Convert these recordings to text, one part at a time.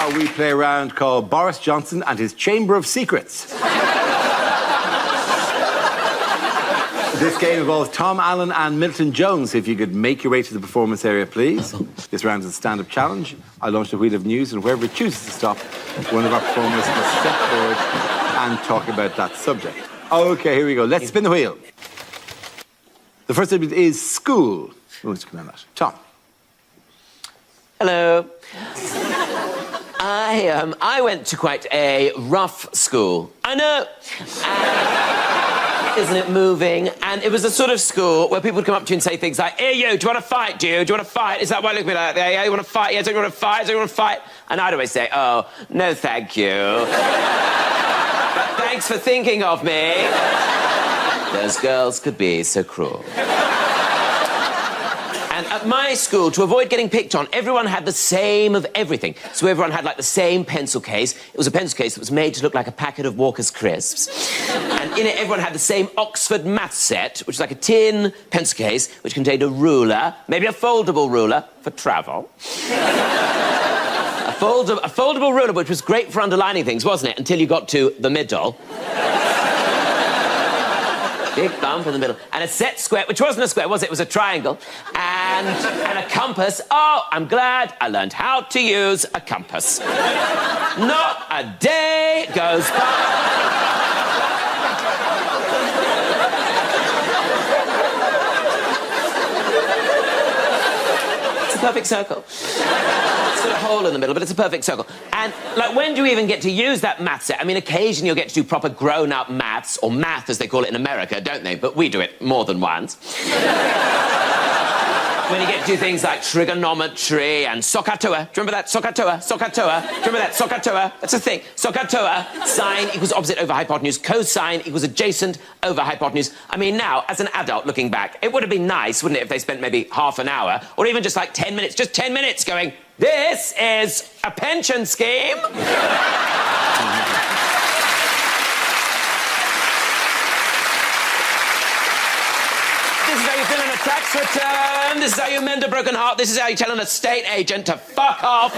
now we play a round called Boris Johnson and his Chamber of Secrets. This game involves Tom Allen and Milton Jones. If you could make your way to the performance area, please. This round is a stand-up challenge. I launch the wheel of news, and wherever it chooses to stop, one of our performers must step forward and talk about that subject. OK, here we go. Let's spin the wheel. The first subject is school. Who's going on that? Tom. Hello. I went to quite a rough school. I know. Isn't it moving? And it was a sort of school where people would come up to you and say things like, "Hey, you, do you want to fight, do you? Do you want to fight? Is that why you look at me like that? Yeah, you want to fight? Yeah, don't you want to fight? Don't you want to fight?" And I'd always say, "Oh, no, thank you. But thanks for thinking of me." Those girls could be so cruel. And at my school, to avoid getting picked on, everyone had the same of everything. So everyone had, like, the same pencil case. It was a pencil case that was made to look like a packet of Walker's Crisps. And in it, everyone had the same Oxford maths set, which was like a tin pencil case, which contained a ruler, maybe a foldable ruler for travel. A foldable ruler, which was great for underlining things, wasn't it? Until you got to the middle. Big bump in the middle. And a set square, which wasn't a square, was it? It was a triangle. And a compass. Oh, I'm glad I learned how to use a compass. Not a day goes by. It's a perfect circle. It's got a hole in the middle, but it's a perfect circle. And, like, when do you even get to use that math set? I mean, occasionally you'll get to do proper grown-up maths, or math, as they call it in America, don't they? But we do it more than once. When you get to do things like trigonometry and SOHCAHTOA. Do you remember that? SOHCAHTOA, SOHCAHTOA. Do you remember that? SOHCAHTOA. That's a thing. SOHCAHTOA. Sine equals opposite over hypotenuse. Cosine equals adjacent over hypotenuse. I mean, now, as an adult looking back, it would have been nice, wouldn't it, if they spent maybe half an hour, or even just like 10 minutes, just 10 minutes going, "This is a pension scheme." This is how you fill in a tax return. This is how you mend a broken heart. This is how you tell an estate agent to fuck off.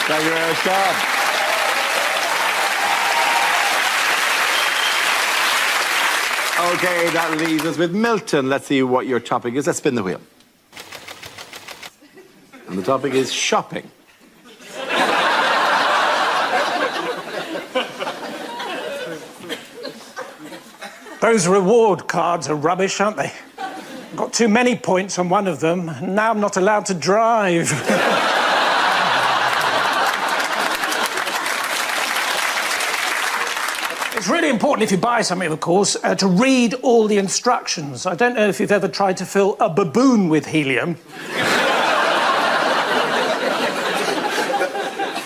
Thank you very much, Tom. OK, that leaves us with Milton. Let's see what your topic is. Let's spin the wheel. And the topic is shopping. Those reward cards are rubbish, aren't they? Got too many points on one of them, and now I'm not allowed to drive. It's really important if you buy something, of course, to read all the instructions. I don't know if you've ever tried to fill a baboon with helium.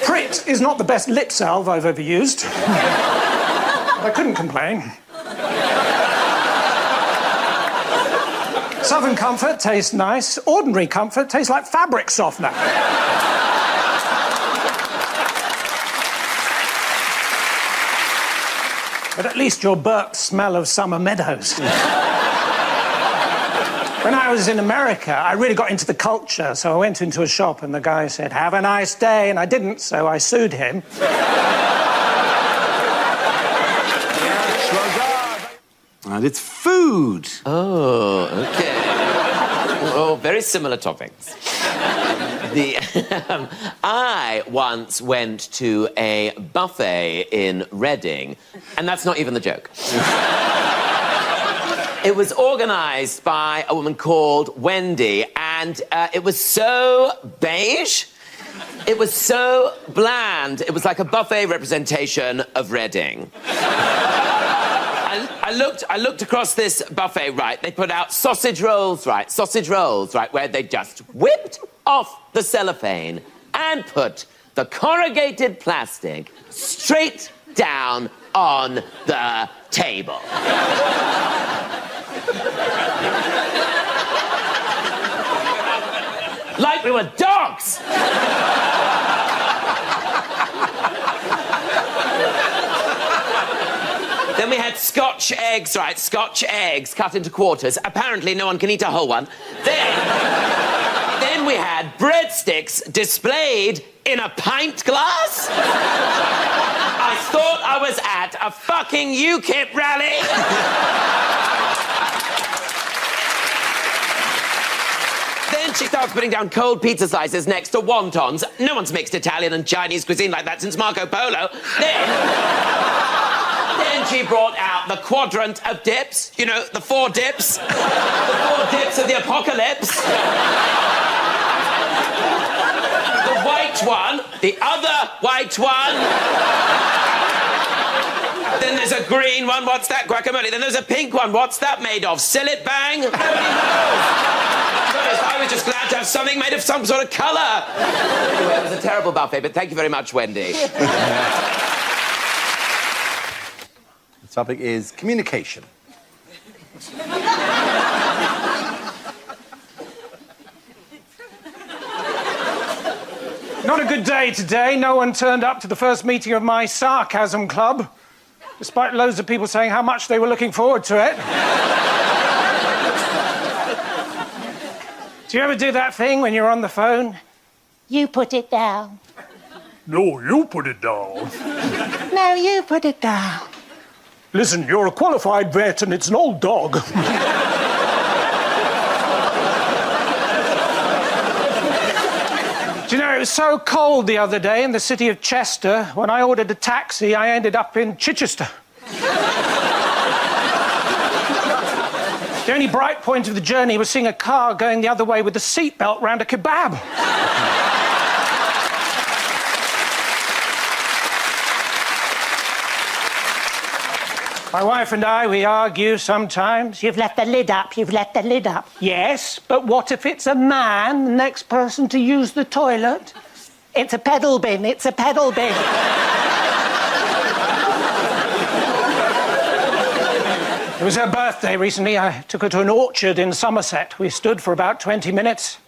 Prit is not the best lip salve I've ever used. I couldn't complain. Southern Comfort tastes nice. Ordinary Comfort tastes like fabric softener. But at least your burps smell of summer meadows. When I was in America, I really got into the culture, so I went into a shop and the guy said, "Have a nice day," and I didn't, so I sued him. And it's food. Oh, OK. Oh, very similar topics. I once went to a buffet in Reading, and that's not even the joke. It was organised by a woman called Wendy, and it was so beige. It was so bland. It was like a buffet representation of Reading. I looked across this buffet, right? They put out sausage rolls, right? Sausage rolls, right? Where they just whipped off the cellophane and put the corrugated plastic straight down on the table. Like we were dogs! Then we had Scotch eggs, right? Scotch eggs cut into quarters. Apparently no one can eat a whole one. Then we had breadsticks displayed in a pint glass. I thought I was at a fucking UKIP rally. Then she starts putting down cold pizza slices next to wontons. No one's mixed Italian and Chinese cuisine like that since Marco Polo. Then she brought out the quadrant of dips. You know, the 4 dips. The 4 dips of the apocalypse. The white one, the other white one. Then there's a green one, what's that? Guacamole. Then there's a pink one, what's that made of? Sillet bang? Nobody knows. I was just glad to have something made of some sort of colour. Anyway, it was a terrible buffet, but thank you very much, Wendy. The topic is communication. Not a good day today. No one turned up to the first meeting of my sarcasm club, despite loads of people saying how much they were looking forward to it. Do you ever do that thing when you're on the phone? You put it down. No, you put it down. No, you put it down. Listen, you're a qualified vet and it's an old dog. Do you know, it was so cold the other day in the city of Chester, when I ordered a taxi, I ended up in Chichester. The only bright point of the journey was seeing a car going the other way with the seatbelt round a kebab. My wife and I, we argue sometimes. You've left the lid up, you've left the lid up. Yes, but what if it's a man, the next person to use the toilet? It's a pedal bin, it's a pedal bin. It was her birthday recently. I took her to an orchard in Somerset. We stood for about 20 minutes.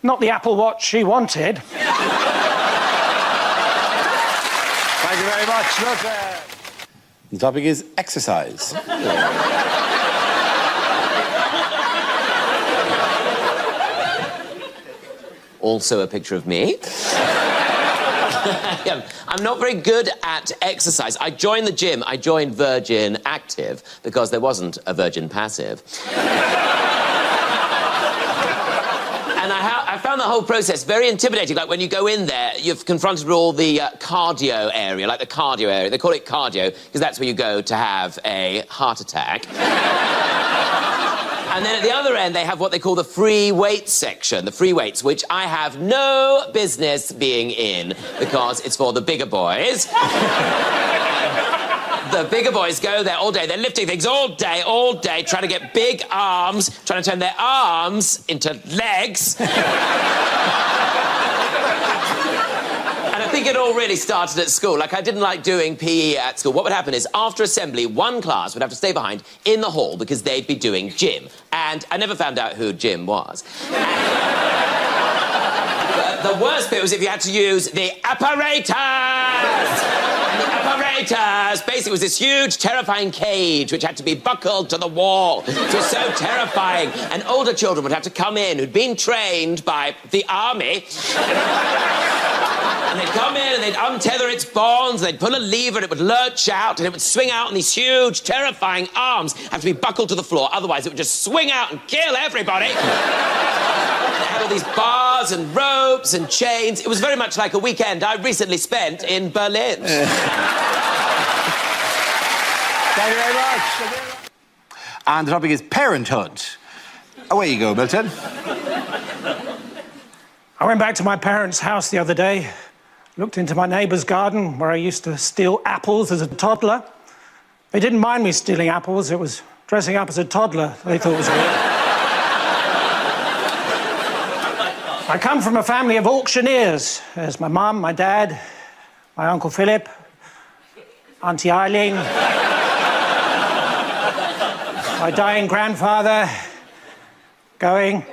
Not the Apple Watch she wanted. Thank you very much. Look, the topic is exercise. Also a picture of me. I'm not very good at exercise. I joined the gym. I joined Virgin Active because there wasn't a Virgin Passive. And I found the whole process very intimidating. Like, when you go in there, you're confronted with all the cardio area, like the cardio area. They call it cardio because that's where you go to have a heart attack. And then at the other end, they have what they call the free weights section, the free weights, which I have no business being in because it's for the bigger boys. The bigger boys go there all day. They're lifting things all day, trying to get big arms, trying to turn their arms into legs. And I think it all really started at school. Like, I didn't like doing PE at school. What would happen is, after assembly, one class would have to stay behind in the hall because they'd be doing gym. And I never found out who Jim was. The worst bit was if you had to use the apparatus. And the apparatus basically was this huge, terrifying cage which had to be buckled to the wall. It was so terrifying. And older children would have to come in who'd been trained by the army. And they'd come in and they'd untether its bonds, they'd pull a lever and it would lurch out and it would swing out, and these huge, terrifying arms have to be buckled to the floor, otherwise it would just swing out and kill everybody. And it had all these bars and ropes and chains. It was very much like a weekend I recently spent in Berlin. Thank you very much. And the topic is parenthood. Away you go, Milton. I went back to my parents' house the other day, looked into my neighbour's garden where I used to steal apples as a toddler. They didn't mind me stealing apples, it was dressing up as a toddler they thought was weird. I come from a family of auctioneers. There's my mum, my dad, my Uncle Philip, Auntie Eileen, my dying grandfather, going.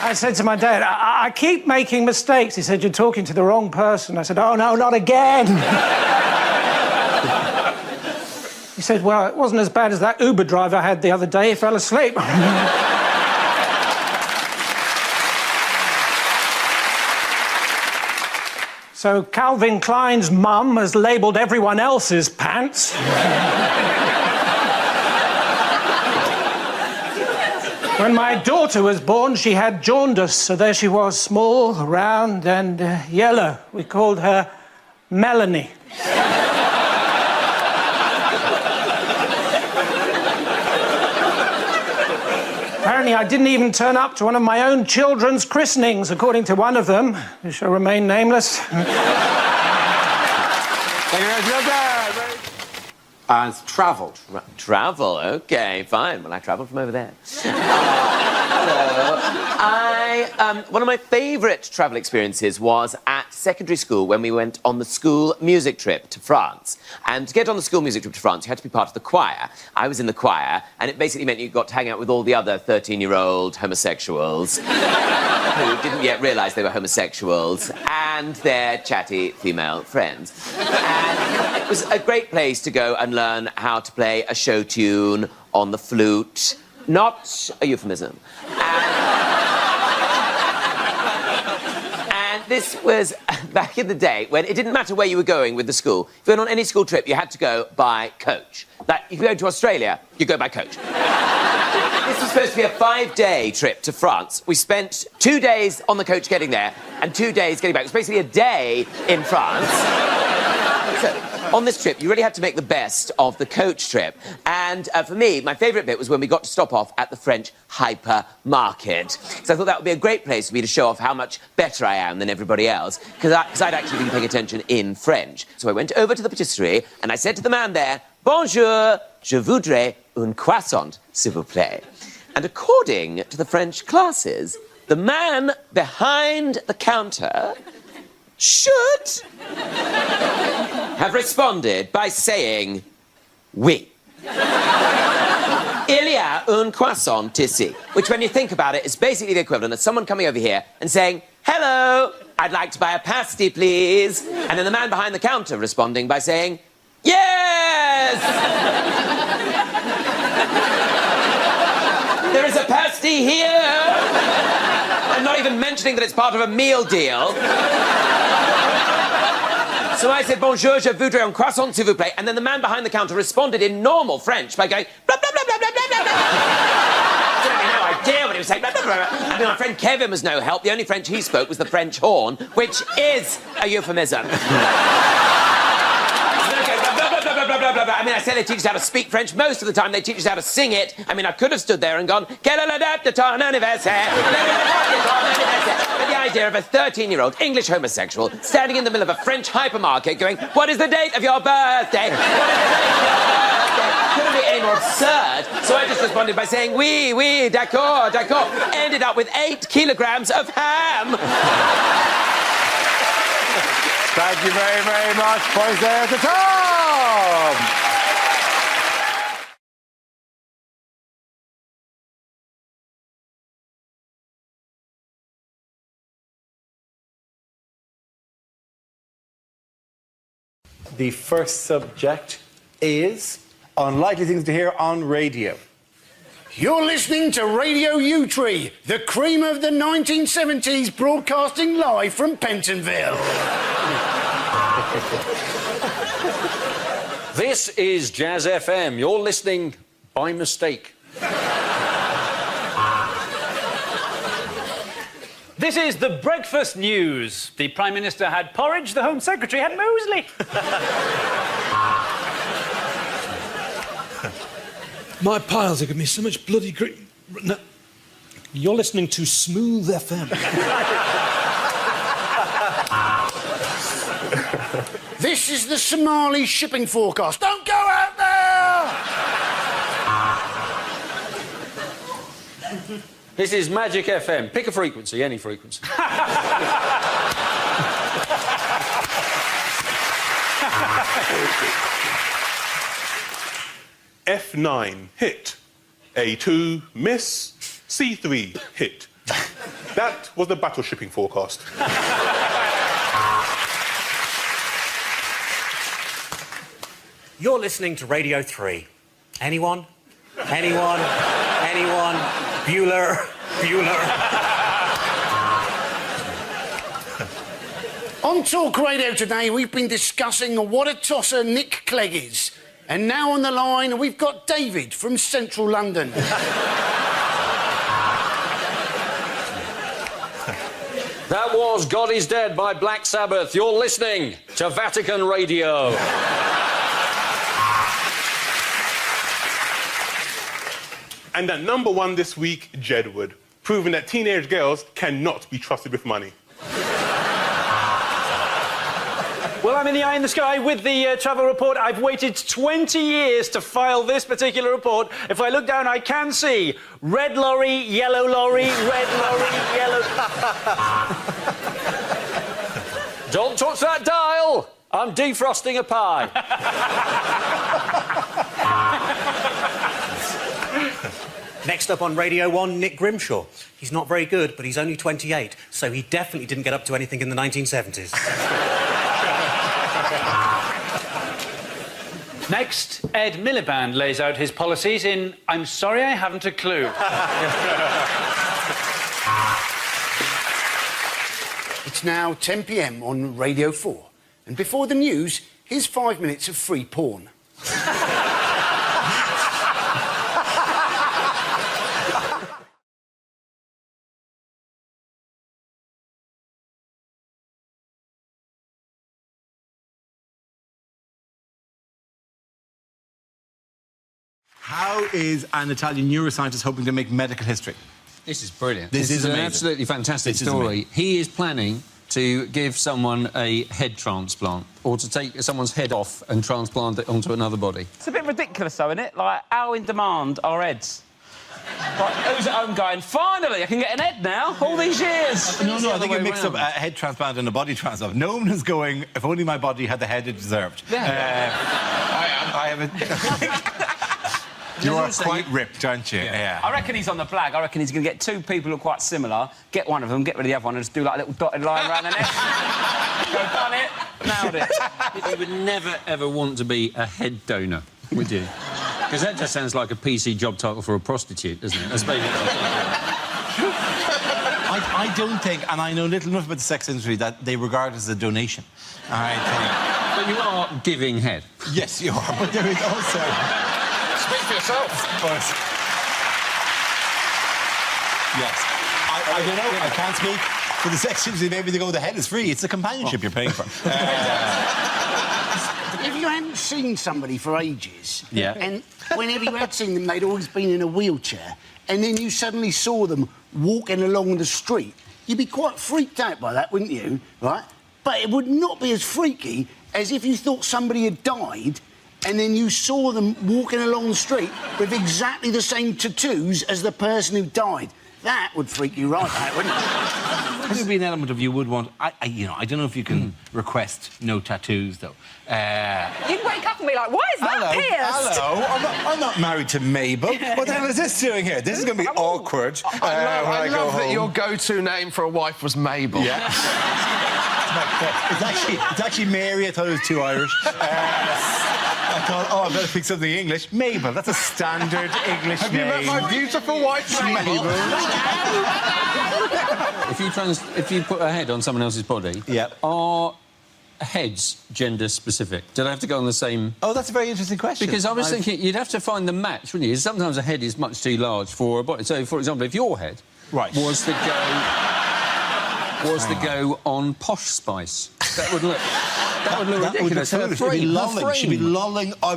I said to my dad, I keep making mistakes. He said, you're talking to the wrong person. I said, oh, no, not again. He said, well, it wasn't as bad as that Uber driver I had the other day. He fell asleep. So Calvin Klein's mum has labelled everyone else's pants. When my daughter was born, she had jaundice, so there she was, small, round, and yellow. We called her Melanie. Apparently, I didn't even turn up to one of my own children's christenings, according to one of them, who shall remain nameless. And it's travel. Travel, okay, fine. Well, I travelled from over there. Hello. One of my favourite travel experiences was at secondary school when we went on the school music trip to France. And to get on the school music trip to France, you had to be part of the choir. I was in the choir, and it basically meant you got to hang out with all the other 13-year-old homosexuals who didn't yet realise they were homosexuals and their chatty female friends. And it was a great place to go and learn how to play a show tune on the flute. Not a euphemism. And this was back in the day when it didn't matter where you were going with the school. If you went on any school trip, you had to go by coach. Like, if you go to Australia, you go by coach. This was supposed to be a 5-day trip to France. We spent 2 days on the coach getting there and 2 days getting back. It was basically a day in France. So, on this trip, you really had to make the best of the coach trip. And for me, my favourite bit was when we got to stop off at the French hypermarket. So I thought that would be a great place for me to show off how much better I am than everybody else, because I'd actually been paying attention in French. So I went over to the patisserie and I said to the man there, "Bonjour, je voudrais un croissant, s'il vous plaît." And according to the French classes, the man behind the counter should have responded by saying, "Oui." Il y a un croissant ici, which, when you think about it, is basically the equivalent of someone coming over here and saying, "Hello, I'd like to buy a pasty, please." And then the man behind the counter responding by saying, "Yes! There is a pasty here." And not even mentioning that it's part of a meal deal. So I said, "Bonjour, je voudrais un croissant, s'il vous plaît." And then the man behind the counter responded in normal French by going, blah, blah, blah, blah, blah, blah, blah, blah. I had no idea what he was saying. Blah, blah, blah, blah. I mean, my friend Kevin was no help. The only French he spoke was the French horn, which is a euphemism. I mean, I say they teach us how to speak French. Most of the time, they teach us how to sing it. I mean, I could have stood there and gone, "Quelle est la date de ton anniversaire?" But the idea of a 13-year-old English homosexual standing in the middle of a French hypermarket going, "What is the date of your birthday? What is the date of your birthday?" Couldn't be any more absurd. So I just responded by saying, "Oui, oui, d'accord, d'accord." Ended up with 8 kilograms of ham. Thank you very, very much. Points there at the top. The first subject is unlikely things to hear on radio. You're listening to Radio U-Tree, the cream of the 1970s, broadcasting live from Pentonville. This is Jazz FM. You're listening by mistake. This is the breakfast news. The Prime Minister had porridge, the Home Secretary had muesli. My piles are giving me so much bloody grief. No. You're listening to Smooth FM. This is the Somali shipping forecast. Don't go out there! This is Magic FM. Pick a frequency, any frequency. F9 hit, A2 miss, C3 hit. That was the battle shipping forecast. You're listening to Radio 3. Anyone? Anyone? Anyone? Bueller? Bueller? On Talk Radio today, we've been discussing what a tosser Nick Clegg is. And now on the line, we've got David from Central London. That was God Is Dead by Black Sabbath. You're listening to Vatican Radio. And at number 1 this week, Jedward, proving that teenage girls cannot be trusted with money. Well, I'm in the eye in the sky with the travel report. I've waited 20 years to file this particular report. If I look down, I can see red lorry, yellow lorry, red lorry, yellow... Don't touch that dial! I'm defrosting a pie. Next up on Radio 1, Nick Grimshaw. He's not very good, but he's only 28, so he definitely didn't get up to anything in the 1970s. Next, Ed Miliband lays out his policies in I'm Sorry I Haven't a Clue. It's now 10 p.m. on Radio 4. And before the news, here's 5 minutes of free porn. How is an Italian neuroscientist hoping to make medical history? This is brilliant. This is an amazing. absolutely fantastic This is story. amazing. He is planning to give someone a head transplant, or to take someone's head off and transplant it onto another body. It's a bit ridiculous, though, isn't it? Like, how in demand are heads? Like, who's at home going, finally, I can get an head now, all these years? No, I think you mixed up a head transplant and a body transplant. No one is going, if only my body had the head it deserved. Yeah. I have a... You are quite ripped, aren't you? Yeah. I reckon he's on the flag. I reckon he's going to get two people who are quite similar, get one of them, get rid of the other one, and just do like a little dotted line around the neck. Go, done it, nailed it. You would never, ever want to be a head donor, would you? Because that just sounds like a PC job title for a prostitute, doesn't it? That's basically I don't think, and I know little enough about the sex industry, that they regard it as a donation. I think. But you are giving head. Yes, you are, but there is also... Speak for yourself. But... Yes. I don't know, I can't speak for the sex industry. Maybe they go, the head is free. It's the companionship you're paying for. If you hadn't seen somebody for ages, Yeah. and whenever you had seen them, they'd always been in a wheelchair, and then you suddenly saw them walking along the street, you'd be quite freaked out by that, wouldn't you? Right? But it would not be as freaky as if you thought somebody had died and then you saw them walking along the street with exactly the same tattoos as the person who died. That would freak you right out, wouldn't it? There would be an element of you would want... I don't know if you can request no tattoos, though. You'd wake up and be like, why is that pierced? Hello, I'm not married to Mabel. What the hell is this doing here? This is going to be awkward. I love that your go-to name for a wife was Mabel. Yeah. It's actually Mary. I thought it was too Irish. I thought, I better pick something English. Mabel, that's a standard English Have name. you met my beautiful wife, Mabel? If you put a head on someone else's body, are heads gender-specific? Do they have to go on the same... Oh, that's a very interesting question. Because I was thinking you'd have to find the match, wouldn't you? Sometimes a head is much too large for a body. So, for example, if your head was to go on Posh Spice, that would look... That would look ridiculous. She'd be lolling. I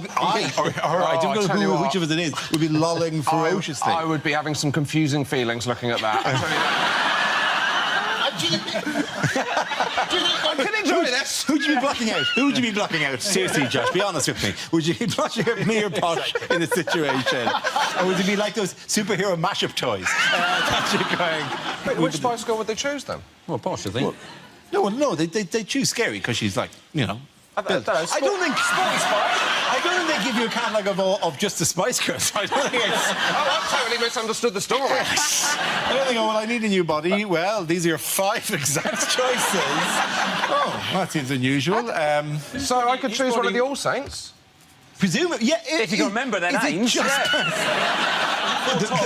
don't know which of us it is. Would be lolling ferociously. I would be having some confusing feelings looking at that. I tell you that. Do you think I can enjoy this? Who'd you be blocking out? Who'd you be blocking out? Seriously, Josh, be honest with me. Would you be blocking out me or Posh in this situation? Or would it be like those superhero mashup toys? Which Spice Girl would they choose, then? Well, Posh, I think. No, they choose Scary because she's like, you know... I don't think they give you a catalogue of just the Spice Girls. I don't think it's... I totally misunderstood the story. I don't think, I need a new body. Well, these are your 5 exact choices. Oh, that seems unusual. So I could choose one of the All Saints? Presumably, yeah. If you can remember their is it names. just- Yeah.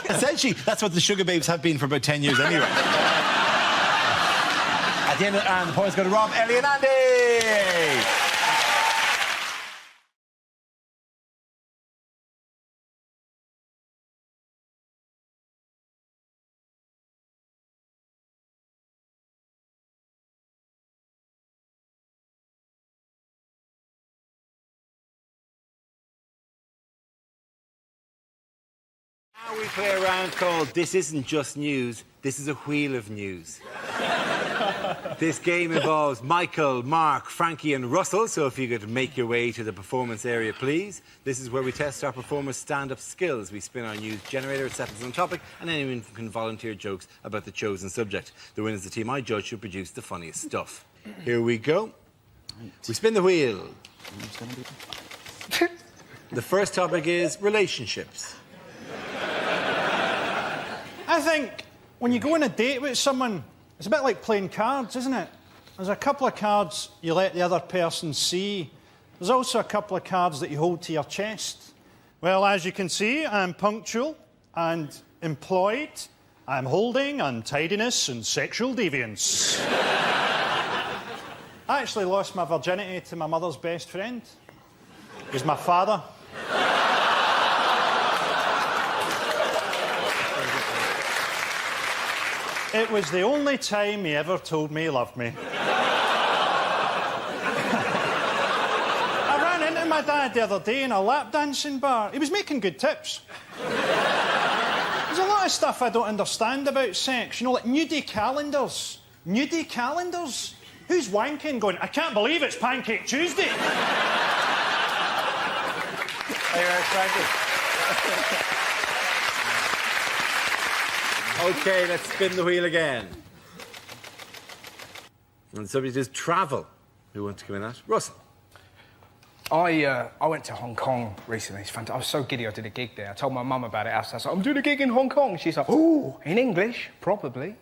Essentially, that's what the Sugar Babes have been for about 10 years anyway. At the end, and the points go to Rob, Ellie and Andy! Now we play a round called This Isn't Just News, This is a Wheel of News. This game involves Michael, Mark, Frankie and Russell, so if you could make your way to the performance area, please. This is where we test our performers' stand-up skills. We spin our news generator, it settles on topic, and anyone can volunteer jokes about the chosen subject. The winner is the team I judge who produce the funniest stuff. Here we go. We spin the wheel. The first topic is relationships. I think when you go on a date with someone, it's a bit like playing cards, isn't it? There's a couple of cards you let the other person see. There's also a couple of cards that you hold to your chest. Well, as you can see, I'm punctual and employed. I'm holding untidiness and sexual deviance. I actually lost my virginity to my mother's best friend. He was my father. It was the only time he ever told me he loved me. I ran into my dad the other day in a lap dancing bar. He was making good tips. There's a lot of stuff I don't understand about sex. You know, like nudie calendars. Nudie calendars? Who's wanking going, I can't believe it's Pancake Tuesday? Hey, Frankie. OK, let's spin the wheel again. And the subject is travel. Who wants to come in that? Russell. I went to Hong Kong recently. It's fantastic. I was so giddy I did a gig there. I told my mum about it. I was like, I'm doing a gig in Hong Kong. She's like, oh, in English? Probably.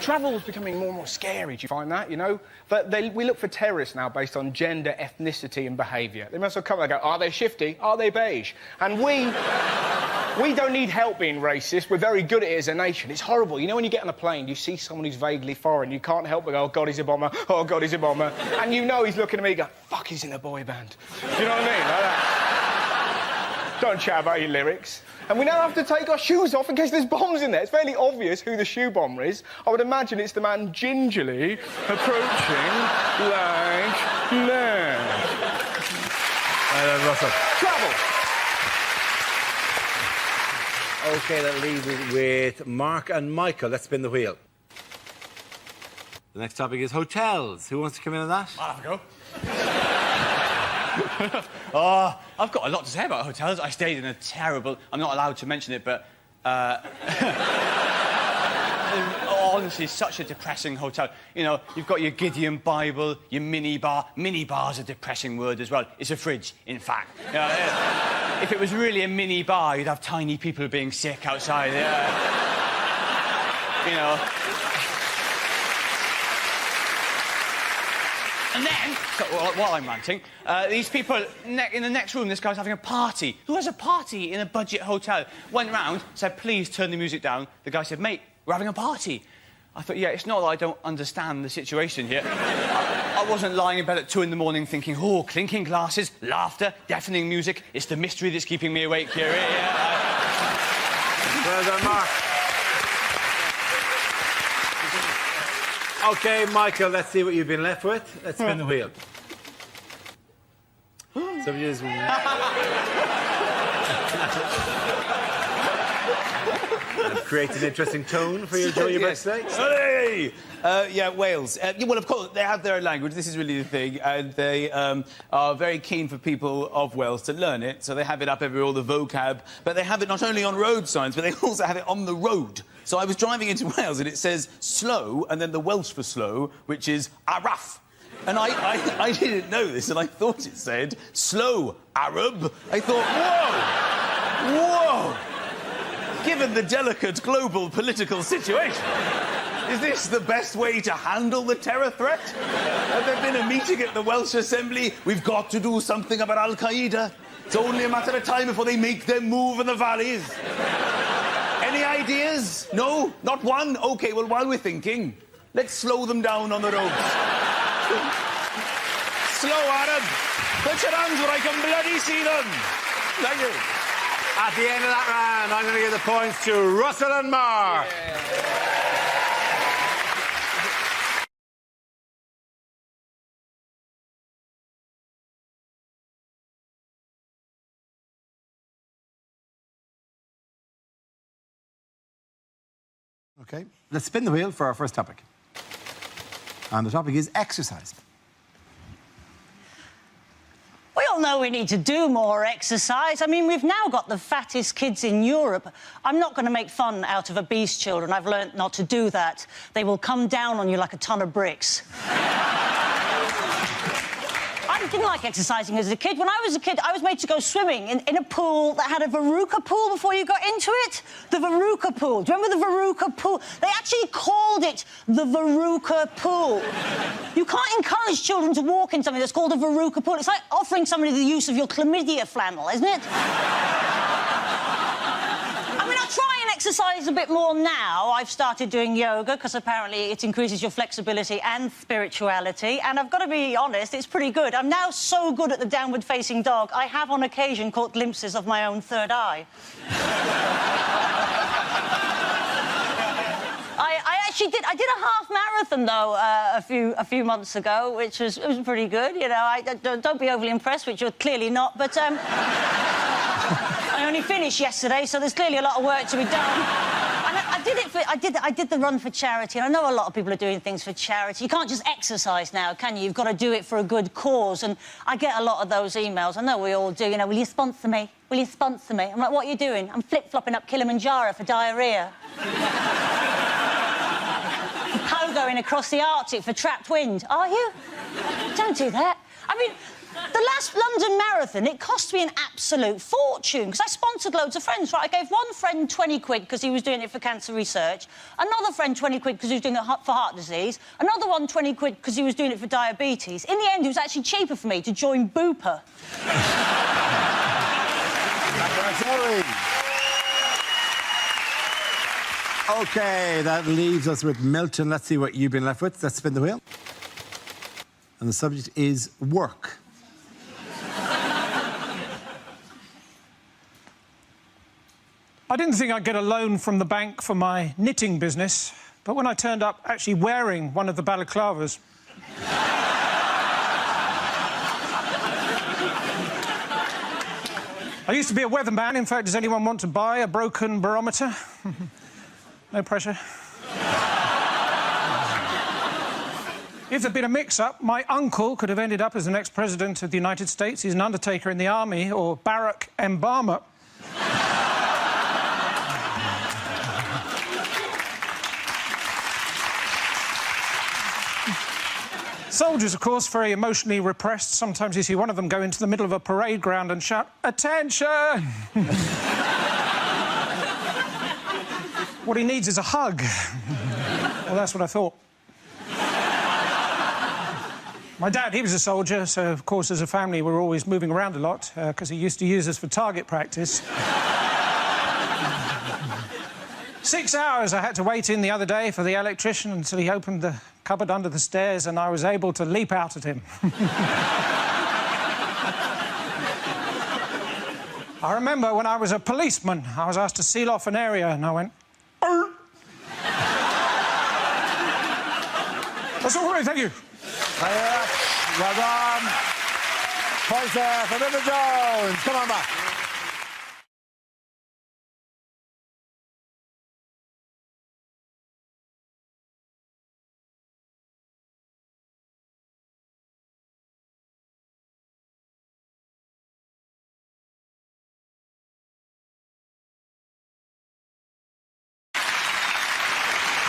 Travel's becoming more and more scary, do you find that, you know? But we look for terrorists now based on gender, ethnicity and behaviour. They must have come and go, are they shifty? Are they beige? And we don't need help being racist. We're very good at it as a nation. It's horrible. You know when you get on a plane, you see someone who's vaguely foreign, you can't help but go, oh, God, he's a bomber. Oh, God, he's a bomber. And you know he's looking at me and go, fuck, he's in a boy band. Do you know what I mean? Like that. Don't chat about your lyrics. And we now have to take our shoes off in case there's bombs in there. It's fairly obvious who the shoe bomber is. I would imagine it's the man gingerly approaching like that. Russell. Travel. OK, that leaves us with Mark and Michael. Let's spin the wheel. The next topic is hotels. Who wants to come in on that? I'll have a go. Oh, I've got a lot to say about hotels. I stayed in a terrible... I'm not allowed to mention it, but... honestly, such a depressing hotel. You know, you've got your Gideon Bible, your minibar. Minibar's a depressing word as well. It's a fridge, in fact. You know, if it was really a minibar, you'd have tiny people being sick outside. You know... And then, so, while I'm ranting, these people in the next room, this guy's having a party. Who has a party in a budget hotel? Went round, said, please turn the music down. The guy said, mate, we're having a party. I thought, yeah, it's not that I don't understand the situation here. I wasn't lying in bed at 2 in the morning thinking, oh, clinking glasses, laughter, deafening music. It's the mystery that's keeping me awake here. Well done, Mark. OK, Michael, let's see what you've been left with. Let's spin the wheel. Somebody is... create an interesting tone for your show you're about to say. Hey! Yeah, Wales. Well, of course, they have their own language. This is really the thing. And they are very keen for people of Wales to learn it. So they have it up everywhere, all the vocab. But they have it not only on road signs, but they also have it on the road. So I was driving into Wales and it says slow, and then the Welsh for slow, which is araf. And I didn't know this, and I thought it said slow Arab. I thought, whoa! Given the delicate global political situation, Is this the best way to handle the terror threat? Have there been a meeting at the Welsh Assembly? We've got to do something about Al-Qaeda. It's only a matter of time before they make their move in the valleys. Any ideas? No? Not one? OK, well, while we're thinking, let's slow them down on the roads. Slow, Adam. Put your hands where I can bloody see them. Thank you. At the end of that round, I'm going to give the points to Russell and Mark. OK, let's spin the wheel for our first topic. And the topic is exercise. We all know we need to do more exercise. I mean, we've now got the fattest kids in Europe. I'm not going to make fun out of obese children. I've learnt not to do that. They will come down on you like a ton of bricks. I didn't like exercising as a kid. When I was a kid, I was made to go swimming in a pool that had a Veruca pool before you got into it. The Veruca pool. Do you remember the Veruca pool? They actually called it the Veruca pool. You can't encourage children to walk in something that's called a Veruca pool. It's like offering somebody the use of your chlamydia flannel, isn't it? I mean, I try and exercise a bit more now. I've started doing yoga because apparently it increases your flexibility and spirituality. And I've got to be honest, it's pretty good. I'm now so good at the downward-facing dog, I have on occasion caught glimpses of my own third eye. I did a half marathon though a few months ago, which was pretty good. You know, don't be overly impressed, which you're clearly not. But I only finished yesterday, so there's clearly a lot of work to be done. And I did the run for charity. And I know a lot of people are doing things for charity. You can't just exercise now, can you? You've got to do it for a good cause. And I get a lot of those emails. I know we all do. You know, will you sponsor me? Will you sponsor me? I'm like, what are you doing? I'm flip-flopping up Kilimanjaro for diarrhoea. Going across the Arctic for trapped wind. Are you? Don't do that. I mean, the last London Marathon, it cost me an absolute fortune because I sponsored loads of friends, right? I gave one friend 20 quid because he was doing it for cancer research, another friend 20 quid because he was doing it for heart disease, another one 20 quid because he was doing it for diabetes. In the end, it was actually cheaper for me to join Bupa. OK, that leaves us with Milton. Let's see what you've been left with. Let's spin the wheel. And the subject is work. I didn't think I'd get a loan from the bank for my knitting business, but when I turned up actually wearing one of the balaclavas... I used to be a weatherman. In fact, does anyone want to buy a broken barometer? No pressure. If there'd been a mix-up, my uncle could have ended up as the next president of the United States. He's an undertaker in the army, or Barack Obama. Soldiers, of course, very emotionally repressed. Sometimes you see one of them go into the middle of a parade ground and shout, "Attention!" What he needs is a hug. Well, that's what I thought. My dad, he was a soldier, so, of course, as a family, we were always moving around a lot, because he used to use us for target practice. 6 hours I had to wait in the other day for the electrician until he opened the cupboard under the stairs and I was able to leap out at him. I remember when I was a policeman, I was asked to seal off an area and I went... "Arr!" That's all right, thank you. Well done. Points there for Milton Jones. Come on back.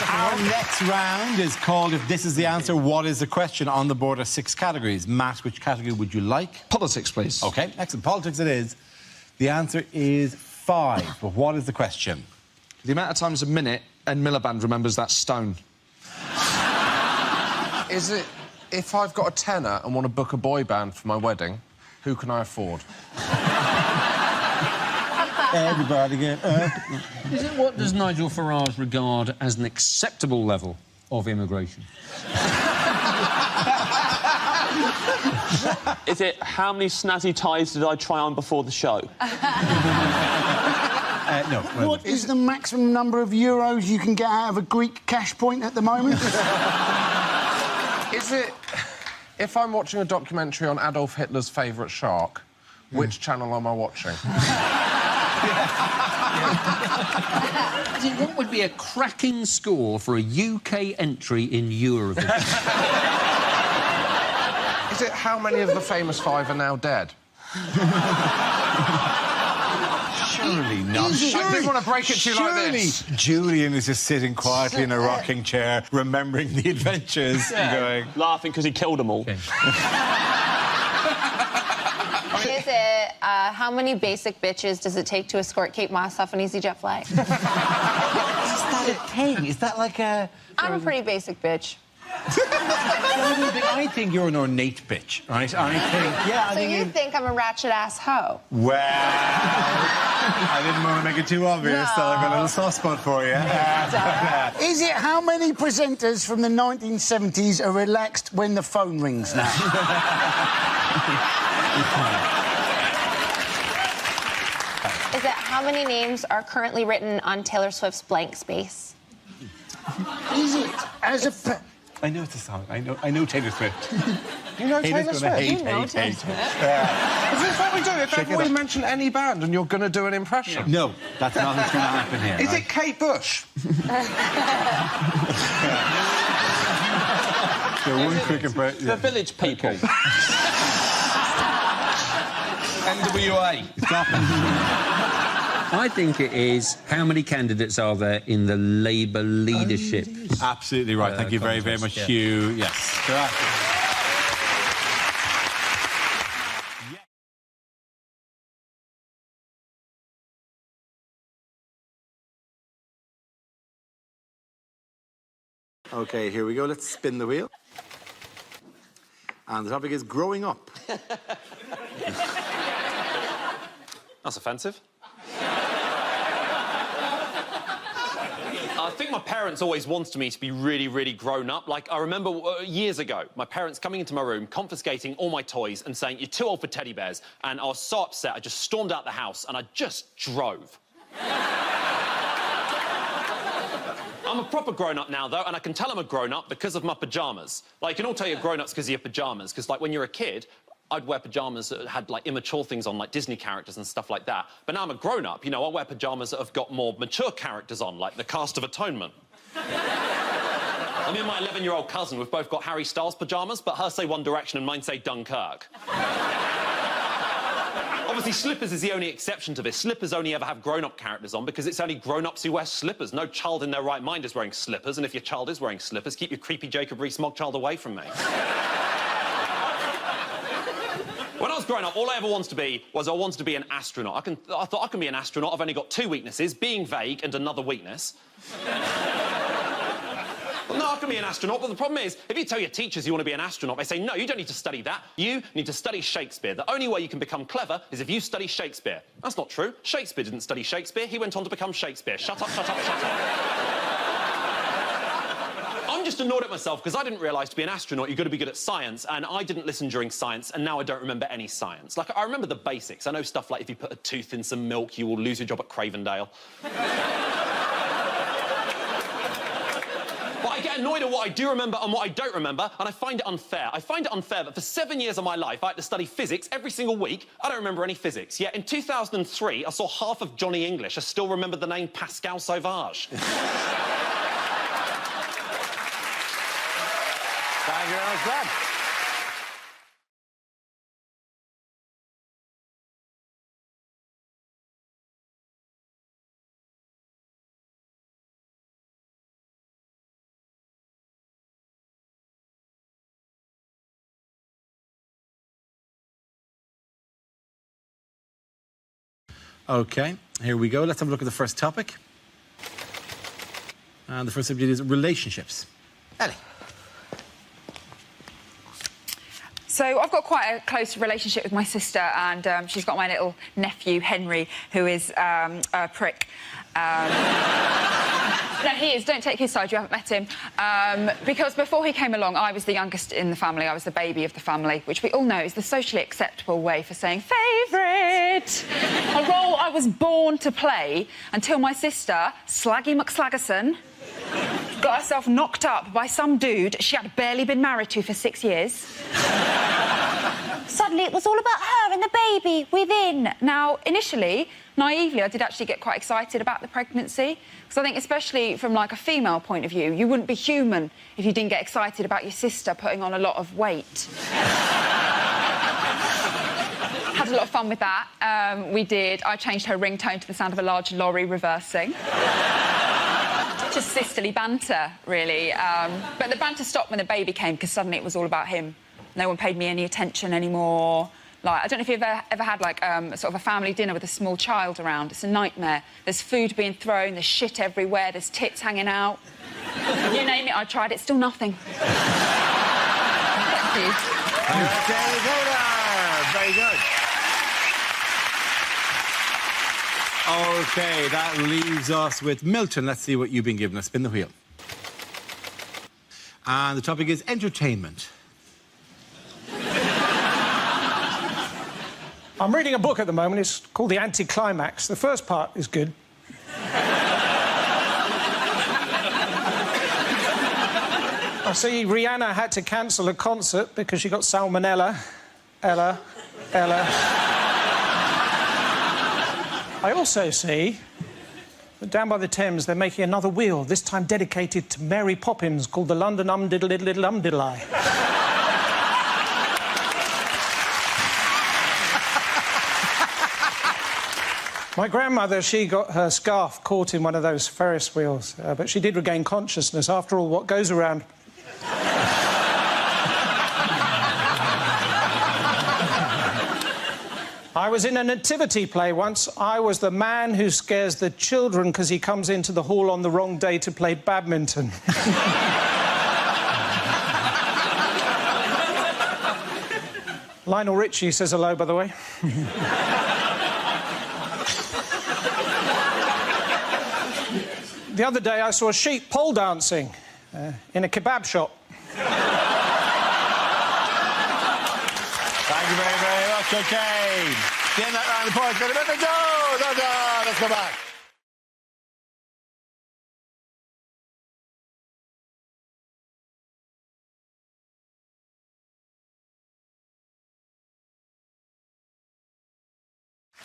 Our next round is called If This Is the Answer, What Is the Question? On the board are 6 categories. Matt, which category would you like? Politics, please. OK, excellent. Politics it is. The answer is 5. But what is the question? The amount of times a minute Ed Miliband remembers that stone. Is it if I've got a tenner and want to book a boy band for my wedding, who can I afford? Everybody get up. Is it what does Nigel Farage regard as an acceptable level of immigration? Is it how many snazzy ties did I try on before the show? No. What is the maximum number of euros you can get out of a Greek cash point at the moment? Is it if I'm watching a documentary on Adolf Hitler's favourite shark, which channel am I watching? What would be a cracking score for a UK entry in Eurovision? Is it how many of the famous five are now dead? Surely not. I didn't want to break it to you like this. Julian is just sitting quietly in a rocking chair, remembering the adventures and going... Laughing because he killed them all. Is it how many basic bitches does it take to escort Kate Moss off an EasyJet flight? Is that a thing? Is that like a... I'm a pretty basic bitch. I think you're an ornate bitch, right? I think you think I'm a ratchet-ass hoe? Well, I didn't want to make it too obvious that I've got a little soft spot for you. Is it how many presenters from the 1970s are relaxed when the phone rings now? Is it how many names are currently written on Taylor Swift's blank space? Is it as a... I know it's a song. I know Taylor Swift. You know Taylor Swift? Hate. Is this what we do? If ever we mention any band and you're going to do an impression? No, that's not what's going to happen here. Is it Kate Bush? One quick impression. The Village People. NWA. Stop. I think it is how many candidates are there in the Labour leadership? Absolutely right. Thank you very, very much, Hugh. Yes. OK, here we go. Let's spin the wheel. And the topic is growing up. That's offensive. I think my parents always wanted me to be really, really grown up. Like, I remember years ago, my parents coming into my room, confiscating all my toys and saying, "You're too old for teddy bears." And I was so upset, I just stormed out the house and I just drove. I'm a proper grown-up now, though, and I can tell I'm a grown-up because of my pyjamas. Like, you can all tell you're grown-ups because of your pyjamas, because, like, when you're a kid, I'd wear pyjamas that had, like, immature things on, like Disney characters and stuff like that. But now I'm a grown-up, you know, I wear pyjamas that have got more mature characters on, like the Cast of Atonement. I mean, my 11-year-old cousin, we've both got Harry Styles pyjamas, but hers say One Direction and mine say Dunkirk. Obviously, slippers is the only exception to this. Slippers only ever have grown-up characters on because it's only grown-ups who wear slippers. No child in their right mind is wearing slippers, and if your child is wearing slippers, keep your creepy Jacob Rees-Mogg child away from me. When I was growing up, all I ever wanted to be was I wanted to be an astronaut. I thought I can be an astronaut. I've only got two weaknesses, being vague and another weakness. Well, no, I can be an astronaut, but the problem is, if you tell your teachers you want to be an astronaut, they say, no, you don't need to study that. You need to study Shakespeare. The only way you can become clever is if you study Shakespeare. That's not true. Shakespeare didn't study Shakespeare. He went on to become Shakespeare. Shut up, shut up, shut up. I'm just annoyed at myself because I didn't realise to be an astronaut you've got to be good at science, and I didn't listen during science, and now I don't remember any science. Like, I remember the basics. I know stuff like if you put a tooth in some milk, you will lose your job at Cravendale. But I get annoyed at what I do remember and what I don't remember, and I find it unfair. I find it unfair that for 7 years of my life I had to study physics every single week. I don't remember any physics. Yet in 2003, I saw half of Johnny English. I still remember the name Pascal Sauvage. Thank you very much, Brad. OK, here we go. Let's have a look at the first topic. And the first subject is relationships. Ellie. So I've got quite a close relationship with my sister, and she's got my little nephew, Henry, who is a prick. No, he is. Don't take his side. You haven't met him. Because before he came along, I was the youngest in the family. I was the baby of the family, which we all know is the socially acceptable way for saying favourite. A role I was born to play until my sister, Slaggy McSlaggerson, got herself knocked up by some dude she had barely been married to for 6 years. Suddenly, it was all about her and the baby within. Now, initially, naively, I did actually get quite excited about the pregnancy, because I think, especially from, like, a female point of view, you wouldn't be human if you didn't get excited about your sister putting on a lot of weight. Had a lot of fun with that. We did. I changed her ringtone to the sound of a large lorry reversing. Just sisterly banter, really. But the banter stopped when the baby came, because suddenly it was all about him. No one paid me any attention anymore. Like, I don't know if you've ever had, like, sort of a family dinner with a small child around. It's a nightmare. There's food being thrown, there's shit everywhere, there's tits hanging out. You name it, I tried it, still nothing. Thank you. Okay, very good. OK, that leaves us with Milton. Let's see what you've been given us. Spin the wheel. And the topic is entertainment. I'm reading a book at the moment. It's called The Anticlimax. The first part is good. I see Rihanna had to cancel a concert because she got salmonella. Ella. I also see that down by the Thames they're making another wheel, this time dedicated to Mary Poppins, called the London Umdiddle-Diddle-Umdiddle-I. My grandmother, she got her scarf caught in one of those Ferris wheels, but she did regain consciousness. After all, what goes around... I was in a nativity play once. I was the man who scares the children because he comes into the hall on the wrong day to play badminton. Lionel Richie says hello, by the way. The other day, I saw a sheep pole dancing in a kebab shop. Thank you very, very much. OK. Getting that round the point. Let's go back.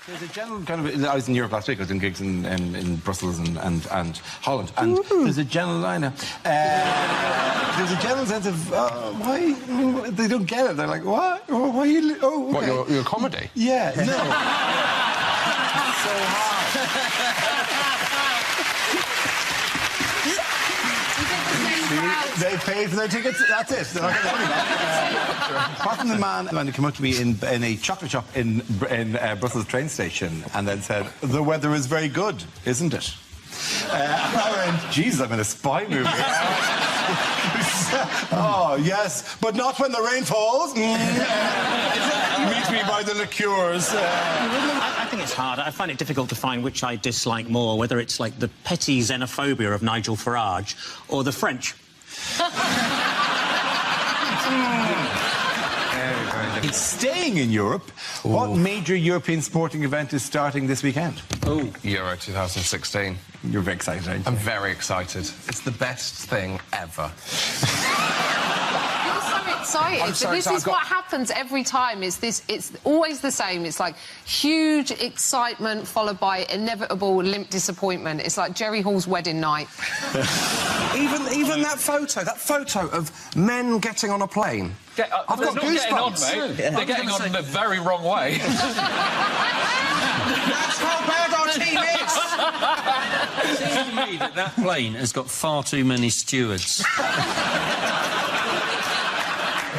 There's a general kind of... I was in Europe last week. I was doing gigs in Brussels and Holland. And there's a general line now. There's a general sense of, why... They don't get it. They're like, what? Oh, why are you... Oh, okay. What, your comedy? Yeah, no. So hard. They paid for their tickets, that's it. They're not getting money back. Apart from the man who came up to me in a chocolate shop in Brussels train station and then said, the weather is very good, isn't it? I went, Jesus, I'm in a spy movie. Oh, yes, but not when the rain falls. Meet me by the liqueurs. I think it's hard. I find it difficult to find which I dislike more, whether it's like the petty xenophobia of Nigel Farage or the French. It's staying in Europe. Ooh. What major European sporting event is starting this weekend? Oh, Euro 2016. You're very excited, aren't you? I'm very excited. It's the best thing ever. Excited. I'm sorry, this is what happens every time. It's always the same. It's like huge excitement followed by inevitable limp disappointment. It's like Jerry Hall's wedding night. even that photo of men getting on a plane. I've got goosebumps. They're getting on in a very wrong way. That's how bad our team is. It seems to me that plane has got far too many stewards.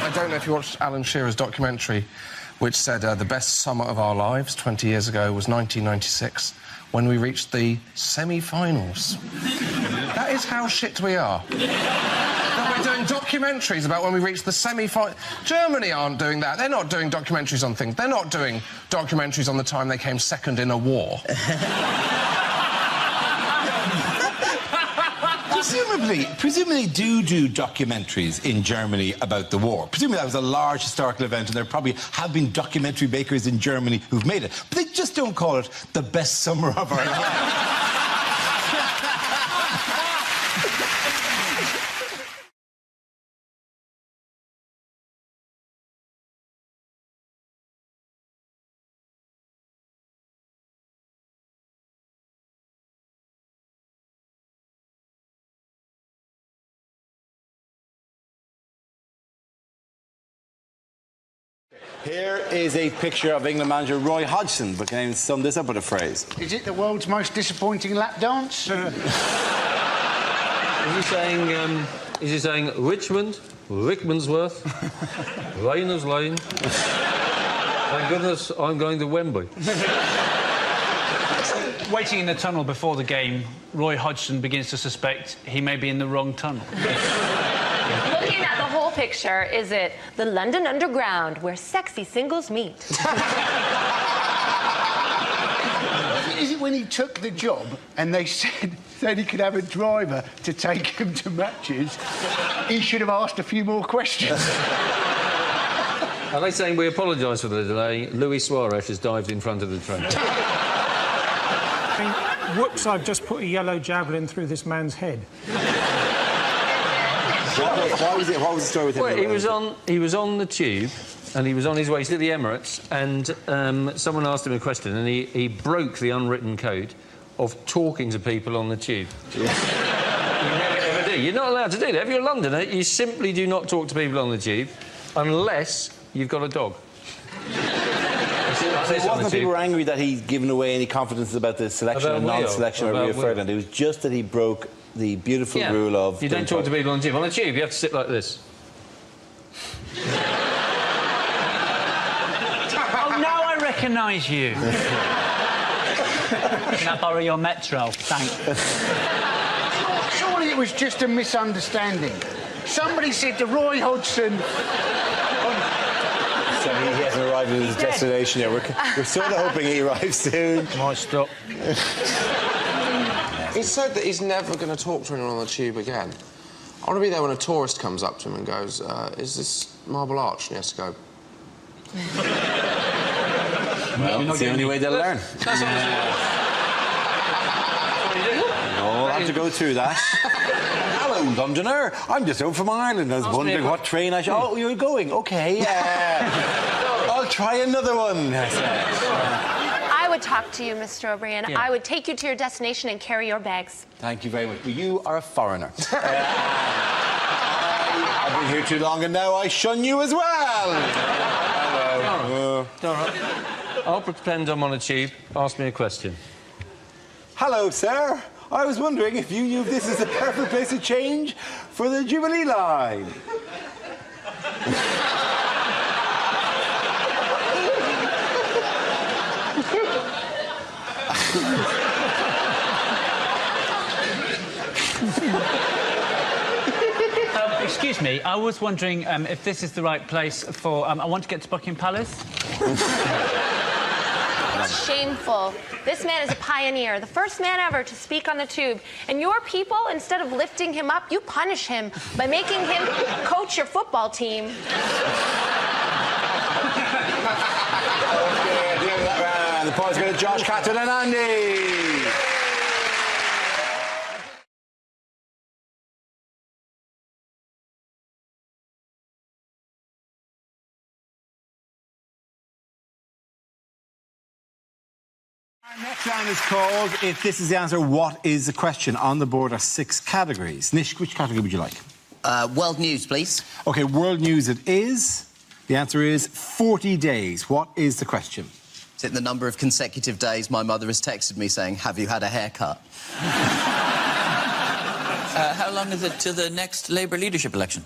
I don't know if you watched Alan Shearer's documentary, which said the best summer of our lives 20 years ago was 1996, when we reached the semi-finals. That is how shit we are. We're doing documentaries about when we reach the semi-final. Germany aren't doing that. They're not doing documentaries on things. They're not doing documentaries on the time they came second in a war. Presumably do documentaries in Germany about the war. Presumably that was a large historical event, and there probably have been documentary makers in Germany who've made it. But they just don't call it the best summer of our lives. Here is a picture of England manager Roy Hodgson, but can you sum this up with a phrase? Is it the world's most disappointing lap dance? Is he saying Richmond, Rickmansworth, Rayners Lane? Thank goodness I'm going to Wembley. Waiting in the tunnel before the game, Roy Hodgson begins to suspect he may be in the wrong tunnel. Looking at the whole picture, is it the London Underground, where sexy singles meet? Is it when he took the job and they said he could have a driver to take him to matches? He should have asked a few more questions. Are they saying we apologise for the delay? Luis Suarez has dived in front of the train. Whoops, I've just put a yellow javelin through this man's head. What was the story with him? Well, he was on the tube, and he was on his way to the Emirates, and someone asked him a question, and he broke the unwritten code of talking to people on the tube. You never ever do. You're not allowed to do that. If you're a Londoner, you simply do not talk to people on the tube unless you've got a dog. It wasn't that people were angry that he'd given away any confidence about the selection and non-selection of Rio Ferdinand. It was just that he broke the beautiful rule of... You don't talk to people on the tube. On the tube, you have to sit like this. Oh, now I recognise you. Can I borrow your Metro? Thanks. Surely it was just a misunderstanding. Somebody said to Roy Hodgson... So he hasn't arrived at his destination yet. We're sort of hoping he arrives soon. Might stop. He said that he's never going to talk to anyone on the tube again. I want to be there when a tourist comes up to him and goes, is this Marble Arch? And he has to go... Well, it's the only way they'll learn. We'll have to go through that. Hello, Londoner. I'm just home from Ireland. I was wondering what train I should... Oh, you're going? OK, I'll try another one. I would talk to you, Mr. O'Brien. Yeah. I would take you to your destination and carry your bags. Thank you very much. Well, you are a foreigner. I've been here too long, and now I shun you as well. Hello. All right. I'll pretend I'm on a tube. Ask me a question. Hello, sir. I was wondering if you knew this is the perfect place to change for the Jubilee line. Excuse me, I was wondering if this is the right place for... I want to get to Buckingham Palace. It's shameful. This man is a pioneer, the first man ever to speak on the tube. And your people, instead of lifting him up, you punish him by making him coach your football team. Okay, at the end of that round, the points go to Josh, Catherine and Andy. Our next round is called If This Is the Answer, What Is the Question? On the board are 6 categories. Nish, which category would you like? World news, please. OK, world news it is. The answer is 40 days. What is the question? Is it the number of consecutive days my mother has texted me saying, have you had a haircut? How long is it to the next Labour leadership election?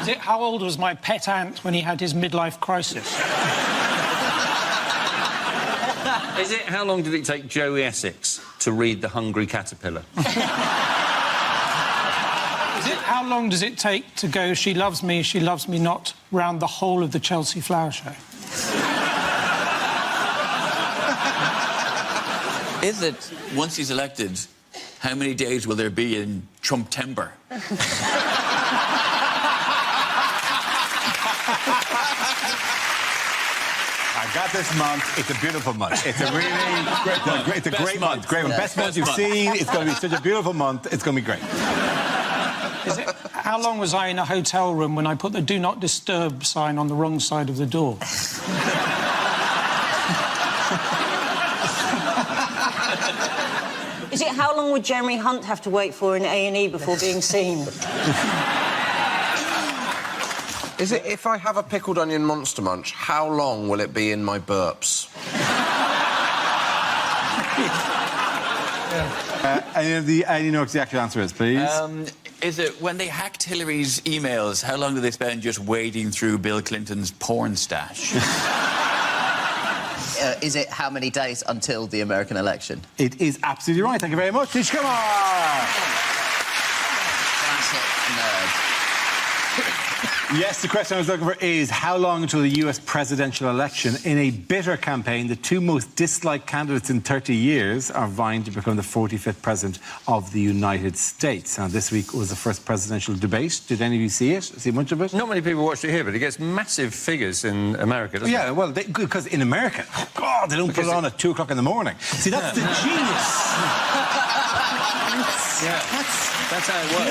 Is it how old was my pet ant when he had his midlife crisis? Is it how long did it take Joey Essex to read The Hungry Caterpillar? How long does it take to go she loves me not round the whole of the Chelsea Flower Show? Is it, once he's elected, how many days will there be in Trump-tember? I got this month. It's a beautiful month. It's a really it's a great month. Great month. Best month you've seen. It's going to be such a beautiful month. It's going to be great. How long was I in a hotel room when I put the Do Not Disturb sign on the wrong side of the door? Is it how long would Jeremy Hunt have to wait for in A&E before being seen? Is it if I have a pickled onion Monster Munch, how long will it be in my burps? And you know what the actual answer is, please? Is it when they hacked Hillary's emails, how long did they spend just wading through Bill Clinton's porn stash? Is it how many days until the American election? It is absolutely right. Thank you very much. Tish, come on! Classic nerd. Yes, the question I was looking for is how long until the US presidential election? In a bitter campaign, the two most disliked candidates in 30 years are vying to become the 45th president of the United States. Now, this week was the first presidential debate. Did any of you see it? See much of it? Not many people watched it here, but it gets massive figures in America, doesn't it? Yeah, well, because in America, God, they don't put it on at 2 o'clock in the morning. See, that's the genius. That's how it works.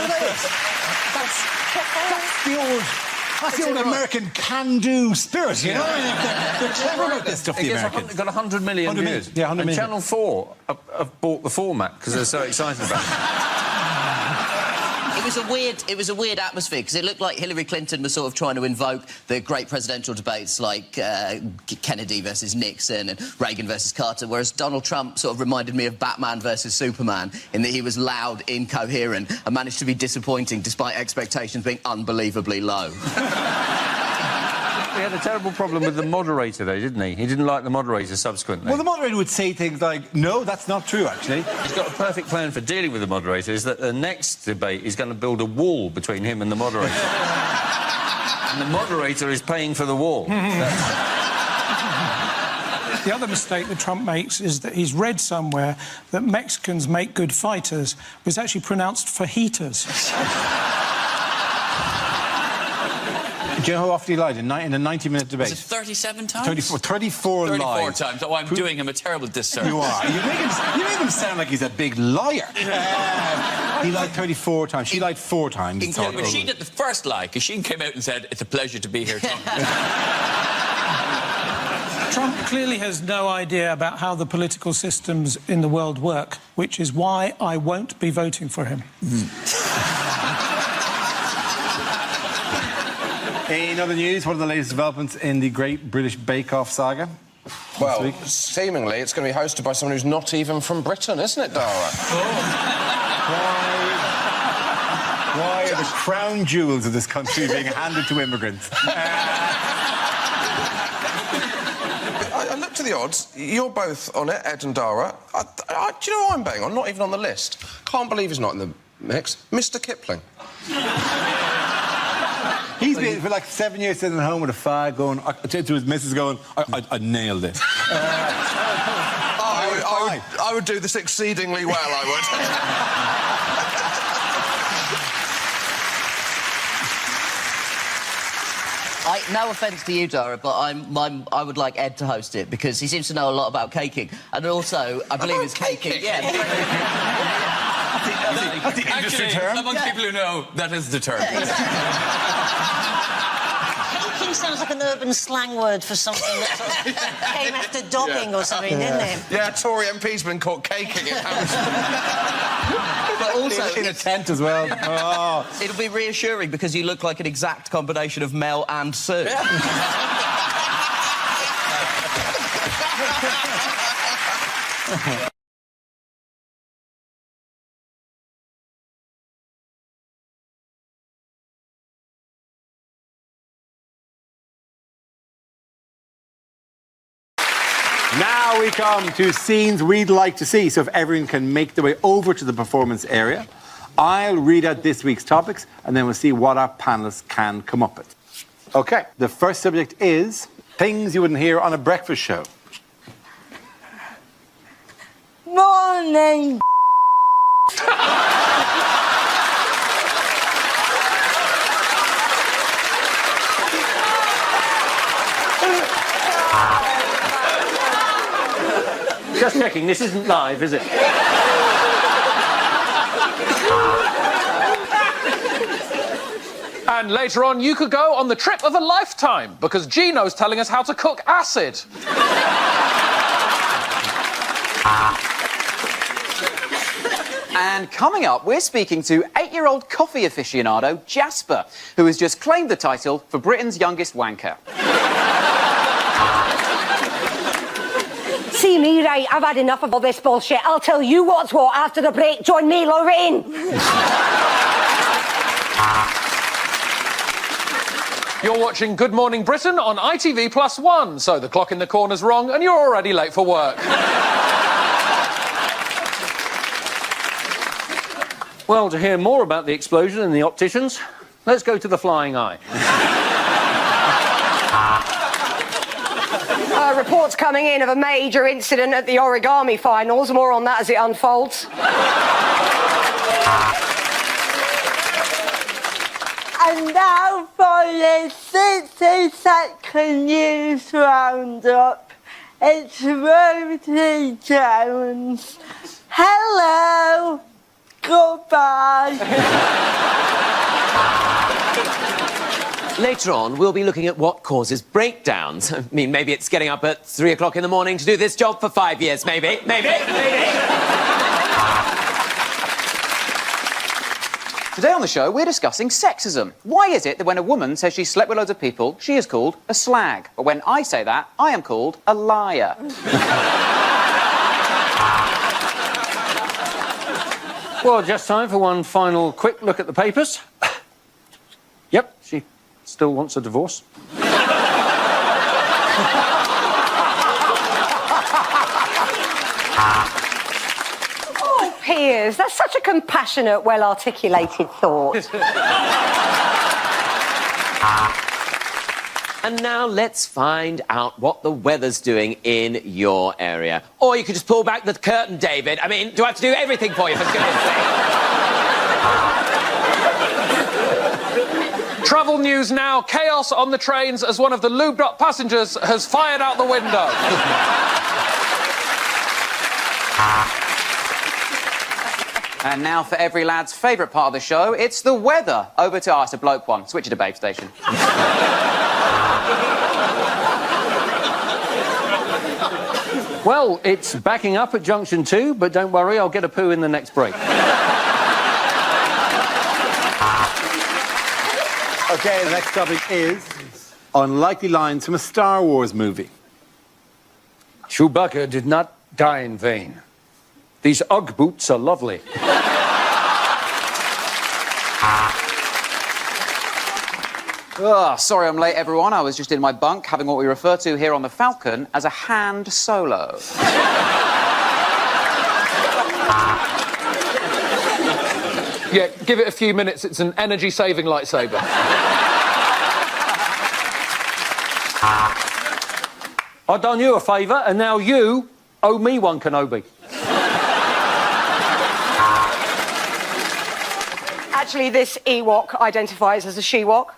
You know that's the old American can-do spirit, you know? They're clever about this stuff, the Americans. It's got 100 million views. Yeah, 100 million. And Channel 4 have bought the format because they're so excited about it. It was a weird atmosphere because it looked like Hillary Clinton was sort of trying to invoke the great presidential debates like Kennedy versus Nixon and Reagan versus Carter, whereas Donald Trump sort of reminded me of Batman versus Superman in that he was loud, incoherent, and managed to be disappointing despite expectations being unbelievably low. He had a terrible problem with the moderator, though, didn't he? He didn't like the moderator subsequently. Well, the moderator would say things like, no, that's not true, actually. He's got a perfect plan for dealing with the moderator, is that the next debate is going to build a wall between him and the moderator. And the moderator is paying for the wall. The other mistake that Trump makes is that he's read somewhere that Mexicans make good fighters, but it's actually pronounced fajitas. Do you know how often he lied in a 90-minute debate? Was it 37 times? 34 lies. 34 times. Oh, I'm doing him a terrible disservice. You are. You make him sound like he's a big liar. He lied 34 times. She lied 4 times. Yeah, but she did the first lie, because she came out and said, it's a pleasure to be here talking. Trump clearly has no idea about how the political systems in the world work, which is why I won't be voting for him. In other news, what are the latest developments in the Great British Bake Off saga? Well, seemingly it's going to be hosted by someone who's not even from Britain, isn't it, Dara? Why are the crown jewels of this country being handed to immigrants? I looked at the odds. You're both on it, Ed and Dara. Do you know what I'm betting on? Not even on the list. Can't believe he's not in the mix. Mr. Kipling. He's been for like 7 years sitting at home with a fag going, to his missus going, I nailed it. I would do this exceedingly well, I would. No offence to you, Dara, but I would like Ed to host it because he seems to know a lot about caking. And also, I believe it's caking. Yeah. That's the industry term. Amongst people who know, that is the term. Caking sounds like an urban slang word for something that sort of came after dogging or something, didn't it? Yeah, Tory MP's been caught caking it. But also in a tent as well. Oh. It'll be reassuring because you look like an exact combination of Mel and Sue. Now we come to scenes we'd like to see. So if everyone can make their way over to the performance area, I'll read out this week's topics, and then we'll see what our panellists can come up with. OK, the first subject is things you wouldn't hear on a breakfast show. Morning. Just checking, this isn't live, is it? And later on, you could go on the trip of a lifetime, because Gino's telling us how to cook acid. And coming up, we're speaking to 8-year-old coffee aficionado Jasper, who has just claimed the title for Britain's youngest wanker. See me, right? I've had enough of all this bullshit. I'll tell you what's what after the break. Join me, Lorraine. You're watching Good Morning Britain on ITV+1, so the clock in the corner's wrong and you're already late for work. Well, to hear more about the explosion in the opticians, let's go to the Flying Eye. Reports coming in of a major incident at the origami finals. More on that as it unfolds. And now for the 60-second news roundup. It's Rosie Jones. Hello. Goodbye. Later on, we'll be looking at what causes breakdowns. I mean, maybe it's getting up at 3 o'clock in the morning to do this job for 5 years. Maybe. Today on the show, we're discussing sexism. Why is it that when a woman says she slept with loads of people, she is called a slag? But when I say that, I am called a liar. Well, just time for one final quick look at the papers. Yep, she still wants a divorce. Oh, Piers, that's such a compassionate, well-articulated thought. And now let's find out what the weather's doing in your area. Or you could just pull back the curtain, David. I mean, do I have to do everything for you, for goodness sake? Travel news now. Chaos on the trains as one of the lubed-up passengers has fired out the window. And now for every lad's favourite part of the show, it's the weather. Over to us, a bloke one. Switch it to Babe Station. Well, it's backing up at Junction 2, but don't worry, I'll get a poo in the next break. OK, the next topic is unlikely lines from a Star Wars movie. Chewbacca did not die in vain. These Ugg boots are lovely. Sorry I'm late, everyone. I was just in my bunk having what we refer to here on the Falcon as a hand solo. Yeah, give it a few minutes. It's an energy-saving lightsaber. I've done you a favour, and now you owe me one, Kenobi. Actually, this Ewok identifies as a she-wok.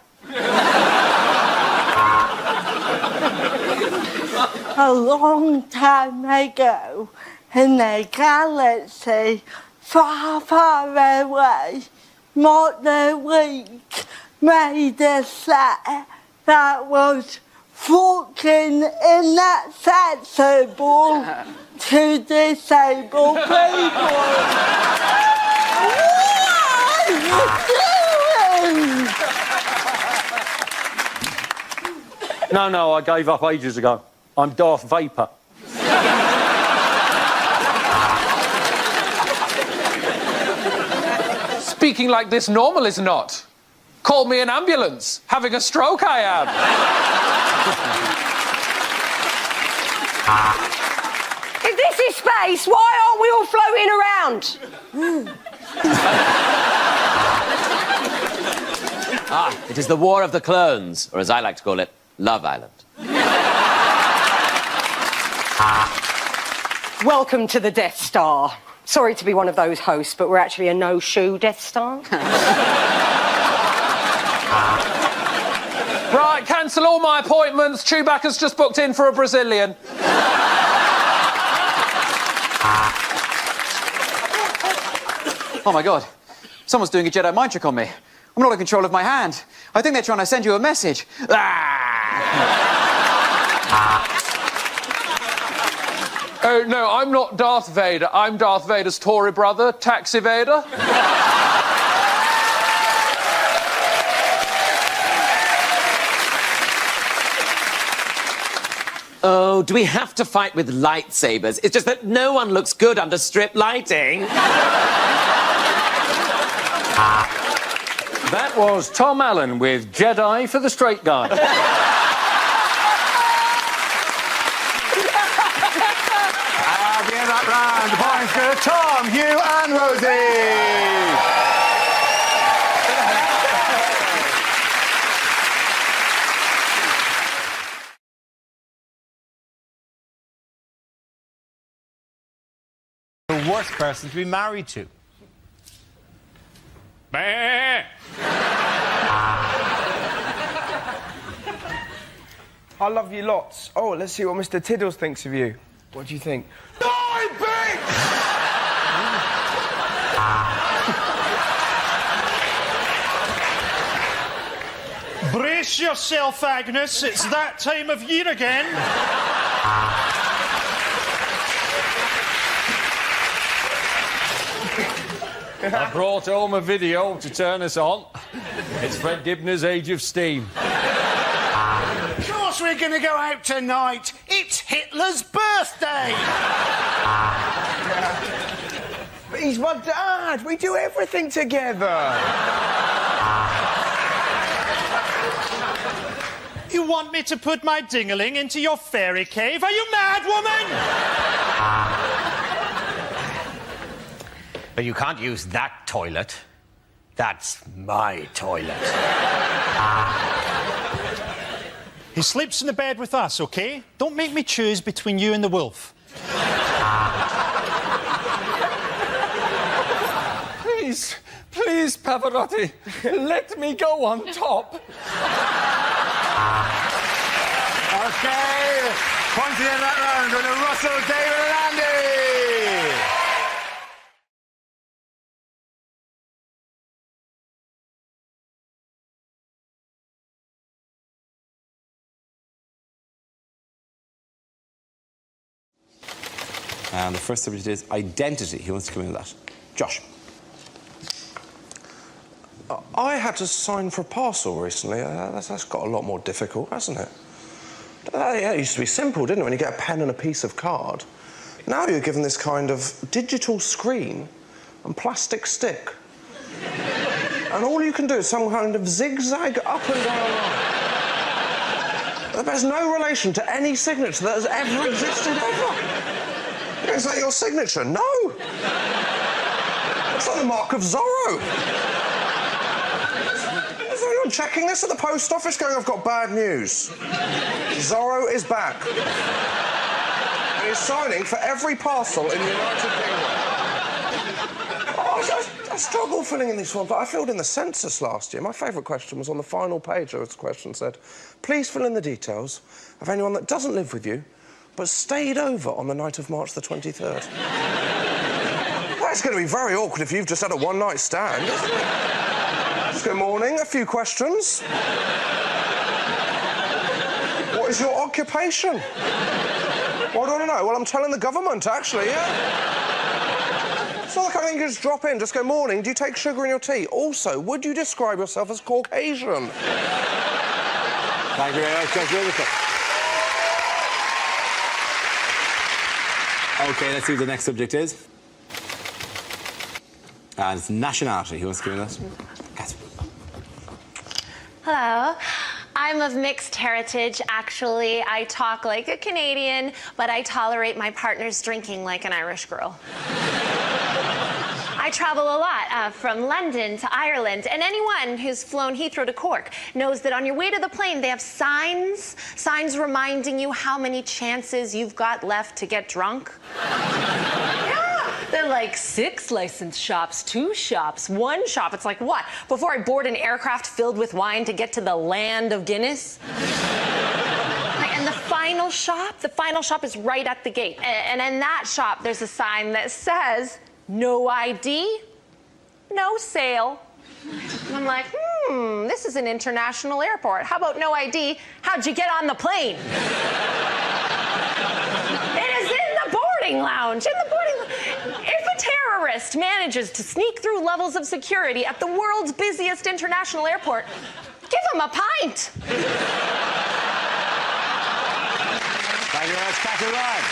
A long time ago, in a galaxy far, far away, Mother Week made a set that was fucking inaccessible to disabled people. What are you doing? No, I gave up ages ago. I'm Darth Vader. Speaking like this normal is not. Call me an ambulance. Having a stroke, I am. If this is space, why aren't we all floating around? It is the War of the Clones, or as I like to call it, Love Island. Welcome to the Death Star. Sorry to be one of those hosts, but we're actually a no-shoe Death Star. Right, cancel all my appointments. Chewbacca's just booked in for a Brazilian. Oh, my God. Someone's doing a Jedi mind trick on me. I'm not in control of my hand. I think they're trying to send you a message. Oh, no, I'm not Darth Vader. I'm Darth Vader's Tory brother, Taxi Vader. Oh, do we have to fight with lightsabers? It's just that no one looks good under strip lighting. That was Tom Allen with Jedi for the Straight Guy. At the end of that round, the points go to Tom, Hugh and Rosie. The worst person to be married to. I love you lots. Oh, let's see what Mr. Tiddles thinks of you. What do you think? Die, bitch! Brace yourself, Agnes. It's that time of year again. I brought home a video to turn us on. It's Fred Dibner's Age of Steam. Of course we're going to go out tonight. It's Hitler's birthday. But he's my dad. We do everything together. You want me to put my dingaling into your fairy cave? Are you mad, woman? But you can't use that toilet. That's my toilet. He sleeps in the bed with us, OK? Don't make me choose between you and the wolf. Please, please, Pavarotti, let me go on top. OK, points in that round going to Russell, David and Andy. And the first subject is identity. Who wants to come in with that? Josh. I had to sign for a parcel recently. That's got a lot more difficult, hasn't it? Yeah, it used to be simple, didn't it, when you get a pen and a piece of card? Now you're given this kind of digital screen and plastic stick. And all you can do is some kind of zigzag up and down line. That bears no relation to any signature that has ever existed ever. Is that your signature? No! It's like the mark of Zorro. Is anyone checking this at the post office going, I've got bad news? Zorro is back. And he's signing for every parcel in the United Kingdom. I struggle filling in these forms. I filled in the census last year. My favourite question was on the final page. The question said, please fill in the details of anyone that doesn't live with you but stayed over on the night of March the 23rd. That's going to be very awkward if you've just had a one-night stand, isn't it? Just good morning, a few questions. What is your occupation? What do I know? Well, I'm telling the government, actually, yeah. It's not the kind of thing you can just drop in, just go, morning, do you take sugar in your tea? Also, would you describe yourself as Caucasian? Thank you very much, Josh Wilderson. OK, let's see what the next subject is. And it's nationality. Who wants to give me that? Catherine. Hello. I'm of mixed heritage, actually. I talk like a Canadian, but I tolerate my partner's drinking like an Irish girl. I travel a lot, from London to Ireland, and anyone who's flown Heathrow to Cork knows that on your way to the plane, they have signs reminding you how many chances you've got left to get drunk. They're like 6 licensed shops, 2 shops, 1 shop. It's like, what? Before I board an aircraft filled with wine to get to the land of Guinness? And the final shop is right at the gate. And in that shop, there's a sign that says, no ID, no sale. And I'm like, this is an international airport. How about no ID? How'd you get on the plane? It is in the boarding lounge, If a terrorist manages to sneak through levels of security at the world's busiest international airport, give him a pint. Thank you very much, Catherine Ryan.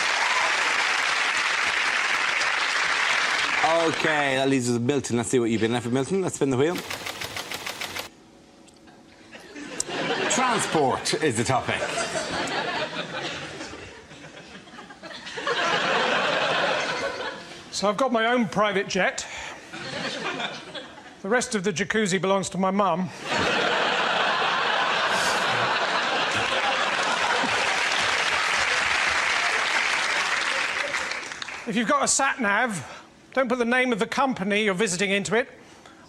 OK, that leaves us with Milton. Let's see what you've been left with, Milton. Let's spin the wheel. Transport is the topic. So I've got my own private jet. The rest of the jacuzzi belongs to my mum. If you've got a sat-nav, don't put the name of the company you're visiting into it.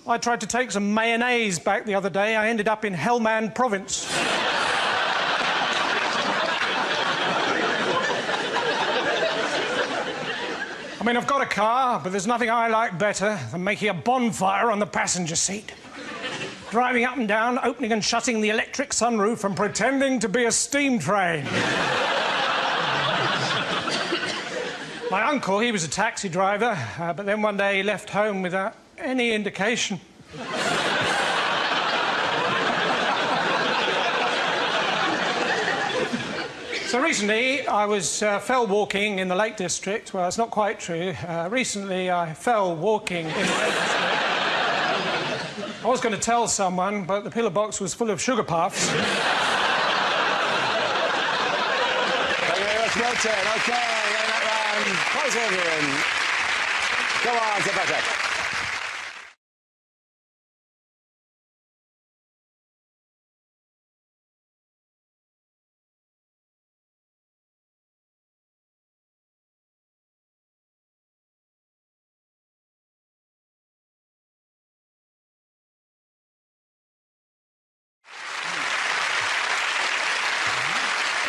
I tried to take some mayonnaise back the other day. I ended up in Helmand Province. I mean, I've got a car, but there's nothing I like better than making a bonfire on the passenger seat. Driving up and down, opening and shutting the electric sunroof and pretending to be a steam train. My uncle, he was a taxi driver, but then one day he left home without any indication. So recently, I was fell walking in the Lake District. Well, it's not quite true. Recently, I fell walking in the Lake District. I was going to tell someone, but the pillar box was full of sugar puffs. Thank you very much, Milton. OK, that round. Close over in. Go on, Sebastian.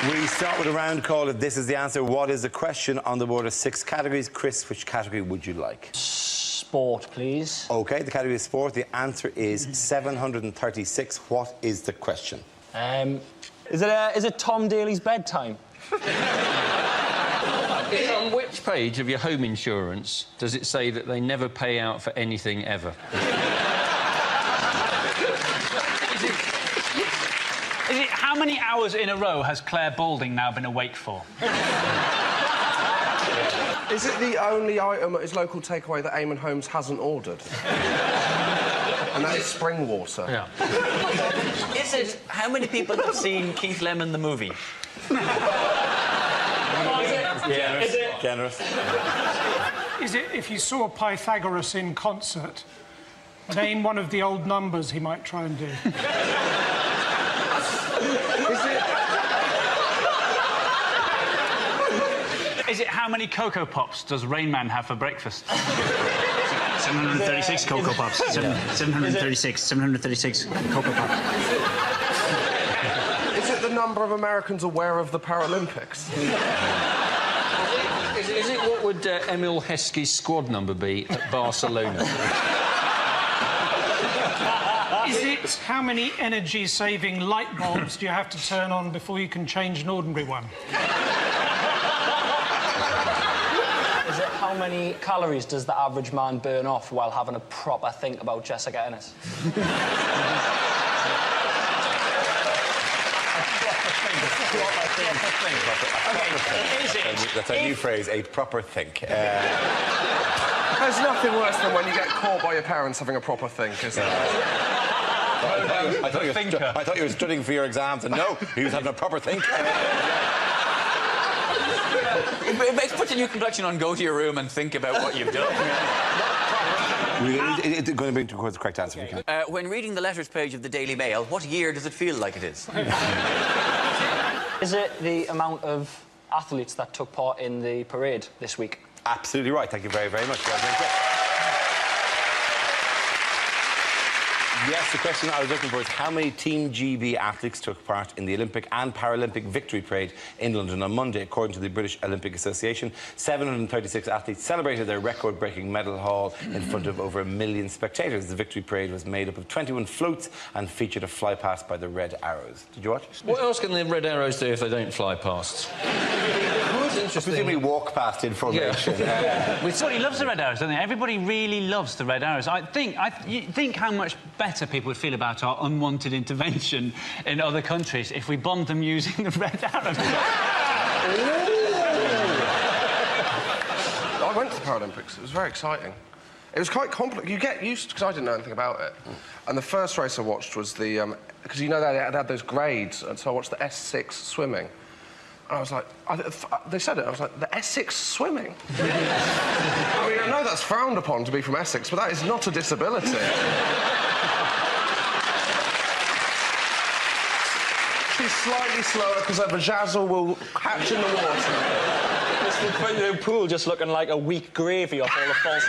We start with a round call. If this is the answer, what is the question? On the board of 6 categories. Chris, which category would you like? Sport, please. OK, the category is sport. The answer is 736. What is the question? Is it Tom Daly's bedtime? On which page of your home insurance does it say that they never pay out for anything ever? Is it how many hours in a row has Claire Balding now been awake for? Is it the only item at his local takeaway that Eamon Holmes hasn't ordered? And that is spring water. Yeah. Is it how many people have seen Keith Lemon the movie? Generous. Is it? Generous. Is it if you saw Pythagoras in concert, name one of the old numbers he might try and do? Is it how many Cocoa Pops does Rain Man have for breakfast? 736 Cocoa Pops. 736 Cocoa Pops. Is it the number of Americans aware of the Paralympics? Is it what would Emil Heskey's squad number be at Barcelona? Is it how many energy-saving light bulbs do you have to turn on before you can change an ordinary one? Is it how many calories does the average man burn off while having a proper think about Jessica Ennis? That's a new phrase, a proper think. There's nothing worse than when you get caught by your parents having a proper think, is there? I thought you were studying for your exams, and no, he was having a proper think. It puts a new complexion on. Go to your room and think about what you've done. It's going to bring towards the correct answer if you can. When reading the letters page of the Daily Mail, what year does it feel like it is? Is it the amount of athletes that took part in the parade this week? Absolutely right. Thank you very, very much. Well done, Chris. Yes, the question I was looking for is how many Team GB athletes took part in the Olympic and Paralympic victory parade in London on Monday. According to the British Olympic Association, 736 athletes celebrated their record-breaking medal haul in front of over 1 million spectators. The victory parade was made up of 21 floats and featured a flypast by the Red Arrows. Did you watch? What else can the Red Arrows do if they don't fly past? Interesting. Presumably walk past in formation. Everybody loves the Red Arrows, don't they? Everybody really loves the Red Arrows. You think how much better people would feel about our unwanted intervention in other countries if we bombed them using the Red Arrows. I went to the Paralympics. It was very exciting. It was quite complicated. You get used, because I didn't know anything about it. And the first race I watched was the... because, you know, they had those grades, and so I watched the S6 swimming. And I was like... they said it, I was like, the Essex swimming? I mean, I know that's frowned upon to be from Essex, but that is not a disability. She's slightly slower because her vajazzle will hatch in the water. Just the front of the pool just looking like a weak gravy off all the false...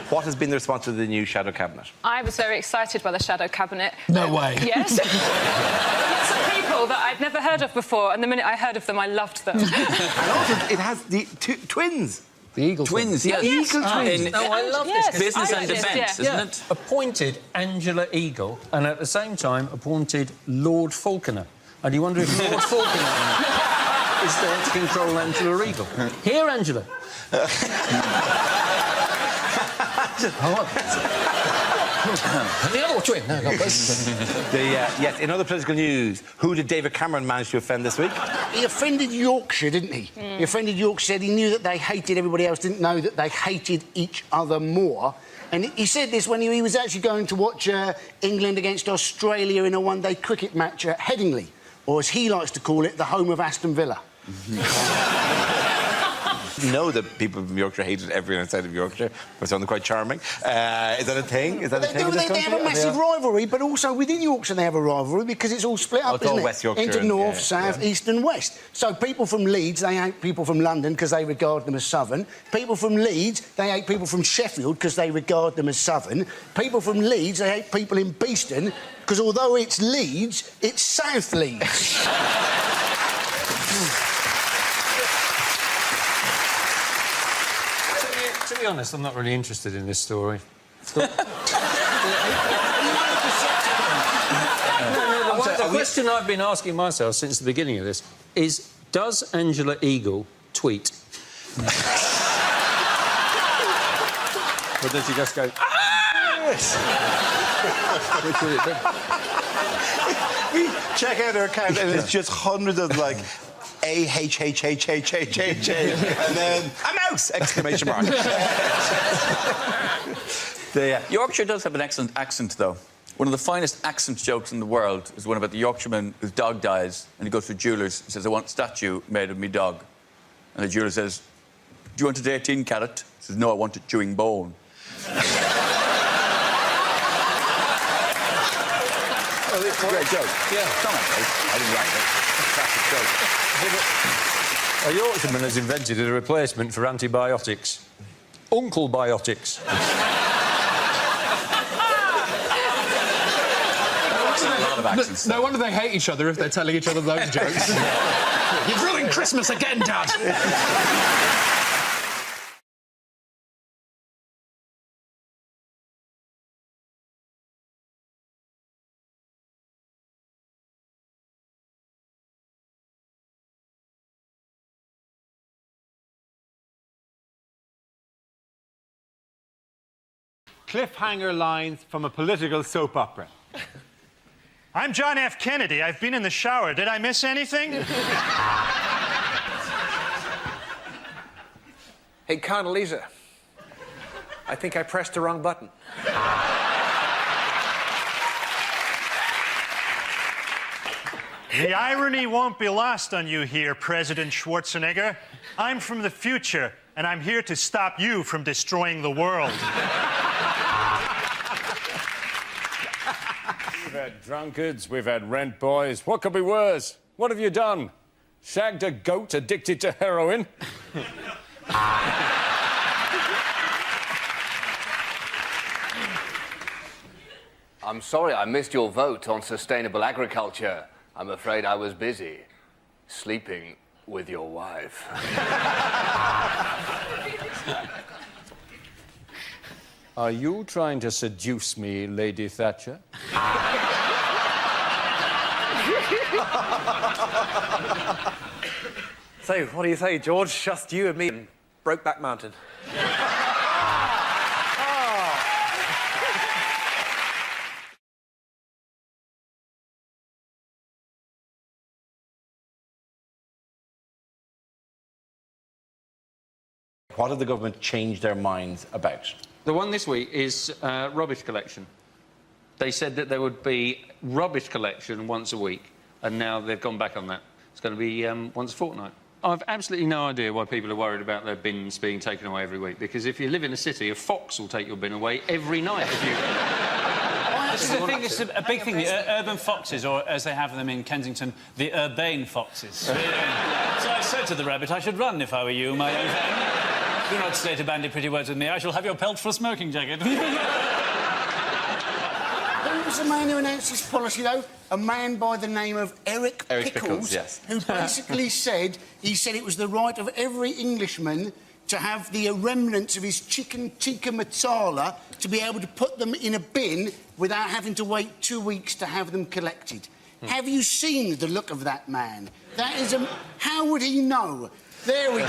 What has been the response to the new shadow cabinet? I was very excited by the shadow cabinet. No way. Yes. Lots of people that I'd never heard of before, and the minute I heard of them, I loved them. And also, it has the twins. The Eagle Twins, yes. Eagle twins. No, I love Yes, this. Business I and like this, defence, yeah. isn't it? Appointed Angela Eagle, and at the same time appointed Lord Falconer. And you wonder if Lord Falconer is there to control Angela Eagle. Here, Angela. The other twin. No, God bless. Yes, in other political news, who did David Cameron manage to offend this week? He offended Yorkshire, didn't he? He offended Yorkshire, said he knew that they hated everybody else, didn't know that they hated each other more. And he said this when he was actually going to watch England against Australia in a one-day cricket match at Headingley, or as he likes to call it, the home of Aston Villa. You know that people from Yorkshire hated everyone outside of Yorkshire. It sounded quite charming. Is that a thing? Is that a thing in this They country? have a massive rivalry, but also within Yorkshire they have a rivalry because it's all split up, it's all isn't it? West Yorkshire into and- north, south, east and west. So people from Leeds, they hate people from London because they regard them as southern. People from Leeds, they hate people from Sheffield because they regard them as southern. People from Leeds, they hate people in Beeston because although it's Leeds, it's South Leeds. To be honest, I'm not really interested in this story. The question I've been asking myself since the beginning of this is, does Angela Eagle tweet? Or does she just go, yes? Which would it be? We check out her account and it's just hundreds of, like, A-H-H-H-H-H-H, and then a mouse! Exclamation mark. Yorkshire does have an excellent accent, though. One of the finest accent jokes in the world is one about the Yorkshireman whose dog dies, and he goes to a jeweller's and says, I want a statue made of me dog. And the jeweller says, do you want it 18 carat? He says, no, I want it chewing bone. Oh, it's a great joke. Yeah. It's not my fault. I didn't write it. It's a classic joke. A Yorkshireman has invented a replacement for antibiotics. Uncle Biotics. No wonder they hate each other if they're telling each other those jokes. You've ruined Christmas again, Dad! Cliffhanger lines from a political soap opera. I'm John F. Kennedy. I've been in the shower. Did I miss anything? Hey, Condoleezza. I think I pressed the wrong button. The irony won't be lost on you here, President Schwarzenegger. I'm from the future, and I'm here to stop you from destroying the world. We've had drunkards, we've had rent boys. What could be worse? What have you done? Shagged a goat addicted to heroin? I'm sorry I missed your vote on sustainable agriculture. I'm afraid I was busy sleeping with your wife. Are you trying to seduce me, Lady Thatcher? So, what do you say, George? Just you and me and Brokeback Mountain. What have the government changed their minds about? The one this week is rubbish collection. They said that there would be rubbish collection once a week, and now they've gone back on that. It's going to be once a fortnight. I've absolutely no idea why people are worried about their bins being taken away every week, because if you live in a city, a fox will take your bin away every night if you... This is the thing, it's a big thing, the urban foxes, or as they have them in Kensington, the urbane foxes. So I said to the rabbit, I should run if I were you, my young friend. Do not say to bandy pretty words with me. I shall have your pelt for a smoking jacket. Who was the man who announced this policy, though? A man by the name of Eric Pickles, yes. who basically said it was the right of every Englishman to have the remnants of his chicken tikka masala to be able to put them in a bin without having to wait 2 weeks to have them collected. Have you seen the look of that man? That is a... How would he know? There we go.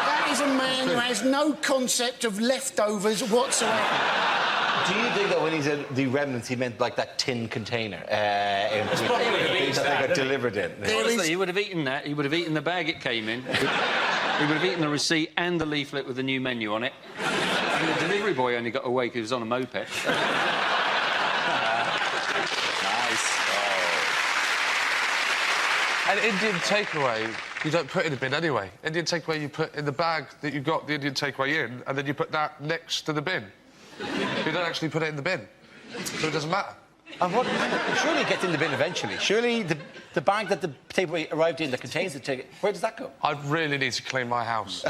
That is a man who has no concept of leftovers whatsoever. Do you think that when he said the remnants, he meant like that tin container that they got delivered in? Honestly, he would have eaten that. He would have eaten the bag it came in. He would have eaten the receipt and the leaflet with the new menu on it. And the delivery boy only got away because he was on a moped. Nice. And Indian takeaway, you don't put in a bin anyway. Indian takeaway, you put in the bag that you got the Indian takeaway in, and then you put that next to the bin. You don't actually put it in the bin, so it doesn't matter. And what? Surely it gets in the bin eventually. Surely the bag that the takeaway arrived in that contains the ticket, where does that go? I really need to clean my house.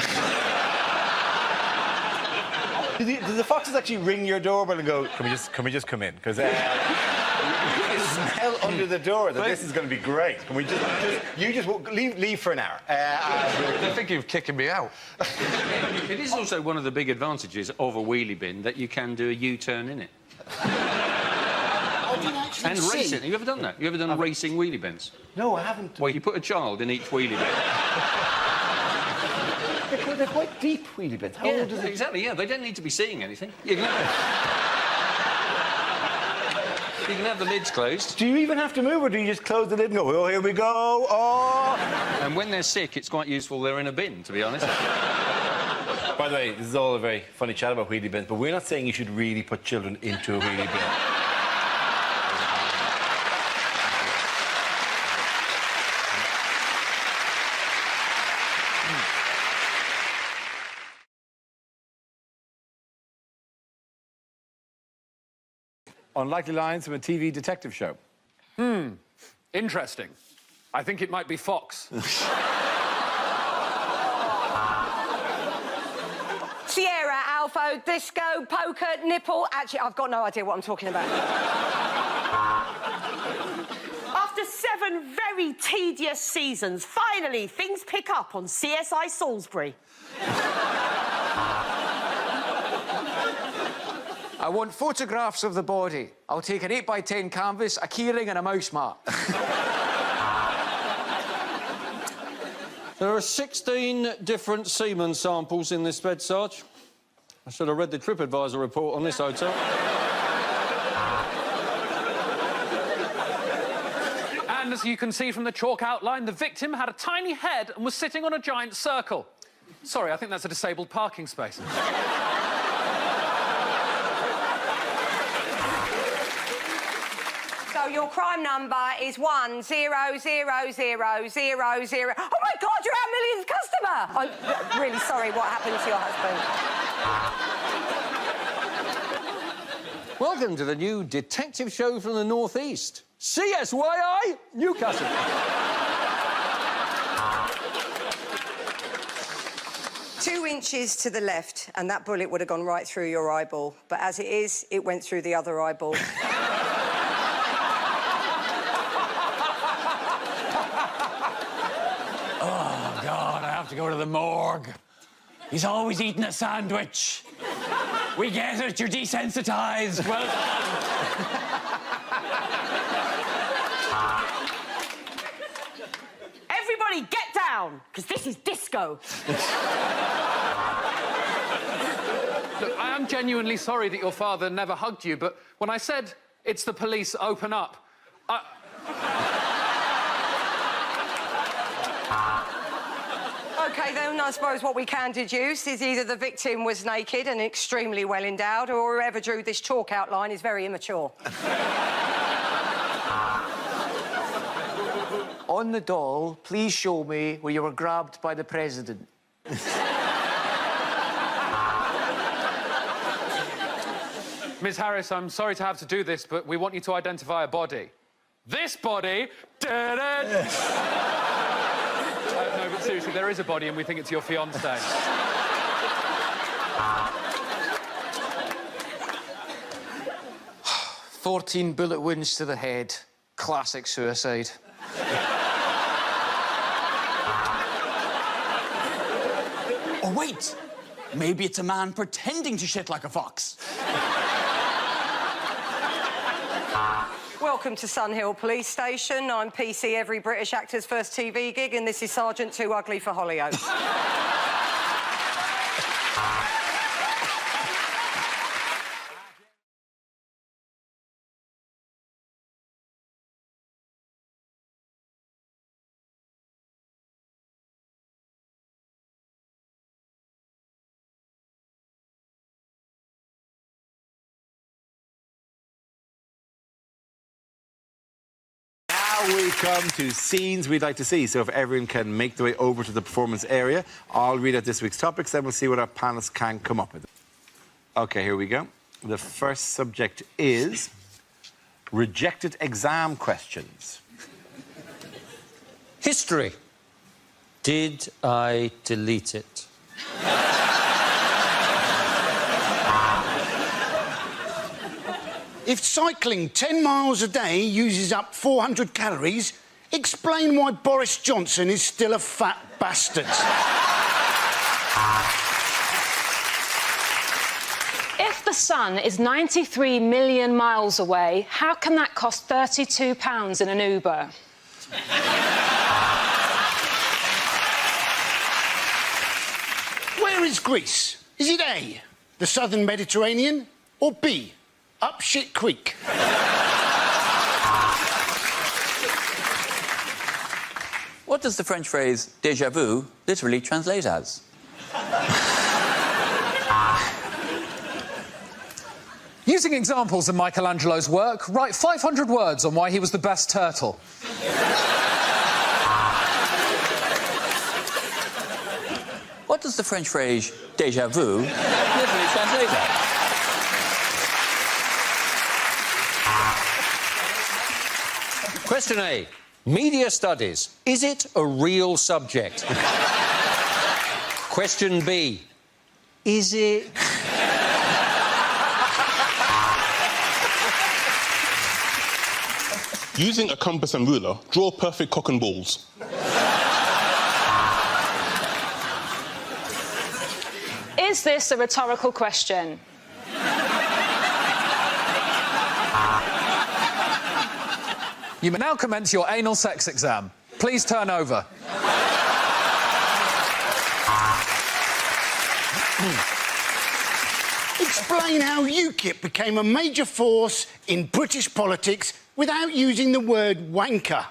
Do the foxes actually ring your doorbell and go, can we just come in? Because you smell under the door that this is going to be great. Can we just leave for an hour? They're thinking of kicking me out. It is also one of the big advantages of a wheelie bin that you can do a U-turn in it. And race it. Have you ever done that? You ever done racing wheelie bins? No, I haven't. Well, you put a child in each wheelie bin. They're quite deep wheelie bins. How old is it? Exactly, yeah. They don't need to be seeing anything. You can have the lids closed. Do you even have to move, or do you just close the lid and go, oh, here we go, oh... And when they're sick, it's quite useful they're in a bin, to be honest. By the way, this is all a very funny chat about wheelie bins, but we're not saying you should really put children into a wheelie bin. Unlikely lines from a TV detective show. Interesting. I think it might be Fox. Sierra, Alpha, Disco, Poker, Nipple... Actually, I've got no idea what I'm talking about. After 7 very tedious seasons, finally, things pick up on CSI Salisbury. I want photographs of the body. I'll take an 8x10 canvas, a keyring and a mouse mark. There are 16 different semen samples in this bed, Sarge. I should have read the TripAdvisor report on this hotel. And as you can see from the chalk outline, the victim had a tiny head and was sitting on a giant circle. Sorry, I think that's a disabled parking space. So So your crime number is 1000000. Oh my God, you're our millionth customer! I'm really sorry. What happened to your husband? Welcome to the new detective show from the Northeast. CSYI Newcastle. 2 inches to the left, and that bullet would have gone right through your eyeball. But as it is, it went through the other eyeball. Oh, God, I have to go to the morgue. He's always eating a sandwich. We get it, you're desensitised. Well done. Everybody get down, because this is disco. Look, I am genuinely sorry that your father never hugged you, but when I said, it's the police, open up, OK, then, I suppose what we can deduce is either the victim was naked and extremely well endowed, or whoever drew this chalk outline is very immature. On the doll, please show me where you were grabbed by the president. Ms. Harris, I'm sorry to have to do this, but we want you to identify a body. This body... No, but seriously, there is a body and we think it's your fiancé. 14 bullet wounds to the head. Classic suicide. Oh, wait. Maybe it's a man pretending to shit like a fox. Welcome to Sunhill Police Station. I'm PC, every British actor's first TV gig, and this is Sergeant Too Ugly for Hollyoaks. Now we come to scenes we'd like to see. So if everyone can make their way over to the performance area, I'll read out this week's topics, then we'll see what our panelists can come up with. OK, here we go. The first subject is rejected exam questions. History. Did I delete it? If cycling 10 miles a day uses up 400 calories, explain why Boris Johnson is still a fat bastard. If the sun is 93 million miles away, how can that cost £32 in an Uber? Where is Greece? Is it A, the southern Mediterranean, or B, up shit creek? What does the French phrase déjà vu literally translate as? Using examples in Michelangelo's work, write 500 words on why he was the best turtle. What does the French phrase déjà vu literally translate as? Question A. Media studies. Is it a real subject? Question B. Is it... Using a compass and ruler, draw perfect cock and balls. Is this a rhetorical question? You may now commence your anal sex exam. Please turn over. Explain how UKIP became a major force in British politics without using the word wanker.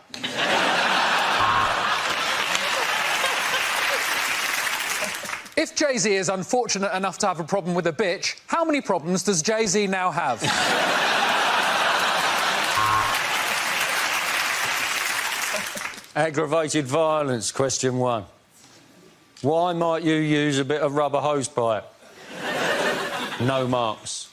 If Jay-Z is unfortunate enough to have a problem with a bitch, how many problems does Jay-Z now have? Aggravated violence, question 1. Why might you use a bit of rubber hose pipe? No marks.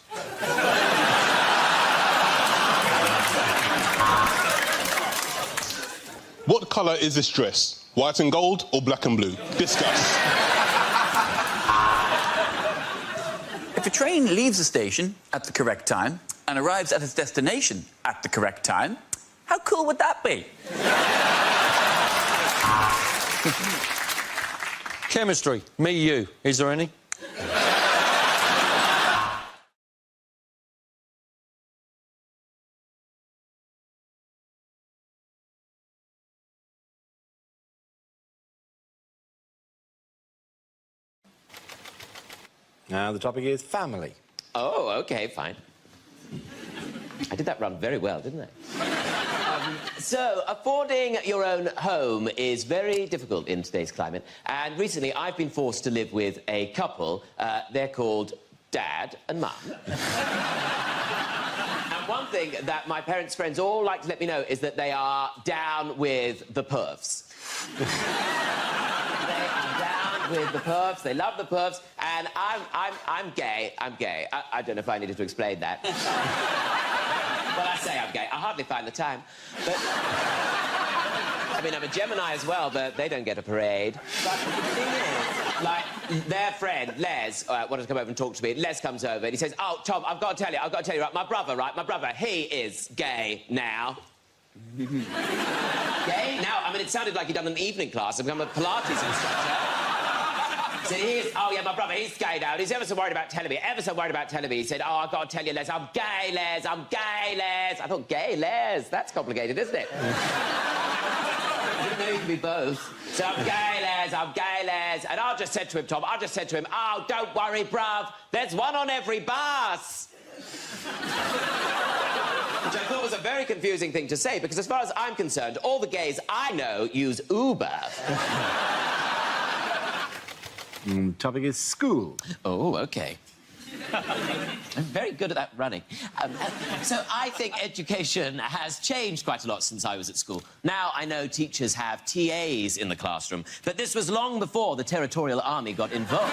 What colour is this dress? White and gold or black and blue? Discuss. If a train leaves the station at the correct time and arrives at its destination at the correct time, how cool would that be? Chemistry, me, you. Is there any? Now the topic is family. Oh, OK, fine. I did that run very well, didn't I? So, affording your own home is very difficult in today's climate, and recently I've been forced to live with a couple. They're called Dad and Mum. And one thing that my parents' friends all like to let me know is that they are down with the pervs. With the pervs, they love the pervs, and I'm gay. I'm gay. I don't know if I needed to explain that. Well, I say I'm gay. I hardly find the time. But I mean, I'm a Gemini as well, but they don't get a parade. But the thing is, like, their friend Les wanted to come over and talk to me. Les comes over and he says, "Oh, Tom, I've got to tell you, right? My brother, he is gay now." Gay now? I mean, it sounded like he'd done an evening class and become a Pilates instructor. So oh, yeah, my brother, he's gay now. He's ever so worried about telling me, He said, "Oh, I've got to tell you, Les, I'm gay, Les. I thought, gay, Les? That's complicated, isn't it? I didn't know you could be both. So I'm gay, Les. And I just said to him, Tom, "Oh, don't worry, bruv. There's one on every bus." Which I thought was a very confusing thing to say, because as far as I'm concerned, all the gays I know use Uber. Topic is school. Oh, OK. I'm very good at that running. So I think education has changed quite a lot since I was at school. Now I know teachers have TAs in the classroom, but this was long before the Territorial Army got involved.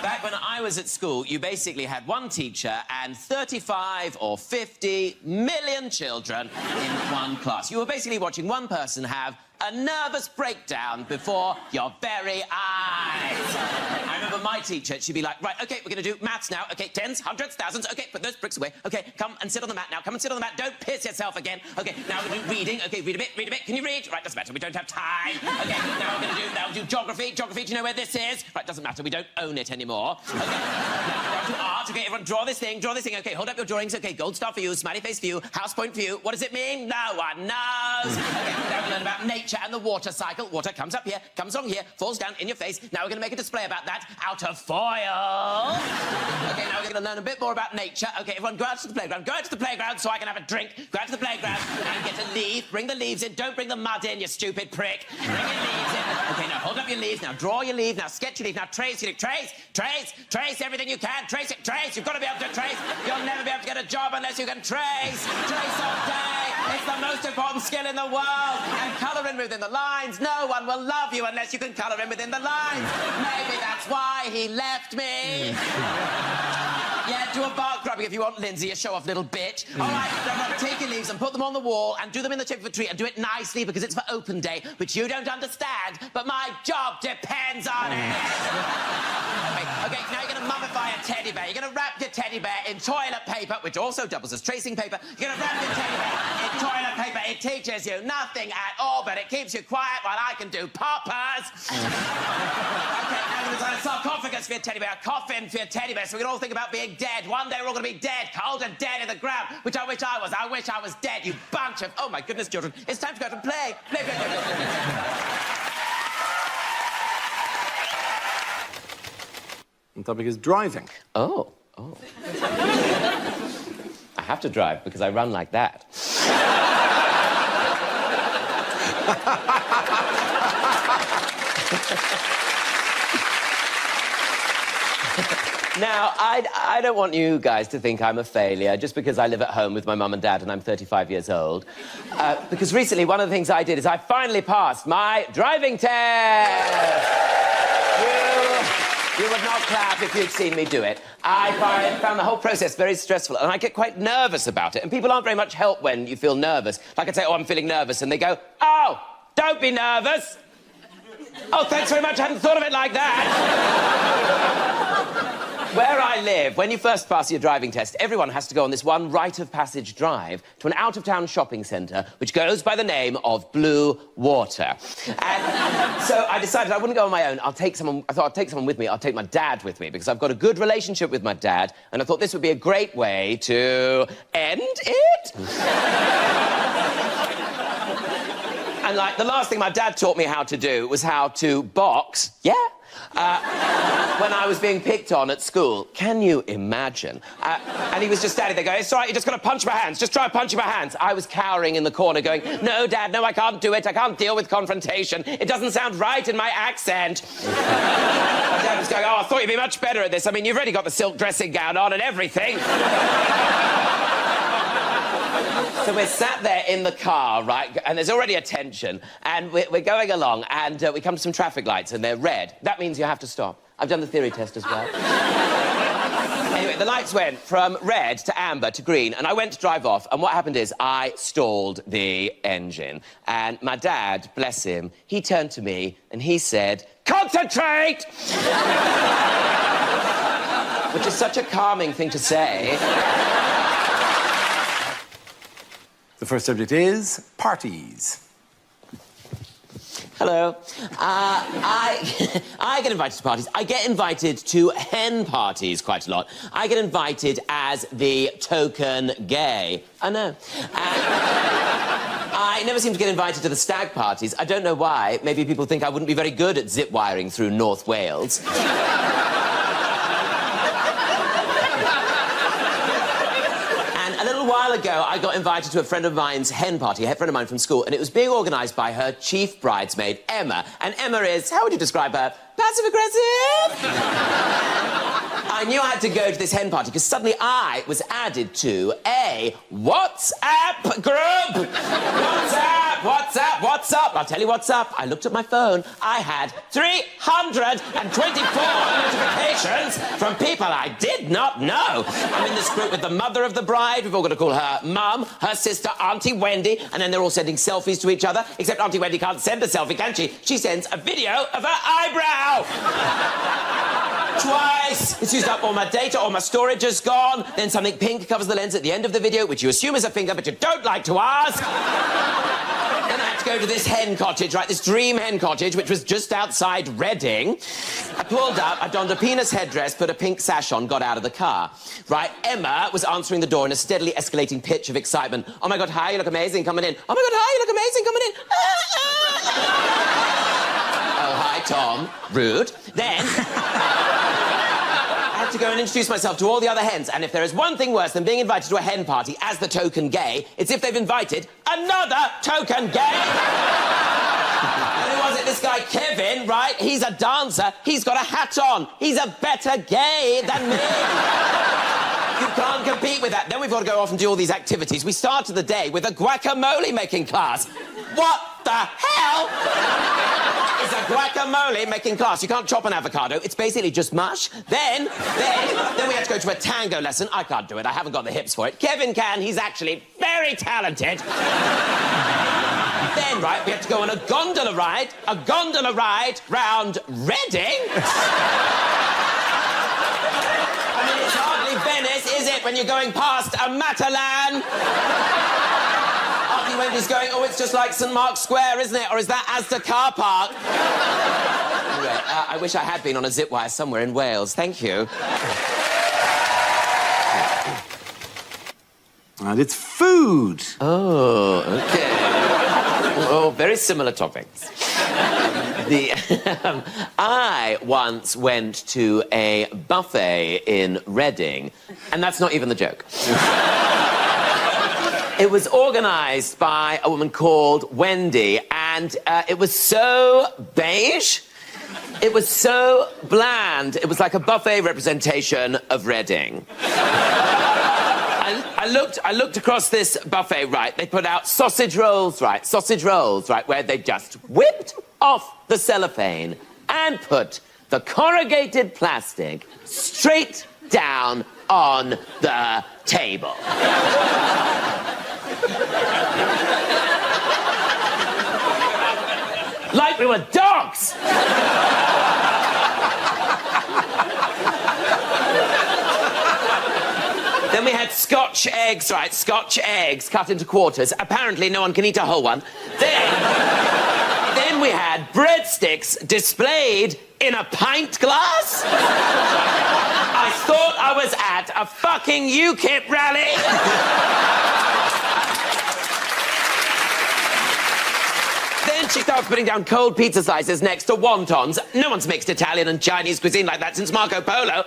Back when I was at school, you basically had one teacher and 35 or 50 million children in one class. You were basically watching one person have a nervous breakdown before your very eyes. I remember my teacher, she'd be like, "Right, OK, we're going to do maths now. OK, tens, hundreds, thousands. OK, put those bricks away. OK, come and sit on the mat now. Don't piss yourself again. OK, now we're going to do reading. OK, read a bit. Can you read? Right, doesn't matter. We don't have time. OK, now we'll do geography. Do you know where this is? Right, doesn't matter. We don't own it anymore. OK, now we're to art. OK, everyone draw this thing. OK, hold up your drawings. OK, gold star for you, smiley face for you, house point for you. What does it mean? No one knows. OK, now we learn about nature and the water cycle. Water comes up here, comes along here, falls down in your face. Now we're going to make a display about that out of foil. OK, now we're going to learn a bit more about nature. OK, everyone go out to the playground. Go out to the playground so I can have a drink. Go out to the playground and get a leaf. Bring the leaves in. Don't bring the mud in, you stupid prick. Bring your leaves in. OK, now hold up your leaves. Now draw your leaf. Now sketch your leaf. Now trace everything you can. Trace it. You've got to be able to trace. You'll never be able to get a job unless you can trace. Trace all day. It's the most important skill in the world. And colouring within the lines. No one will love you unless you can colour in within the lines. Maybe that's why he left me. Yeah, do a bark grubbing if you want, Lindsay, you show-off little bitch. All right, now take your leaves and put them on the wall and do them in the shape of a tree and do it nicely because it's for open day, which you don't understand, but my job depends on it. OK, now you're going to mummify a teddy bear. You're going to wrap your teddy bear in toilet paper, which also doubles as tracing paper. You're going to wrap your teddy bear in toilet paper. It teaches you nothing at all, but it keeps you quiet while I can do poppers. OK, now you're going to design a sarcophagus for your teddy bear, a coffin for your teddy bear, so we can all think about being dead. One day we're all going to be dead, cold and dead in the ground, which I wish I was. I wish I was dead, you bunch of... Oh, my goodness, children. It's time to go out and play. Play. The topic is driving. Oh. I have to drive because I run like that. Now, I don't want you guys to think I'm a failure just because I live at home with my mum and dad and I'm 35 years old. Because recently, one of the things I did is I finally passed my driving test. You would not clap if you'd seen me do it. I found the whole process very stressful, and I get quite nervous about it. And people aren't very much help when you feel nervous. Like I'd say, oh, I'm feeling nervous, and they go, oh, don't be nervous. Oh, thanks very much, I hadn't thought of it like that. Where I live, when you first pass your driving test, everyone has to go on this one rite of passage drive to an out-of-town shopping centre which goes by the name of Blue Water. And so I decided I wouldn't go on my own. I thought I'd take someone with me. I'll take my dad with me because I've got a good relationship with my dad, and I thought this would be a great way to end it. And, like, the last thing my dad taught me how to do was how to box. Yeah. When I was being picked on at school. Can you imagine? And he was just standing there going, it's all right, you're just going to punch my hands. Just try punching my hands. I was cowering in the corner going, no, Dad, no, I can't do it. I can't deal with confrontation. It doesn't sound right in my accent. My dad was going, oh, I thought you'd be much better at this. I mean, you've already got the silk dressing gown on and everything. So we're sat there in the car, right, and there's already a tension, and we're going along, and we come to some traffic lights, and they're red. That means you have to stop. I've done the theory test as well. Anyway, the lights went from red to amber to green, and I went to drive off, and what happened is I stalled the engine. And my dad, bless him, he turned to me, and he said, concentrate! Which is such a calming thing to say. The first subject is parties. Hello. I get invited to parties. I get invited to hen parties quite a lot. I get invited as the token gay. I know. I never seem to get invited to the stag parties. I don't know why. Maybe people think I wouldn't be very good at zip wiring through North Wales. A little while ago, I got invited to a friend of mine's hen party, a friend of mine from school, and it was being organised by her chief bridesmaid, Emma. And Emma is, how would you describe her? Passive-aggressive? I knew I had to go to this hen party because suddenly I was added to a WhatsApp group. WhatsApp, what's up? I'll tell you what's up. I looked at my phone. I had 324 notifications from people I did not know. I'm in this group with the mother of the bride. We've all got to call her Mum, her sister, Auntie Wendy, and then they're all sending selfies to each other, except Auntie Wendy can't send a selfie, can she? She sends a video of her eyebrow. Twice. It's used up all my data, all my storage is gone. Then something pink covers the lens at the end of the video, which you assume is a finger, but you don't like to ask. Then I had to go to this hen cottage, right, this dream hen cottage, which was just outside Reading. I pulled up, I donned a penis headdress, put a pink sash on, got out of the car. Right, Emma was answering the door in a steadily escalating pitch of excitement. Oh, my God, hi, you look amazing, coming in. Oh, my God, hi, you look amazing, coming in. Oh, hi, Tom. Rude. Then I had to go and introduce myself to all the other hens, and if there is one thing worse than being invited to a hen party as the token gay, it's if they've invited another token gay. And who was it? This guy, Kevin, right? He's a dancer. He's got a hat on. He's a better gay than me. You can't compete with that. Then we've got to go off and do all these activities. We started the day with a guacamole-making class. What the hell is a guacamole-making class? You can't chop an avocado. It's basically just mush. Then we had to go to a tango lesson. I can't do it. I haven't got the hips for it. Kevin can. He's actually very talented. Then, right, we had to go on a gondola ride round Reading. I mean, it's hardly Venice, is it, when you're going past a Matalan? Auntie Wendy's going, oh, it's just like St Mark's Square, isn't it? Or is that Asda car park? Anyway, I wish I had been on a zip wire somewhere in Wales. Thank you. And it's food. Oh, OK. Oh, very similar topics. I once went to a buffet in Reading, and that's not even the joke. It was organised by a woman called Wendy, and it was so beige. It was so bland. It was like a buffet representation of Reading. I looked across this buffet, right? They put out sausage rolls, right? Sausage rolls, right? Where they just whipped off the cellophane and put the corrugated plastic straight down on the table. Like we were dogs! Then we had Scotch eggs, right? Scotch eggs cut into quarters. Apparently no one can eat a whole one. Then we had breadsticks displayed in a pint glass. I thought I was at a fucking UKIP rally. Then she starts putting down cold pizza slices next to wontons. No one's mixed Italian and Chinese cuisine like that since Marco Polo.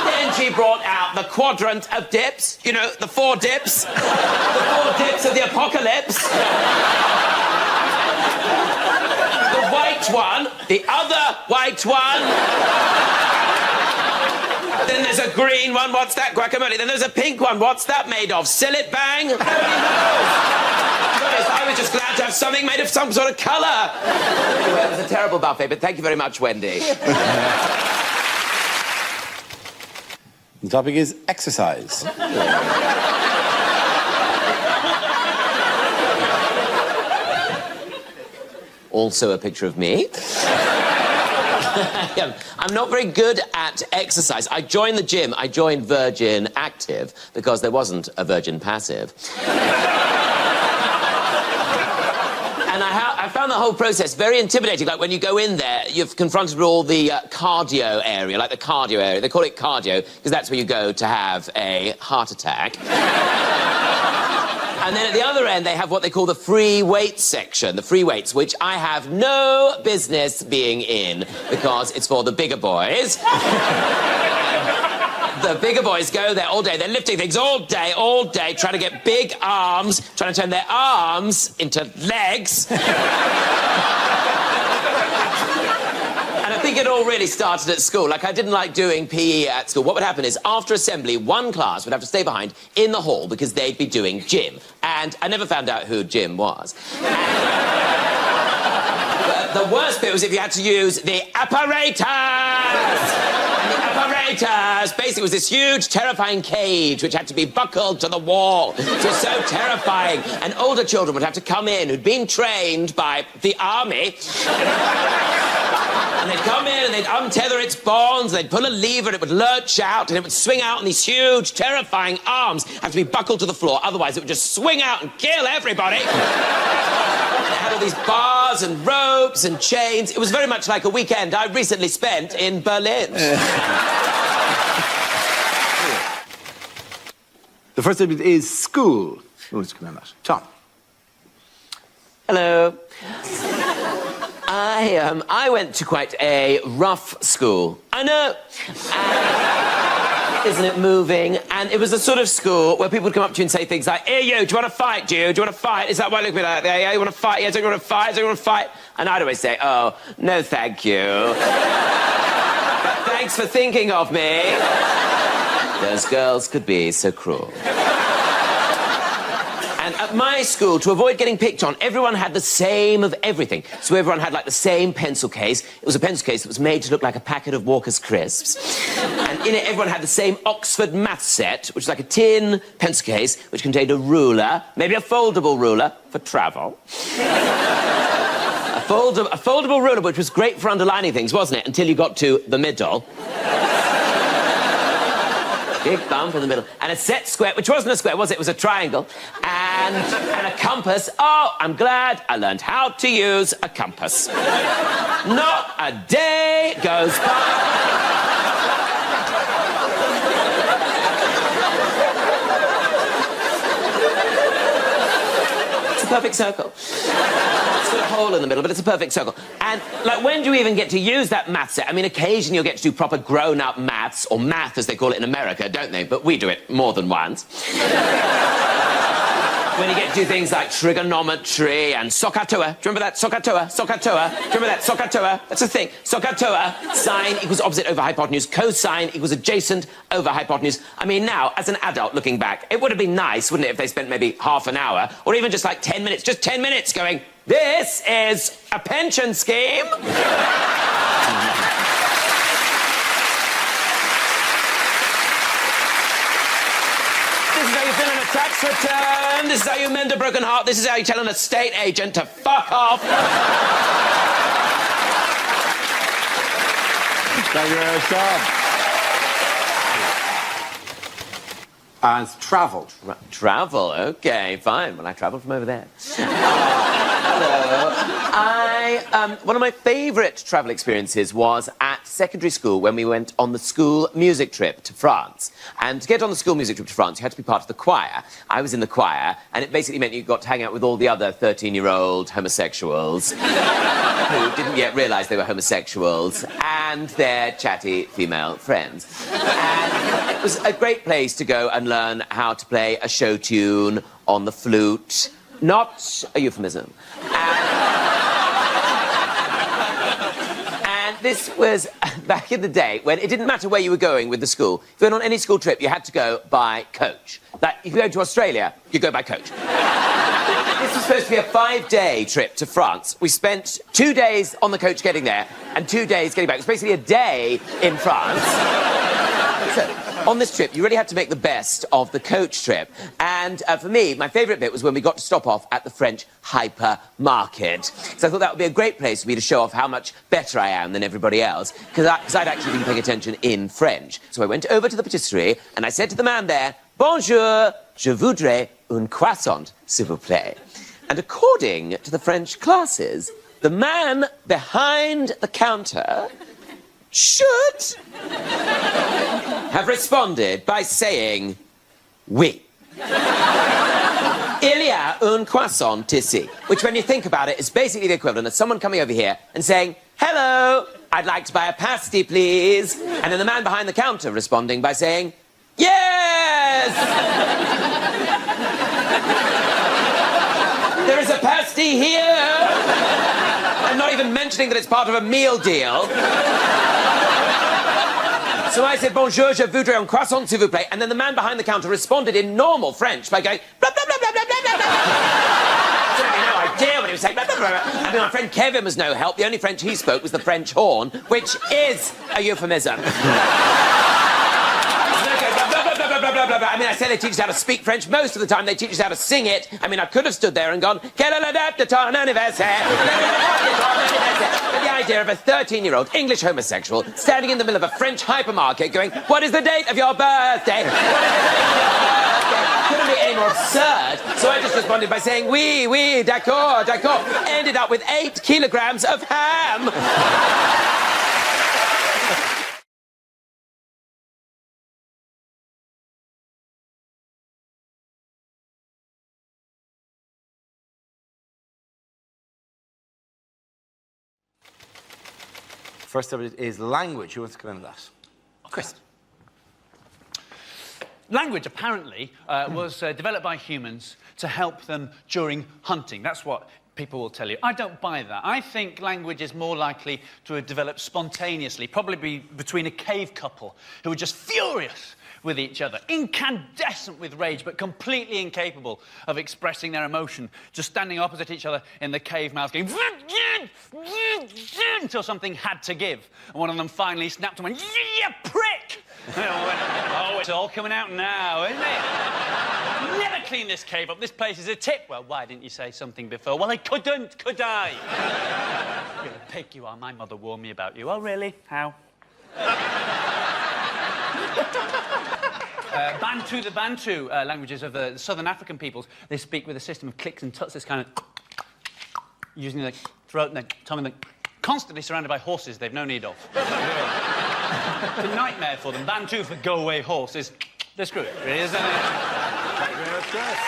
Then she brought out the quadrant of dips. You know, the 4 dips. The 4 dips of the apocalypse. The white one, the other white one. Then there's a green one, what's that? Guacamole. Then there's a pink one, what's that made of? Sillet bang? Nobody knows. I was just glad to have something made of some sort of colour. Anyway, it was a terrible buffet, but thank you very much, Wendy. The topic is exercise. Also a picture of me. I'm not very good at exercise. I joined the gym. I joined Virgin Active because there wasn't a Virgin Passive. And I found the whole process very intimidating. Like, when you go in there, you're confronted with all the cardio area, like the cardio area. They call it cardio because that's where you go to have a heart attack. And then at the other end, they have what they call the free weights section, the free weights, which I have no business being in because it's for the bigger boys. The bigger boys go there all day. They're lifting things all day, trying to get big arms, trying to turn their arms into legs. And I think it all really started at school. Like, I didn't like doing PE at school. What would happen is, after assembly, one class would have to stay behind in the hall because they'd be doing gym. And I never found out who Jim was. The worst bit was if you had to use the apparatus. And the apparatus basically was this huge, terrifying cage which had to be buckled to the wall. It was so terrifying. And older children would have to come in who'd been trained by the army. And they'd come in and they'd untether its bonds, they'd pull a lever and it would lurch out and it would swing out, and these huge, terrifying arms have to be buckled to the floor, otherwise it would just swing out and kill everybody. And it had all these bars and ropes and chains. It was very much like a weekend I recently spent in Berlin. The first subject is school. Who's coming on that? Tom. Hello. I went to quite a rough school. I know. Isn't it moving? And it was the sort of school where people would come up to you and say things like, "Hey, you, do you want to fight, do you? Do you want to fight? Is that why you look at me like that? Yeah, you want to fight? Yeah, don't you want to fight? Don't you want to fight?" And I'd always say, "Oh, no, thank you. But thanks for thinking of me." Those girls could be so cruel. And at my school, to avoid getting picked on, everyone had the same of everything. So everyone had, like, the same pencil case. It was a pencil case that was made to look like a packet of Walker's Crisps. And in it, everyone had the same Oxford math set, which was like a tin pencil case, which contained a ruler, maybe a foldable ruler for travel. A foldable ruler, which was great for underlining things, wasn't it? Until you got to the middle. Big bump in the middle. And a set square, which wasn't a square, was it? It was a triangle. And a compass. Oh, I'm glad I learned how to use a compass. Not a day goes by. It's a perfect circle. It's got a hole in the middle, but it's a perfect circle. And, like, when do you even get to use that math set? I mean, occasionally you'll get to do proper grown-up maths, or math as they call it in America, don't they? But we do it more than once. When you get to do things like trigonometry and SOHCAHTOA. Do you remember that? SOHCAHTOA, SOHCAHTOA. Do you remember that? SOHCAHTOA. That's a thing. SOHCAHTOA. Sine equals opposite over hypotenuse. Cosine equals adjacent over hypotenuse. I mean, now, as an adult looking back, it would have been nice, wouldn't it, if they spent maybe half an hour or even just like 10 minutes, just 10 minutes going, this is a pension scheme. This is how you fill in a tax return. This is how you mend a broken heart. This is how you tell an estate agent to fuck off. Thank you very much, Tom. And travel. Travel, OK, fine. Well, I travelled from over there. Hello. One of my favourite travel experiences was at secondary school when we went on the school music trip to France. And to get on the school music trip to France, you had to be part of the choir. I was in the choir, and it basically meant you got to hang out with all the other 13-year-old homosexuals who didn't yet realise they were homosexuals and their chatty female friends. And it was a great place to go and learn how to play a show tune on the flute. Not a euphemism. And this was back in the day when it didn't matter where you were going with the school. If you went on any school trip, you had to go by coach. Like, if you go to Australia, you go by coach. This was supposed to be a 5-day trip to France. We spent 2 days on the coach getting there and 2 days getting back. It was basically a day in France. So, on this trip, you really had to make the best of the coach trip. And for me, my favourite bit was when we got to stop off at the French hypermarket. So I thought that would be a great place for me to show off how much better I am than everybody else, because I'd actually been paying attention in French. So I went over to the patisserie and I said to the man there, "Bonjour, je voudrais un croissant, s'il vous plaît." And according to the French classes, the man behind the counter should have responded by saying, "Oui." Il y a un croissant ici, which, when you think about it, is basically the equivalent of someone coming over here and saying, "Hello, I'd like to buy a pasty, please." And then the man behind the counter responding by saying, "Yes!" There is a pasty here. I'm not even mentioning that it's part of a meal deal. So I said, "Bonjour, je voudrais un croissant, s'il vous plaît." And then the man behind the counter responded in normal French by going, blah, blah, blah, blah, blah, blah, blah. So I had no idea what he was saying. Blah, blah, blah, blah. I mean, my friend Kevin was no help. The only French he spoke was the French horn, which is a euphemism. I mean, I say they teach us how to speak French. Most of the time, they teach us how to sing it. I mean, I could have stood there and gone, "Quelle est la date de ton anniversaire?" But the idea of a 13-year-old English homosexual standing in the middle of a French hypermarket going, "What is the date of your birthday? What is the date of your birthday?" Couldn't be any more absurd. So I just responded by saying, "Oui, oui, d'accord, d'accord." Ended up with 8 kilograms of ham. First up is language. Who wants to come in that? Chris. Language, apparently, was developed by humans to help them during hunting. That's what people will tell you. I don't buy that. I think language is more likely to have developed spontaneously, probably between a cave couple who were just furious with each other, incandescent with rage, but completely incapable of expressing their emotion, just standing opposite each other in the cave mouth going until something had to give. And one of them finally snapped and went, "You prick!" And it all went, "Oh, it's all coming out now, isn't it? Never clean this cave up. This place is a tip." "Well, why didn't you say something before?" "Well, I couldn't, could I?" "You're a pig, you are. My mother warned me about you." "Oh, really? How?" The Bantu languages of the southern African peoples, they speak with a system of clicks and tuts, this kind of using their throat and their tongue, and they're constantly surrounded by horses they've no need of. It's a nightmare for them. Bantu for go away horse is they're screwed, really, isn't it? Thank you very much, Chris.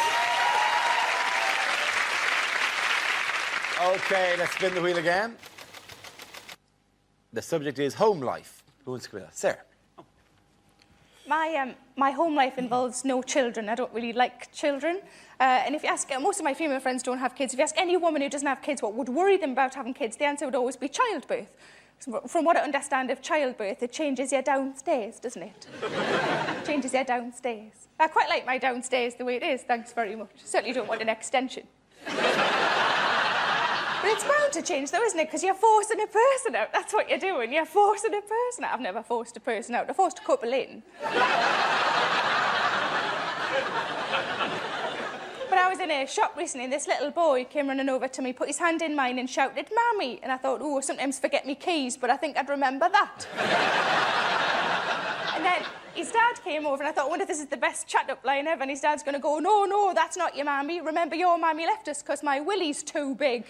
OK, let's spin the wheel again. The subject is home life. Who wants to come in that? Sarah. My home life involves no children. I don't really like children. And if you ask, most of my female friends don't have kids. If you ask any woman who doesn't have kids what would worry them about having kids, the answer would always be childbirth. From what I understand of childbirth, it changes you downstairs, doesn't it? It changes you downstairs. I quite like my downstairs the way it is, thanks very much. Certainly don't want an extension. But it's bound to change, though, isn't it? Because you're forcing a person out. That's what you're doing. You're forcing a person out. I've never forced a person out. I forced a couple in. But I was in a shop recently, and this little boy came running over to me, put his hand in mine and shouted, "Mammy!" And I thought, oh, sometimes forget me keys, but I think I'd remember that. And then his dad came over, and I thought, I wonder if this is the best chat-up line ever. And his dad's going to go, "No, no, that's not your mammy. Remember, your mammy left us because my willy's too big."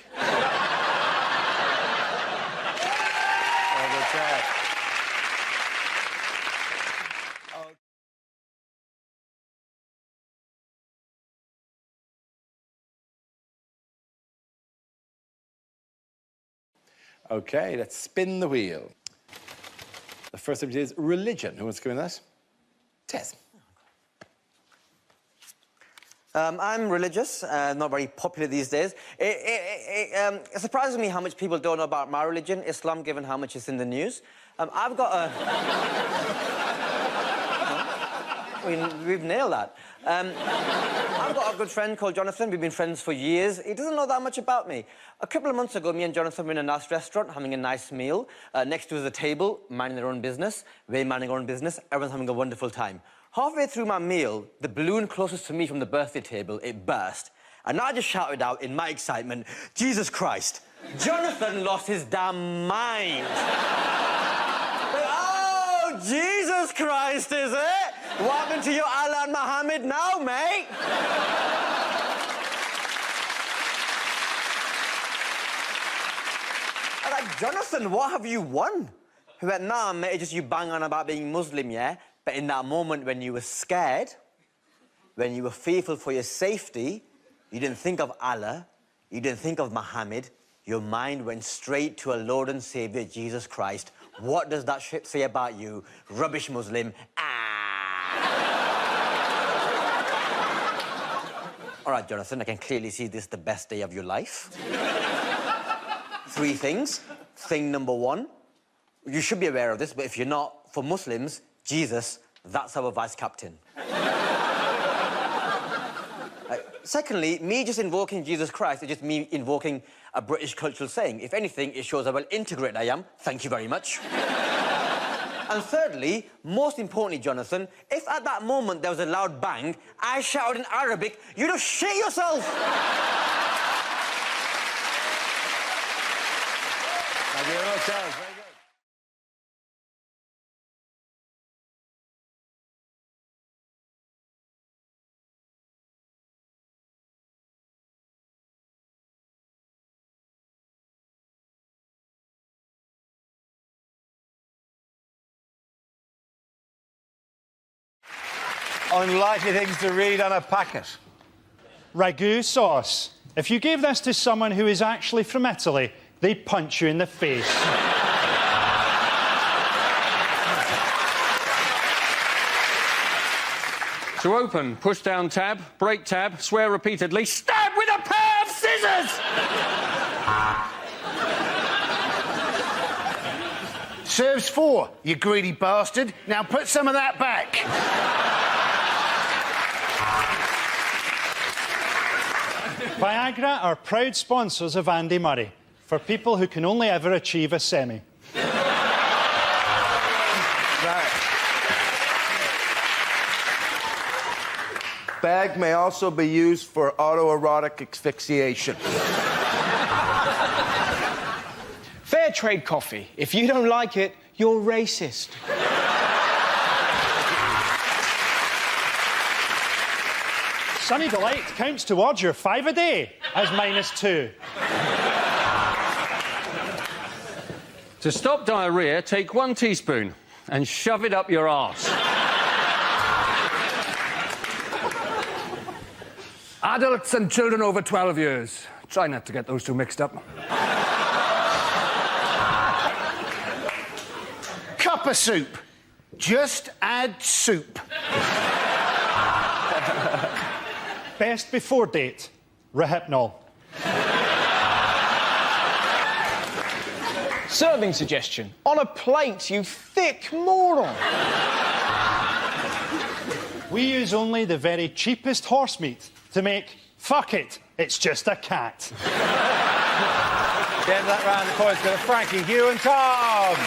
Okay, let's spin the wheel. The first subject is religion. Who wants to go in that? Tess. I'm religious, not very popular these days. It surprises me how much people don't know about my religion, Islam, given how much is in the news. I've got a... I mean, we've nailed that. I've got a good friend called Jonathan. We've been friends for years. He doesn't know that much about me. A couple of months ago, me and Jonathan were in a nice restaurant, having a nice meal. Next to us a table, minding their own business. We're minding our own business. Everyone's having a wonderful time. Halfway through my meal, the balloon closest to me from the birthday table, it burst. And I just shouted out in my excitement, "Jesus Christ!" Jonathan lost his damn mind. Oh, Jesus Christ, is it? What happened to your Allah and Muhammad now, mate? I'm like, Jonathan, what have you won? He went, "Nah, mate, it's just you bang on about being Muslim, yeah? But in that moment when you were scared, when you were fearful for your safety, you didn't think of Allah, you didn't think of Muhammad, your mind went straight to our Lord and Saviour, Jesus Christ. What does that shit say about you? Rubbish Muslim. All right, Jonathan, I can clearly see this is the best day of your life. 3 things. Thing number 1, you should be aware of this, but if you're not, for Muslims, Jesus, that's our vice captain. Secondly, me just invoking Jesus Christ is just me invoking a British cultural saying. If anything, it shows how well integrated I am. Thank you very much. And thirdly, most importantly, Jonathan, if at that moment there was a loud bang, I shouted in Arabic, you'd have shit yourself! Thank you very much, Charles. Very good. Unlikely things to read on a packet. Ragu sauce. If you gave this to someone who is actually from Italy, they'd punch you in the face. To open, push down tab, break tab, swear repeatedly, stab with a pair of scissors! Serves 4, you greedy bastard. Now put some of that back. Viagra are proud sponsors of Andy Murray, for people who can only ever achieve a semi. Bag may also be used for autoerotic asphyxiation. Fair trade coffee. If you don't like it, you're racist. Sunny Delight counts towards your 5 a day as -2. To stop diarrhea, take 1 teaspoon and shove it up your arse. Adults and children over 12 years. Try not to get those two mixed up. Cup of soup. Just add soup. Best before date, Rohypnol. Serving suggestion. On a plate, you thick moron. We use only the very cheapest horse meat to make fuck it, it's just a cat. The end of that round, of course, go to Frankie, Hugh and Tom.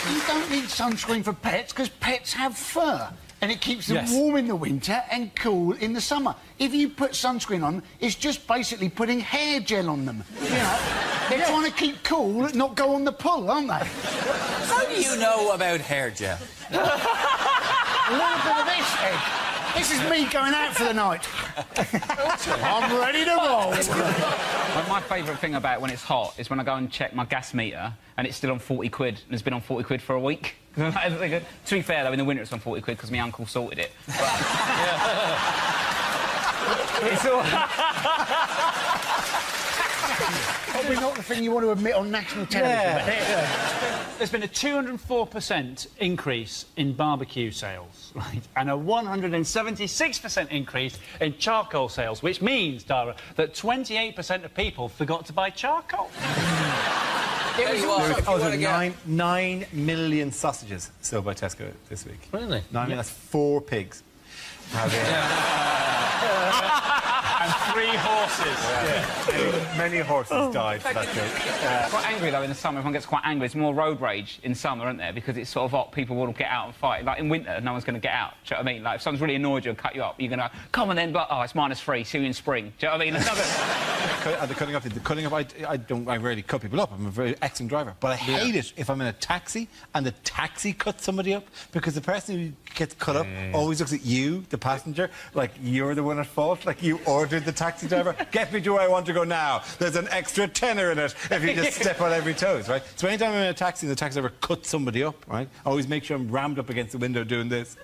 You don't need sunscreen for pets because pets have fur and it keeps them Yes. warm in the winter and cool in the summer. If you put sunscreen on, it's just basically putting hair gel on them. You know, they're trying to keep cool and not go on the pull, aren't they? How do you know about hair gel? A little bit of this, Ed. This is me going out for the night. I'm ready to roll. My favourite thing about when it's hot is when I go and check my gas meter and it's still on 40 quid and it's been on 40 quid for a week. To be fair, though, in the winter it's on 40 quid because my uncle sorted it. But, it's all... Probably not the thing you want to admit on national television. But There's been a 204% increase in barbecue sales, right? And a 176% increase in charcoal sales, which means, Dara, that 28% of people forgot to buy charcoal. There was 9 million sausages sold by Tesco this week. Really? 9 million, that's 4 pigs. And 3 horses. Many horses died for that joke. Quite angry, though, in the summer. Everyone gets quite angry. There's more road rage in summer, isn't there? Because it's sort of hot, people will get out and fight. Like, in winter, no one's going to get out. Do you know what I mean? Like, if someone's really annoyed you and cut you up, you're going to, come on then, but, oh, it's -3, see you in spring. Do you know what I mean? The cutting up, I rarely cut people up. I'm a very excellent driver. But I hate it if I'm in a taxi and the taxi cuts somebody up because the person who gets cut up always looks at you, the passenger, like you're the one at fault, like you ordered the taxi driver. Get me to where I want to go now. There's an extra tenner in it if you just step on every toes, right? So anytime I'm in a taxi and the taxi driver cuts somebody up, right, I always make sure I'm rammed up against the window doing this.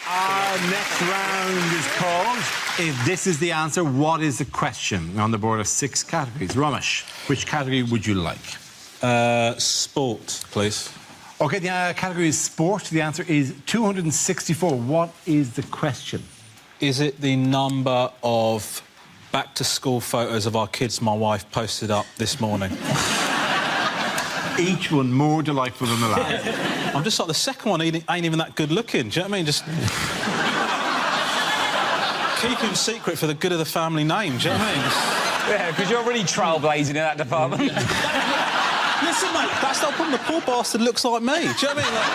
Our next round is called If This Is the Answer, What Is the Question? On the board of 6 categories. Ramesh, which category would you like? Sport, please. OK, the category is sport. The answer is 264. What is the question? Is it the number of back-to-school photos of our kids my wife posted up this morning? Each one more delightful than the last. I'm just like, the second one ain't even that good looking. Do you know what I mean? Just keep him secret for the good of the family name. Do you know what I mean? Yeah, because you're really trailblazing in that department. Listen, mate, that's not a problem. The poor bastard looks like me. Do you know what I mean? Like,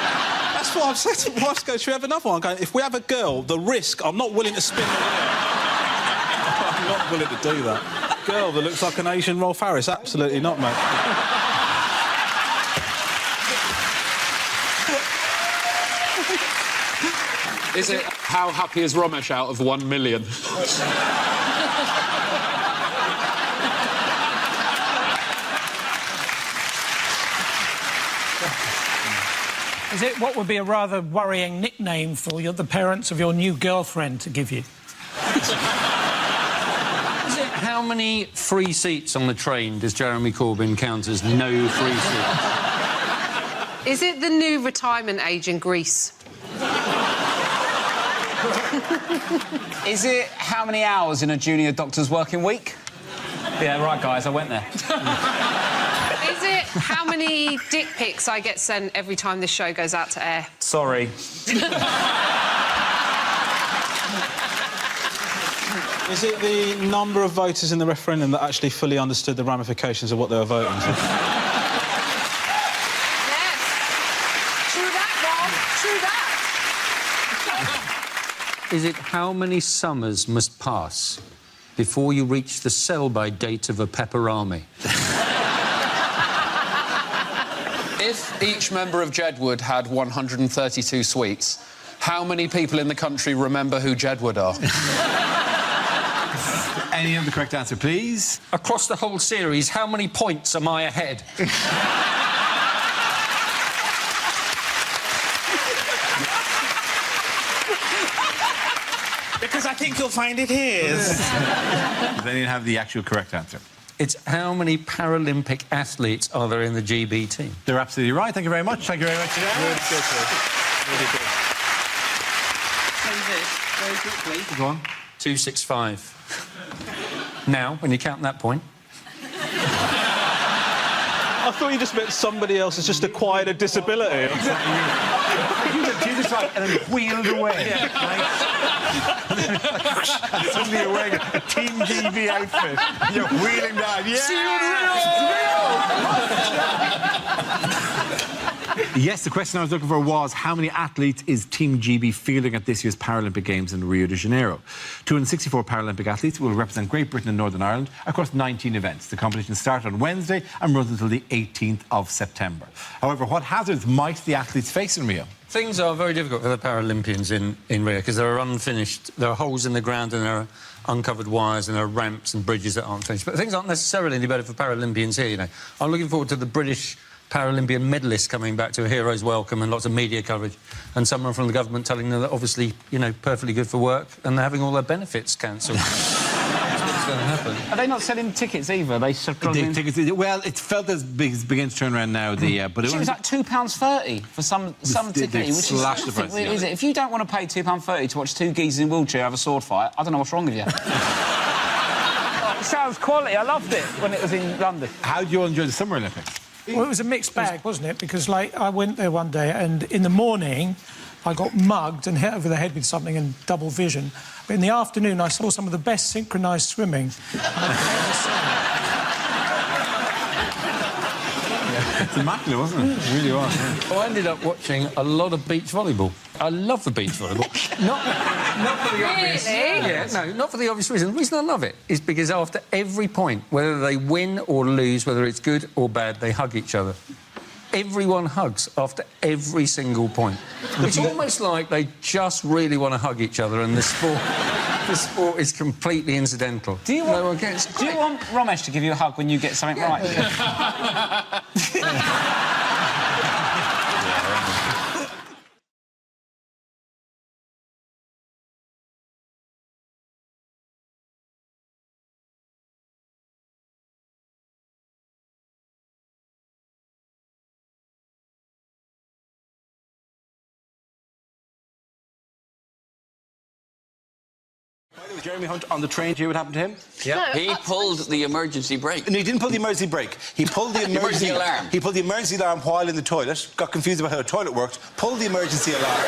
that's what I've said to my wife. Should we have another one? I'm going, if we have a girl, the risk, I'm not willing to spin it. I'm not willing to do that. Girl that looks like an Asian Rolf Harris, absolutely not, mate. Is it how happy is Ramesh out of 1 million? Is it what would be a rather worrying nickname for the parents of your new girlfriend to give you? Is it how many free seats on the train does Jeremy Corbyn count as no free seats? Is it the new retirement age in Greece? Is it how many hours in a junior doctor's working week? Yeah, right, guys, I went there. Is it how many dick pics I get sent every time this show goes out to air? Sorry. Is it the number of voters in the referendum that actually fully understood the ramifications of what they were voting for? True that, Rob. True that. Is it how many summers must pass before you reach the sell-by date of a pepperami? If each member of Jedward had 132 sweets, how many people in the country remember who Jedward are? Any of the correct answer, please? Across the whole series, how many points am I ahead? Because I think you'll find it here. Does anyone have the actual correct answer? It's how many Paralympic athletes are there in the GB team? They're absolutely right. Thank you very much. Thank you very much. Really good, really good. Very quickly. Go on. 265. Now, when you count that point. I thought you just meant somebody else has just acquired a disability. You just like and then wheeled away. Yeah. And suddenly you're wearing a Team GB outfit. You're wheeling down. Yeah! Yes, the question I was looking for was how many athletes is Team GB fielding at this year's Paralympic Games in Rio de Janeiro? 264 Paralympic athletes will represent Great Britain and Northern Ireland across 19 events. The competition starts on Wednesday and runs until the 18th of September. However, what hazards might the athletes face in Rio? Things are very difficult for the Paralympians in Rio because there are holes in the ground and there are uncovered wires and there are ramps and bridges that aren't finished. But things aren't necessarily any better for Paralympians here, you know. I'm looking forward to the British Paralympian medalists coming back to a hero's welcome and lots of media coverage, and someone from the government telling them that obviously, you know, perfectly good for work and they're having all their benefits cancelled. What's going to happen? Are they not selling tickets either? They Tickets, well, it's felt as big as beginning to turn around now. But it was like £2.30 for some ticket, which is slashed the price. Is it? If you don't want to pay £2.30 to watch two geezers in a wheelchair have a sword fight, I don't know what's wrong with you. It sounds quality. I loved it when it was in London. How do you enjoy the Summer Olympics? Well, it was a mixed bag, wasn't it? Because, like, I went there one day and in the morning I got mugged and hit over the head with something in double vision. But in the afternoon I saw some of the best synchronised swimming I've ever seen. It's immaculate, wasn't it? It really was. Yeah. Well, I ended up watching a lot of beach volleyball. I love the beach volleyball. not for the obvious... Really? Yeah, no, not for the obvious reason. The reason I love it is because after every point, whether they win or lose, whether it's good or bad, they hug each other. Everyone hugs after every single point. It's almost like they just really want to hug each other and the sport is completely incidental. Do you want Ramesh to give you a hug when you get something right? Jeremy Hunt on the train, do you hear what happened to him? Yeah. He pulled the emergency brake. No, he didn't pull the emergency brake. He pulled the emergency alarm. He pulled the emergency alarm while in the toilet, got confused about how the toilet worked, pulled the emergency alarm,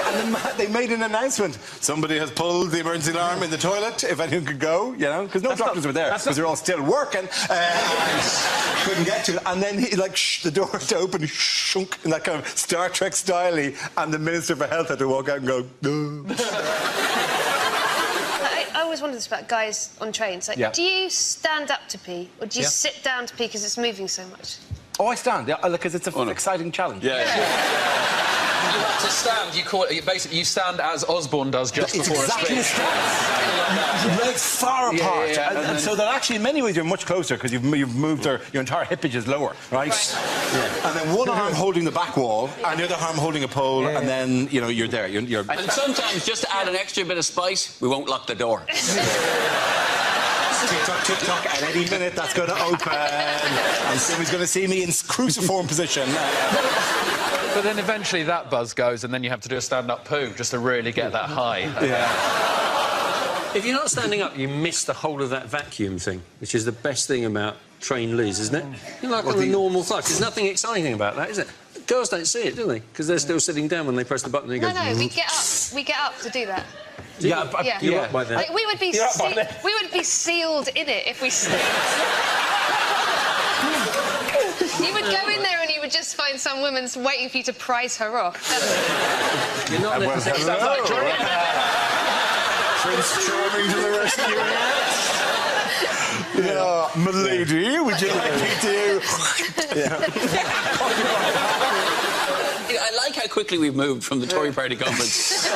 and then they made an announcement. Somebody has pulled the emergency alarm in the toilet, if anyone could go, you know, because no doctors were there, because they're all still working, and couldn't get to it. And then he, like, the door to open, shunk, in that kind of Star Trek style-y, and the Minister for Health had to walk out and go, no. I always wondered this about guys on trains. Like, do you stand up to pee, or do you sit down to pee because it's moving so much? Oh, I stand, because it's an exciting challenge. To stand, you stand as Osborne does just before a speech. Legs far apart, and so that actually in many ways you're much closer because you've moved your entire hip is lower, right? And then one arm holding the back wall and the other arm holding a pole, and then you know you're there. You're... And sometimes, just to add an extra bit of spice, we won't lock the door. Tick-tock, tick-tock, at any minute that's going to open and somebody's going to see me in cruciform position. But then eventually that buzz goes and then you have to do a stand-up poo just to really get that high. If you're not standing up, you miss the whole of that vacuum thing, which is the best thing about train loos, isn't it? You're like on the normal flight. There's nothing exciting about that, is it? Girls don't see it, do they? Because they're still sitting down when they press the button and it goes... No, we get up. We get up to do that. You're up by then. Like, we would be sealed in it if we stayed. You would go in there and you would just find some woman's waiting for you to prize her off. You're not necessarily... Prince Charming to the rescue. Yeah, milady, would you like me to? I like how quickly we've moved from the Tory party conference to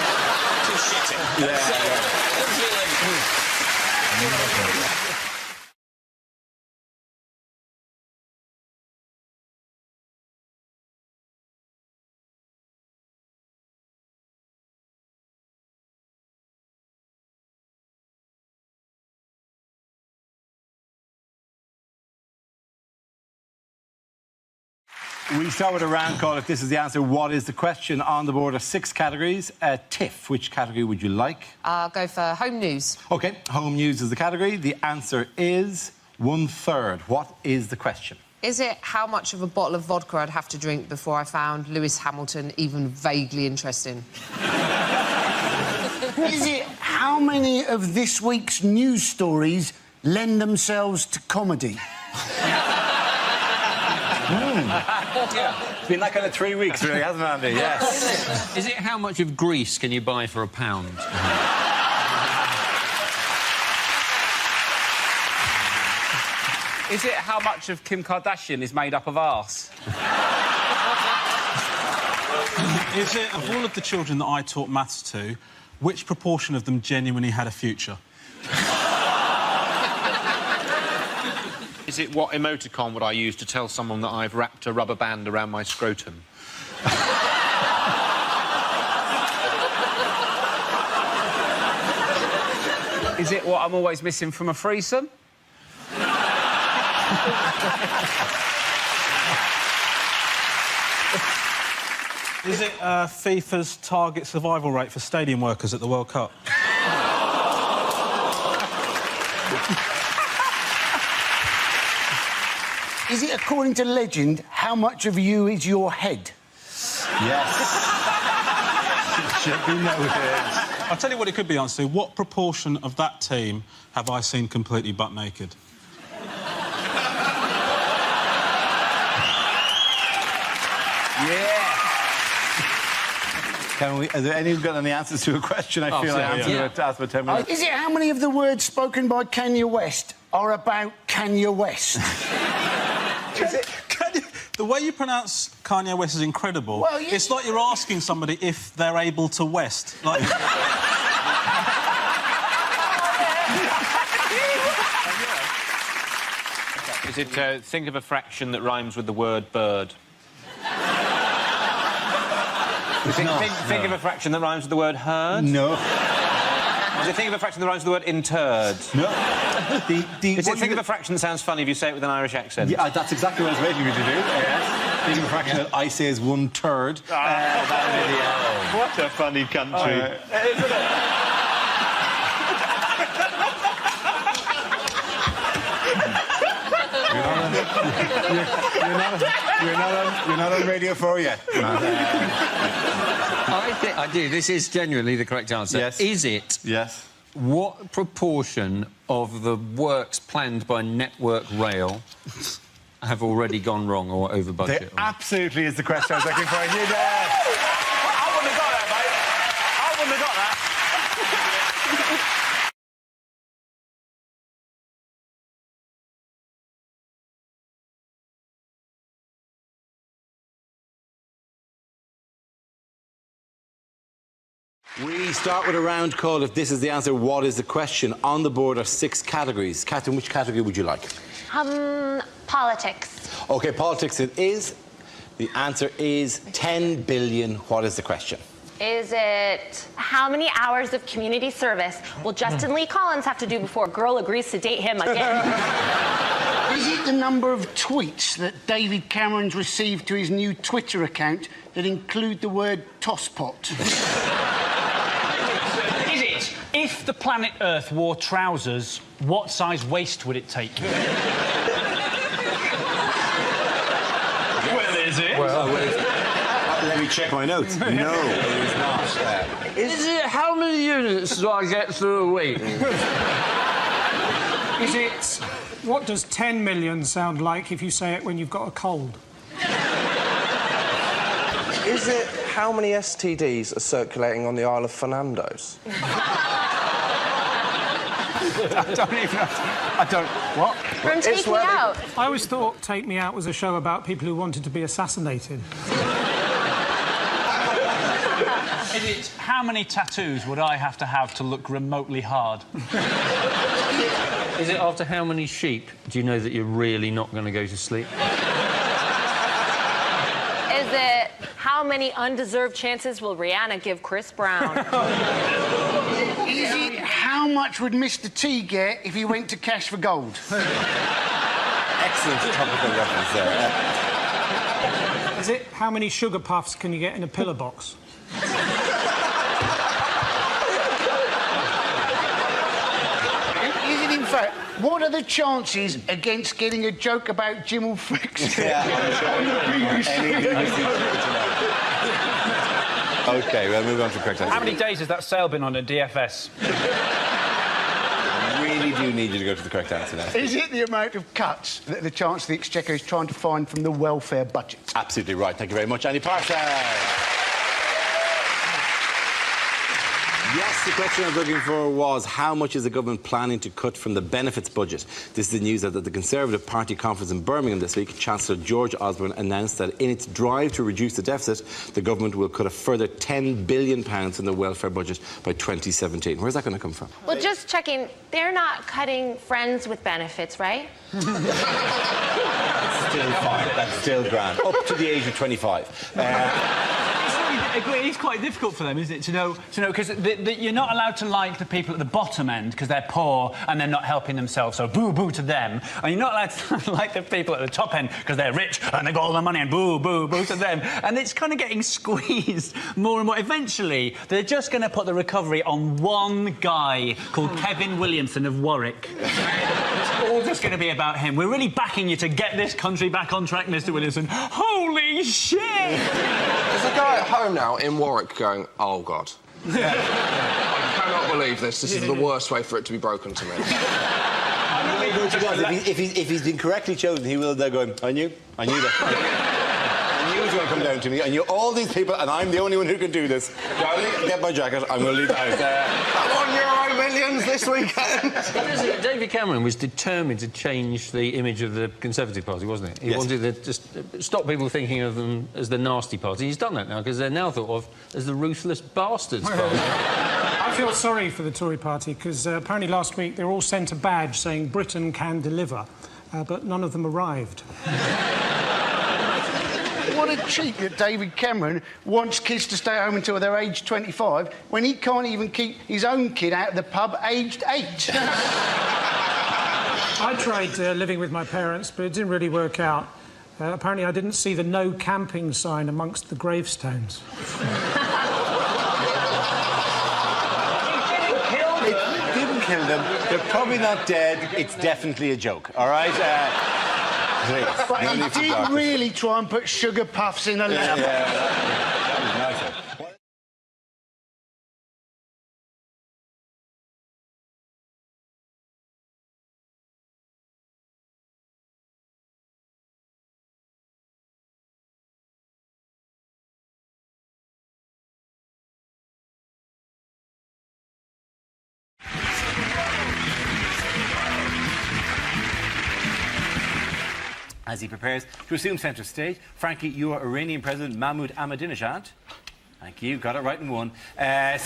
shitting. We start with a round call. If this is the answer, what is the question? On the board are 6 categories. Tiff, which category would you like? I'll go for home news. OK, home news is the category. The answer is 1/3. What is the question? Is it how much of a bottle of vodka I'd have to drink before I found Lewis Hamilton even vaguely interesting? Is it how many of this week's news stories lend themselves to comedy? It's been that kind of 3 weeks, really, hasn't it, Andy? Yes. Is it how much of Greece can you buy for £1? Is it how much of Kim Kardashian is made up of arse? Is it, of all of the children that I taught maths to, which proportion of them genuinely had a future? Is it what emoticon would I use to tell someone that I've wrapped a rubber band around my scrotum? Is it what I'm always missing from a threesome? Is it FIFA's target survival rate for stadium workers at the World Cup? Is it, according to legend, how much of you is your head? Yes. It should be noted. I'll tell you what it could be answered to. What proportion of that team have I seen completely butt naked? Yeah. Can we... Has there anyone got any answers to a question? I feel like answered it asked for 10 minutes. Is it how many of the words spoken by Kanye West are about Kanye West? The way you pronounce Kanye West is incredible. Well, it's like you're asking somebody if they're able to West. Like... Is it think of a fraction that rhymes with the word bird? Think of a fraction that rhymes with the word herd? No. Is it think of a fraction that rhymes with the word interred? No. Is it think of a fraction that sounds funny if you say it with an Irish accent? Yeah, that's exactly what I was waiting for you to do. Yes. Think of a fraction that I say is 1/3. What a funny country. Isn't it? You're not on Radio 4 yet. I do. This is genuinely the correct answer. Yes. Is it? Yes. What proportion of the works planned by Network Rail have already gone wrong or over budget? There absolutely is the question I was looking for. You did. I wouldn't have got that, mate. I wouldn't have got that. We start with a round call. If this is the answer, what is the question? On the board are 6 categories. Catherine, which category would you like? Politics. OK, politics it is. The answer is 10 billion. What is the question? Is it how many hours of community service will Justin Lee Collins have to do before a girl agrees to date him again? Is it the number of tweets that David Cameron's received to his new Twitter account that include the word tosspot? Is it, if the planet Earth wore trousers, what size waist would it take? Well, is it? Well, let me check my notes. No, it is not. Is it how many units do I get through a week? Is it... What does 10 million sound like if you say it when you've got a cold? Is it how many STDs are circulating on the Isle of Fernandos? I don't even know. I don't... What? From Take Me Out. I always thought Take Me Out was a show about people who wanted to be assassinated. Is it how many tattoos would I have to look remotely hard? Is it after how many sheep do you know that you're really not going to go to sleep? Is it how many undeserved chances will Rihanna give Chris Brown? Is it how much would Mr. T get if he went to Cash for Gold? Excellent topical reference there. Is it how many sugar puffs can you get in a pillar box? Is it, in fact, what are the chances against getting a joke about Jim will fix it? OK, we'll move on to the correct answer. How many days has that sail been on a DFS? I really do need you to go to the correct answer now. Is it the amount of cuts that the Chancellor of the Exchequer is trying to find from the welfare budget? Absolutely right. Thank you very much, Andy Parsons. Yes, the question I was looking for was how much is the government planning to cut from the benefits budget? This is the news that at the Conservative Party conference in Birmingham this week, Chancellor George Osborne announced that in its drive to reduce the deficit, the government will cut a further £10 billion from the welfare budget by 2017. Where's that going to come from? Well, just checking, they're not cutting friends with benefits, right? Still fine. That's still grand. Up to the age of 25. It's quite difficult for them, isn't it, to know, because you're not allowed to like the people at the bottom end because they're poor and they're not helping themselves, so boo-boo to them. And you're not allowed to like the people at the top end because they're rich and they've got all the money and boo-boo-boo to them. And it's kind of getting squeezed more and more. Eventually, they're just going to put the recovery on one guy called Kevin Williamson of Warwick. It's all just going to be about him. We're really backing you to get this country back on track, Mr. Williamson. Holy shit! There's a guy at home now in Warwick going, oh, God. Yeah. I cannot believe this. This is the worst way for it to be broken to me. If he's been correctly chosen, he will there going, I knew that. I knew it was going to come down to me. I knew all these people, and I'm the only one who can do this. Darling, get my jacket. I'm going to leave the house. I'm on Euro Millions this weekend. David Cameron was determined to change the image of the Conservative Party, wasn't he? He wanted to just stop people thinking of them as the nasty party. He's done that now, because they're now thought of as the ruthless bastards party. I feel sorry for the Tory party, because apparently last week they were all sent a badge saying Britain can deliver, but none of them arrived. What a cheat that David Cameron wants kids to stay home until they're aged 25 when he can't even keep his own kid out of the pub aged 8. I tried living with my parents, but it didn't really work out. Apparently I didn't see the no camping sign amongst the gravestones. It didn't kill them. They're probably not dead. It's definitely a joke, all right? But he did really try and put sugar puffs in a lamp. As he prepares to assume centre stage, frankly, you are Iranian President Mahmoud Ahmadinejad. Thank you, got it right in one. And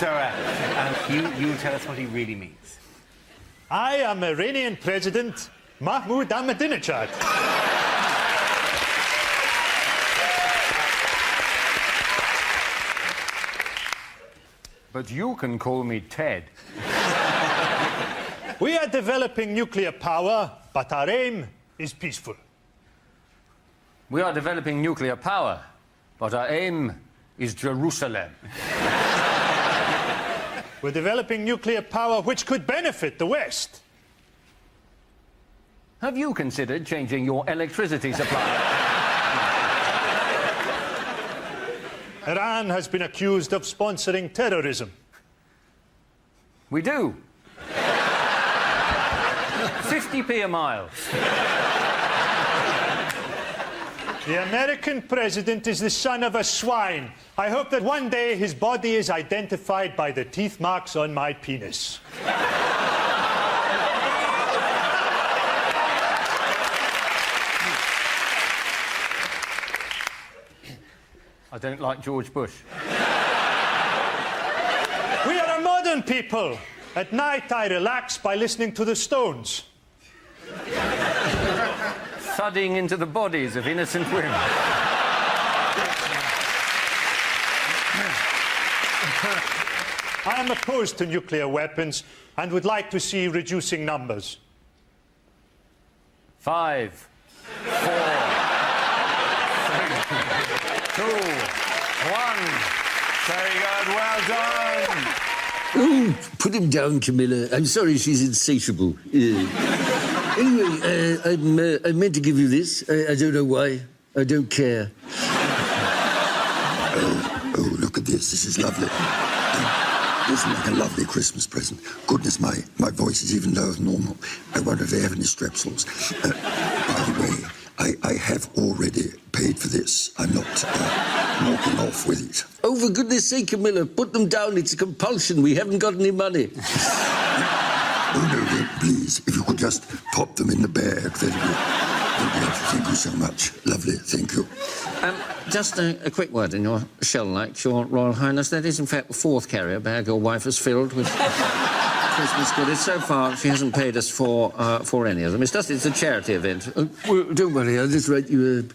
you will tell us what he really means. I am Iranian President Mahmoud Ahmadinejad. But you can call me Ted. We are developing nuclear power, but our aim is peaceful. We are developing nuclear power, but our aim is Jerusalem. We're developing nuclear power which could benefit the West. Have you considered changing your electricity supply? Iran has been accused of sponsoring terrorism. We do. 50p a mile. The American president is the son of a swine. I hope that one day his body is identified by the teeth marks on my penis. I don't like George Bush. We are a modern people. At night, I relax by listening to the Stones. Thudding into the bodies of innocent women. I am opposed to nuclear weapons and would like to see reducing numbers. 5, 4, 3, 2, 1. Very good, well done. Oh, put him down, Camilla. I'm sorry she's insatiable. Anyway, I meant to give you this. I don't know why. I don't care. Oh, look at this. This is lovely. Isn't like a lovely Christmas present? Goodness, my voice is even lower than normal. I wonder if they have any strepsils. By the way, I have already paid for this. I'm not walking off with it. Oh, for goodness sake, Camilla, put them down. It's a compulsion. We haven't got any money. Oh, no, please, if you could just pop them in the bag, that'd be thank you so much. Lovely, thank you. Just a quick word in your shell-like, Your Royal Highness. That is, in fact, the 4th carrier bag your wife has filled with Christmas goodies. So far, she hasn't paid us for any of them. It's a charity event. Well, don't worry, I'll just write you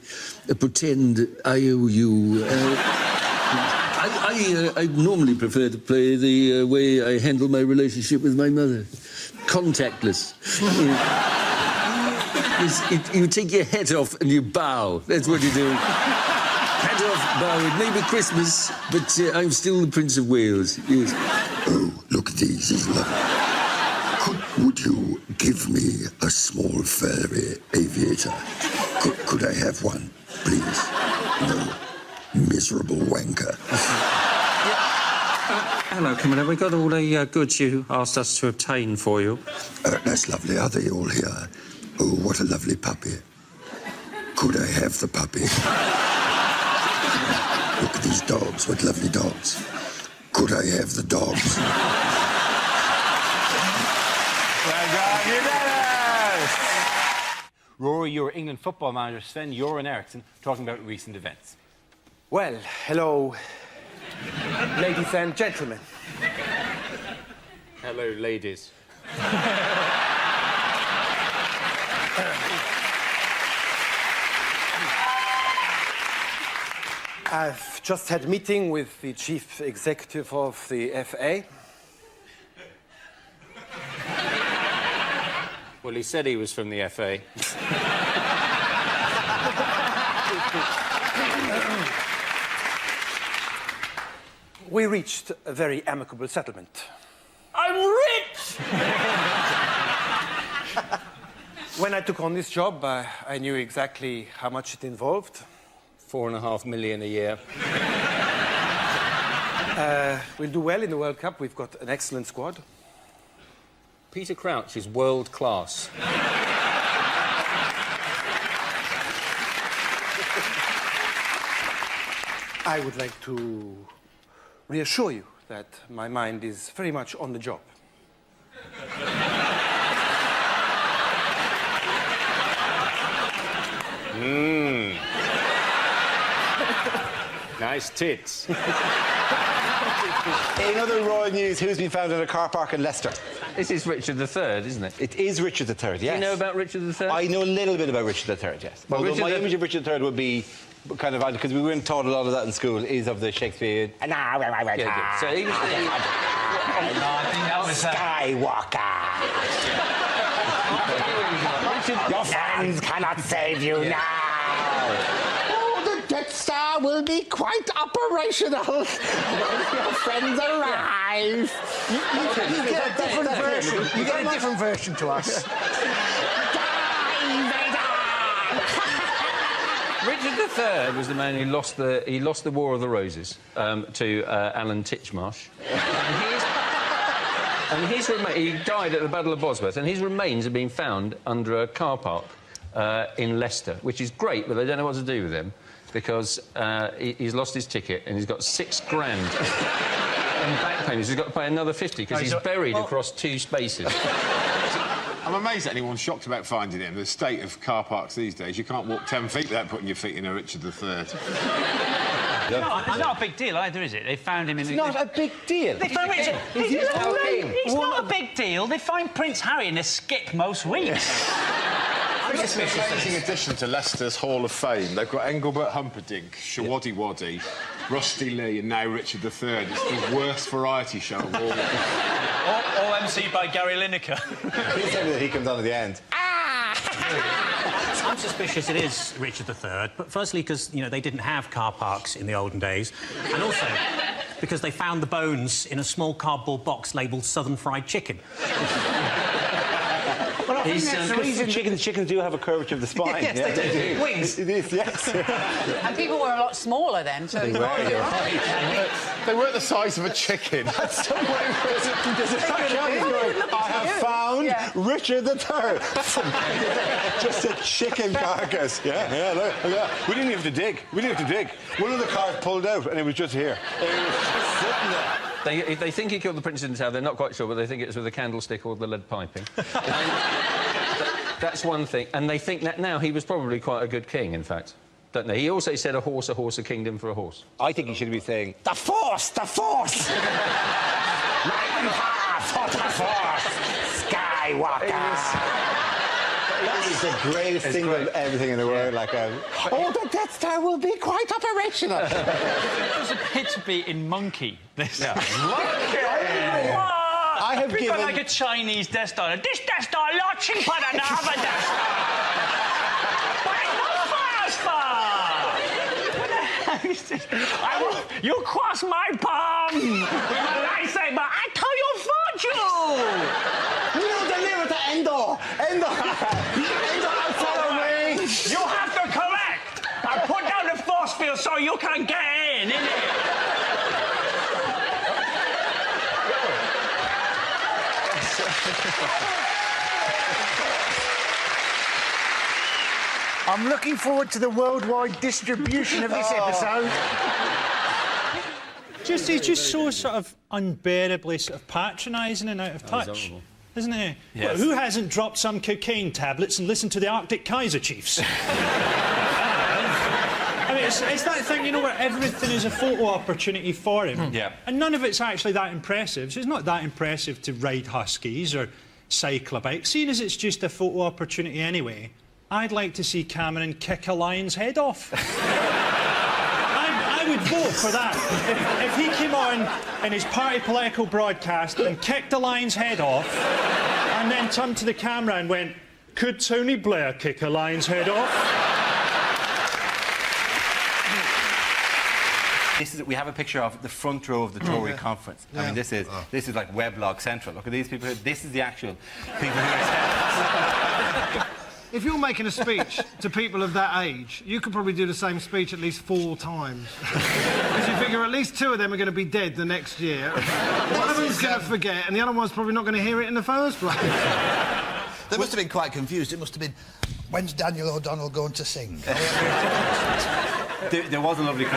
a pretend IOU. I normally prefer to play the way I handle my relationship with my mother. Contactless. You take your hat off and you bow. That's what you do. Hat off, bow. It may be Christmas, but I'm still the Prince of Wales. Yes. Oh, look at these. These are lovely. Would you give me a small furry aviator? Could I have one, please? No, miserable wanker. Hello, Camilla. We got all the goods you asked us to obtain for you. That's lovely. Are they all here? Oh, what a lovely puppy. Could I have the puppy? Look at these dogs. What lovely dogs. Could I have the dogs? Well done, unanimous! Rory, you're England football manager. Sven, you're in Ericsson, talking about recent events. Well, hello, ladies and gentlemen. Hello, ladies. I've just had a meeting with the chief executive of the FA. Well, he said he was from the FA. We reached a very amicable settlement. I'm rich! When I took on this job, I knew exactly how much it involved. $4.5 million a year. We'll do well in the World Cup. We've got an excellent squad. Peter Crouch is world class. I would like to reassure you that my mind is very much on the job. Nice tits. In other royal news, who's been found in a car park in Leicester? This is Richard III, isn't it? It is Richard III, yes. Do you know about Richard III? I know a little bit about Richard III, yes. Well, Although my image of Richard III would be kind of odd, because we weren't taught a lot of that in school, is of the Shakespeare... So he was Skywalker! Your friends cannot save you now! Oh, the Death Star will be quite operational once your friends arrive. You get a different version. You get a different version to us. Richard III was the man who lost the War of the Roses to Alan Titchmarsh. And he died at the Battle of Bosworth, and his remains have been found under a car park in Leicester, which is great, but they don't know what to do with him because he's lost his ticket and he's got £6,000 in back payments. He's got to pay another 50 because he's buried across 2 spaces. I'm amazed that anyone's shocked about finding him. The state of car parks these days, you can't walk 10 feet without putting your feet in a Richard III. It's not a big deal either, is it? They found him in... It's not a big deal. They found Richard. It's not a big deal. They find Prince Harry in a skip most weeks. It's an amazing addition to Leicester's Hall of Fame. They've got Engelbert Humperdinck, Shawaddy Waddy, Rusty Lee, and now Richard III. It's the worst variety show of all. All emceed by Gary Lineker. Please tell me that he comes on at the end. I'm suspicious it is Richard III, but firstly because, you know, they didn't have car parks in the olden days, and also because they found the bones in a small cardboard box labelled Southern Fried Chicken. Well, I think that's the reason chickens do have a curvature of the spine. Yes, they do. Wings. It is, yes. And people were a lot smaller then, so... They were, you're right. They weren't the size of a chicken. That's so I have found Richard III. Just a chicken carcass. Yeah, look. We didn't have to dig. One of the cars pulled out and it was just here. It was just sitting there. They think he killed the Princess in the Tower. They're not quite sure, but they think it was with a candlestick or the lead piping. That's one thing. And they think that now he was probably quite a good king, in fact. Don't they? He also said a horse, a kingdom for a horse. I think he should be saying, the Force! The Force! My path for the Force! Skywalker! That is the greatest thing of everything in the world. Like, the Death Star will be quite operational. There's a pit beat in Monkey. This. Yeah. I have We've given... got like a Chinese Death Star. This Death Star a lot cheaper than the other Death Star. But it's not faster. What the hell is this? You cross my palm with a lightsaber. I tell you fortune. We don't deliver to Endor. Endor outside of range. You have to correct. I put down the force field so you can get in, innit? I'm looking forward to the worldwide distribution of this episode. He's just so sort of unbearably sort of patronising and out of touch, isn't he? Yes. Well, who hasn't dropped some cocaine tablets and listened to the Arctic Kaiser Chiefs? I mean, it's that thing, you know, where everything is a photo opportunity for him. Yeah. And none of it's actually that impressive. So it's not that impressive to ride huskies or cycle a bike. Seeing as it's just a photo opportunity anyway, I'd like to see Cameron kick a lion's head off. I would vote for that. If he came on in his party political broadcast and kicked a lion's head off and then turned to the camera and went, could Tony Blair kick a lion's head off? We have a picture of the front row of the Tory conference. I mean, this is like Weblog Central. Look at these people here. This is the actual people who are... If you're making a speech to people of that age, you could probably do the same speech at least 4 times. Because you figure at least 2 of them are going to be dead the next year. One of them's going to forget, and the other one's probably not going to hear it in the first place. They must have been quite confused. It must have been, when's Daniel O'Donnell going to sing? There was a lovely...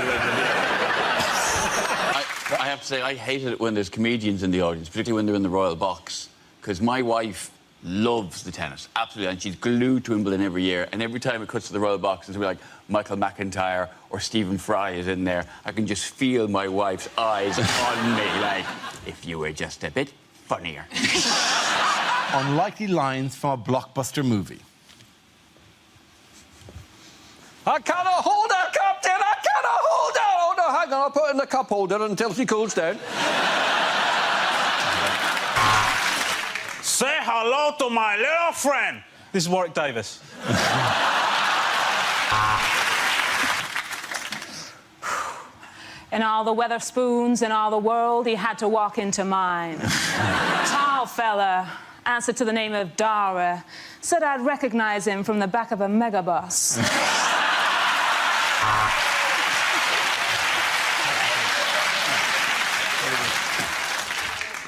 I have to say, I hated it when there's comedians in the audience, particularly when they're in the royal box, because my wife loves the tennis, absolutely, and she's glued to Wimbledon every year, and every time it cuts to the royal box, it's like Michael McIntyre or Stephen Fry is in there. I can just feel my wife's eyes on me, like, if you were just a bit funnier. Unlikely lines from a blockbuster movie. I cannot hold her, Captain! I cannot hold her! Oh, no, hang on, I'll put it in the cup holder until she cools down. Say hello to my little friend. This is Warwick Davis. In all the Weatherspoons in all the world, he had to walk into mine. Tall fella, answered to the name of Dara, said I'd recognize him from the back of a megabus.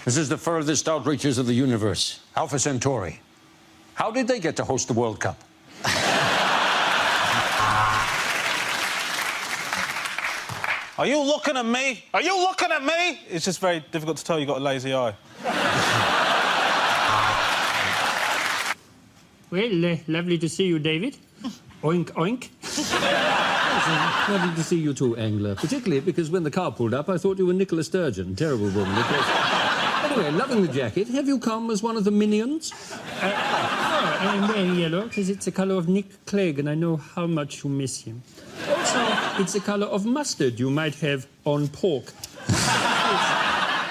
This is the furthest outreaches of the universe, Alpha Centauri. How did they get to host the World Cup? Are you looking at me? Are you looking at me? It's just very difficult to tell you've got a lazy eye. Well, lovely to see you, David. Oink, oink. Lovely to see you too, Angler. Particularly because when the car pulled up, I thought you were Nicola Sturgeon. Terrible woman. Anyway, loving the jacket. Have you come as one of the minions? I'm wearing yellow because it's the colour of Nick Clegg and I know how much you miss him. Also, it's the colour of mustard you might have on pork.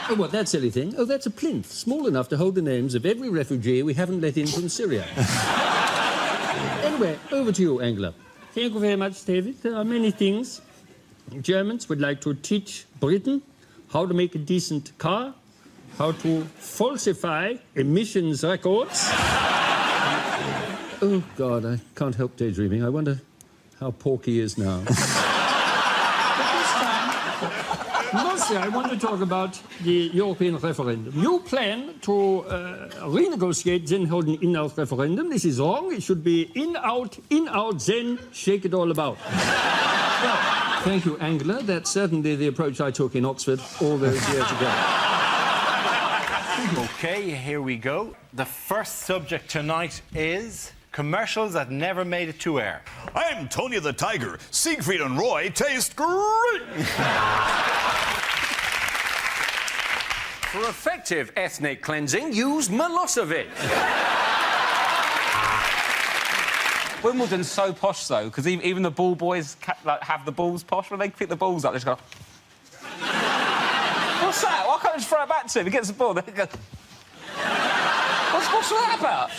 Oh, what, that silly thing? Oh, that's a plinth, small enough to hold the names of every refugee we haven't let in from Syria. Anyway, over to you, Angler. Thank you very much, David. There are many things. Germans would like to teach Britain how to make a decent car, how to falsify emissions records. Oh, God, I can't help daydreaming. I wonder how Porky is now. Mostly, I want to talk about the European referendum. You plan to renegotiate, then hold an in-out referendum. This is wrong. It should be in-out, then shake it all about. Well, thank you, Angler. That's certainly the approach I took in Oxford all those years ago. OK, here we go. The first subject tonight is commercials that never made it to air. I'm Tony the Tiger. Siegfried and Roy taste great. For effective ethnic cleansing, use Milosevic. Wimbledon's so posh, though, because even the ball boys have the balls posh. When they pick the balls up, they just go... What's that? Why can't I just throw it back to him? He gets the ball, they go... What's that about?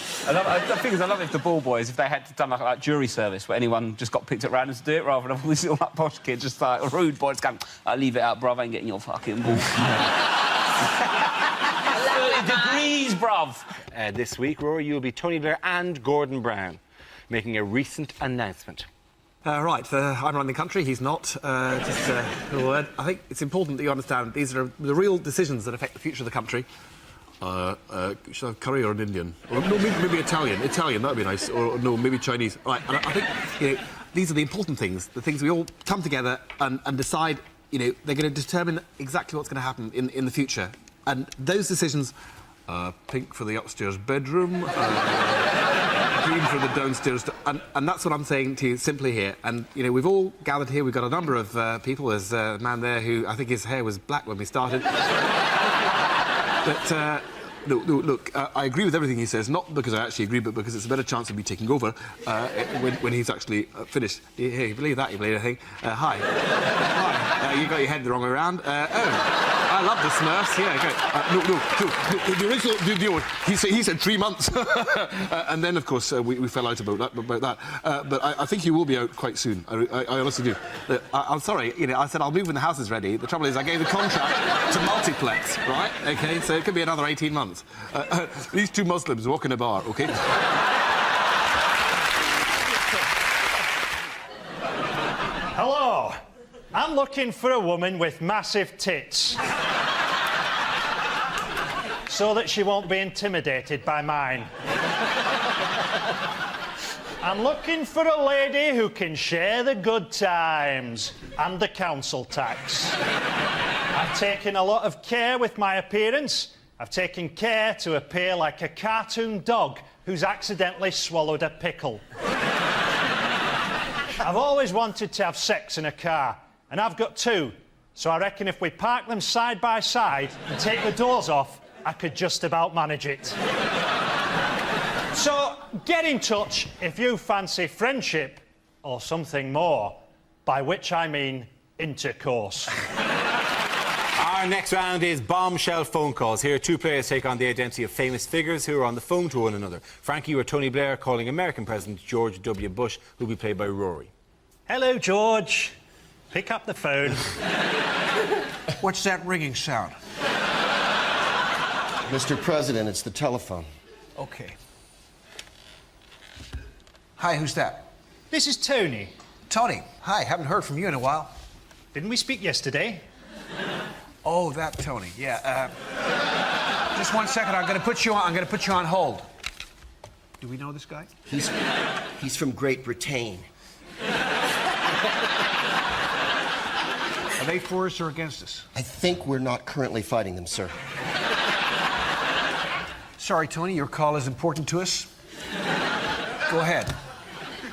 The thing is, I love if the ball boys, if they had done like jury service where anyone just got picked at random to do it, rather than all these little posh kids just like rude boys going, "I leave it out, bruv, I ain't getting your fucking ball." 30 degrees, bruv. This week, Rory, you'll be Tony Blair and Gordon Brown making a recent announcement. I'm running the country, he's not. Just a word. I think it's important that you understand these are the real decisions that affect the future of the country. Should I have curry or an Indian? Or no, maybe Italian. Italian, that would be nice. Or no, maybe Chinese. Right, and I think, these are the important things, the things we all come together and decide, they're going to determine exactly what's going to happen in the future. And those decisions, pink for the upstairs bedroom, green for the downstairs... And that's what I'm saying to you simply here. And, we've all gathered here, we've got a number of people. There's a man there who, I think his hair was black when we started. But, look, I agree with everything he says, not because I actually agree, but because it's a better chance of me taking over when he's actually finished. Hey, you believe that, you believe anything? Hi. Hi. You got your head the wrong way around. I love the Smurfs. Yeah, great. The original deal, he said 3 months. And then, of course, we fell out about that. But I think he will be out quite soon. I honestly do. I'm sorry, I said I'll move when the house is ready. The trouble is I gave the contract to Multiplex, right? OK, so it could be another 18 months. These two Muslims walk in a bar, OK? Hello. I'm looking for a woman with massive tits. So that she won't be intimidated by mine. I'm looking for a lady who can share the good times and the council tax. I've taken a lot of care with my appearance. I've taken care to appear like a cartoon dog who's accidentally swallowed a pickle. I've always wanted to have sex in a car, and I've got two. So I reckon if we park them side by side and take the doors off, I could just about manage it. So get in touch if you fancy friendship or something more, by which I mean intercourse. Our next round is bombshell phone calls. Here, two players take on the identity of famous figures who are on the phone to one another. Frankie or Tony Blair calling American President George W. Bush, who will be played by Rory. Hello, George. Pick up the phone. What's that ringing sound? Mr. President, it's the telephone. OK. Hi, who's that? This is Tony. Tony. Hi, haven't heard from you in a while. Didn't we speak yesterday? Oh, that Tony. Yeah. Just 1 second. I'm going to put you on hold. Do we know this guy? He's from Great Britain. Are they for us or against us? I think we're not currently fighting them, sir. Sorry, Tony. Your call is important to us. Go ahead.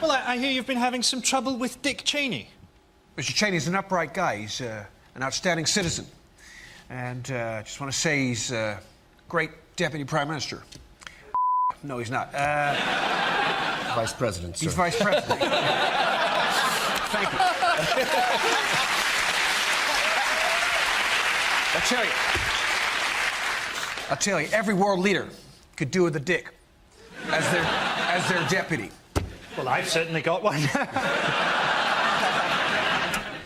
Well, I hear you've been having some trouble with Dick Cheney. Mr. Cheney's an upright guy. He's an outstanding citizen. And just want to say he's a great deputy prime minister. No, he's not. Vice President, sir. He's vice president. Thank you. I'll tell you, every world leader could do with a dick as their deputy. Well, I've certainly got one.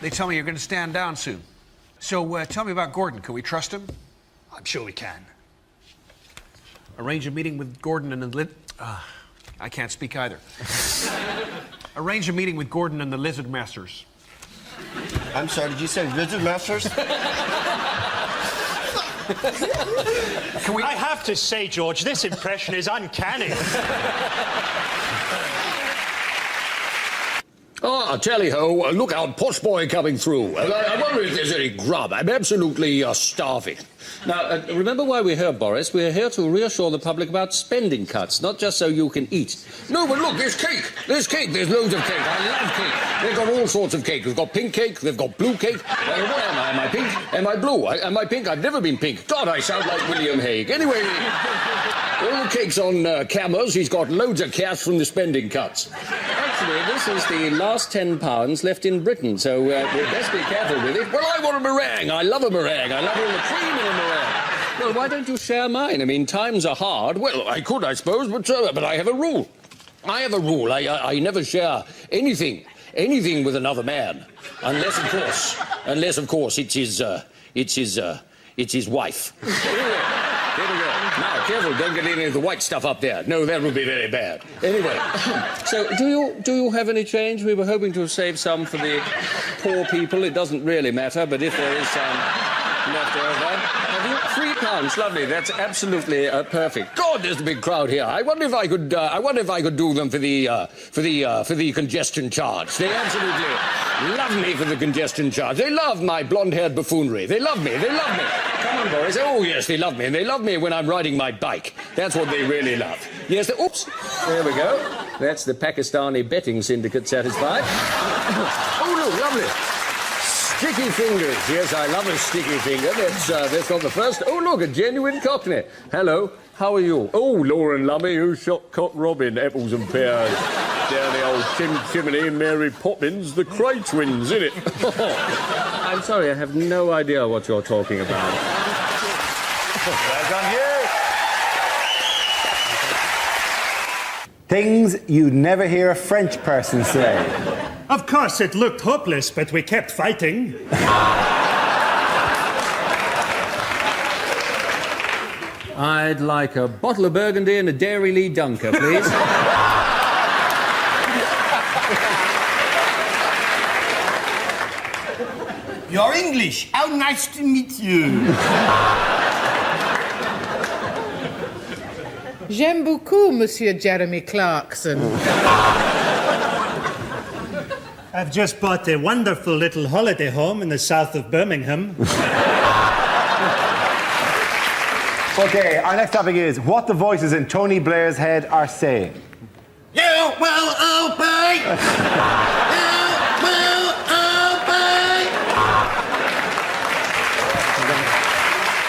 They tell me you're going to stand down soon. So tell me about Gordon. Can we trust him? I'm sure we can. Arrange a meeting with Gordon and the I can't speak either. Arrange a meeting with Gordon and the Lizard Masters. I'm sorry, did you say Lizard Masters? I have to say, George, this impression is uncanny. Ah, tally-ho, look out, posh boy coming through. I wonder if there's any grub. I'm absolutely starving. Now, remember why we're here, Boris? We're here to reassure the public about spending cuts, not just so you can eat. No, but look, there's cake. There's cake. There's loads of cake. I love cake. They've got all sorts of cake. They've got pink cake. They've got blue cake. What am I? Am I pink? Am I blue? Am I pink? I've never been pink. God, I sound like William Hague. Anyway, all the cake's on cameras. He's got loads of cash from the spending cuts. Actually, this is the last £10 left in Britain, so we'd best be careful with it. Well, I want a meringue. I love a meringue. I love all the cream in a meringue. Well, why don't you share mine? I mean, times are hard. Well, I could, I suppose, but I have a rule. I have a rule. I never share anything with another man, unless, of course, it's his wife. Here we go. Now, careful, don't get any of the white stuff up there. No, that would be very bad. Anyway. So, do you have any change? We were hoping to save some for the poor people. It doesn't really matter, but if there is some left over. Have you £3? Lovely. That's absolutely perfect. God, there's a big crowd here. I wonder if I could do them for the congestion charge. They absolutely love me for the congestion charge. They love my blonde-haired buffoonery. They love me. Come on, Boris. Oh, yes, they love me. And they love me when I'm riding my bike. That's what they really love. Yes, oops. There we go. That's the Pakistani betting syndicate satisfied. Oh, look, lovely. Sticky fingers. Yes, I love a sticky finger. That's not the first. Oh, look, a genuine Cockney. Hello, how are you? Oh, Lauren Lummy, who shot Cock Robin, apples and pears. Down the old chimney and Mary Poppins, the Cray twins, innit? I'm sorry, I have no idea what you're talking about. Well done, you. Things you'd never hear a French person say. Of course, it looked hopeless, but we kept fighting. I'd like a bottle of Burgundy and a Dairy Lee Dunker, please. You're English. How nice to meet you. J'aime beaucoup, Monsieur Jeremy Clarkson. I've just bought a wonderful little holiday home in the south of Birmingham. OK, our next topic is what the voices in Tony Blair's head are saying. You will obey! You will obey!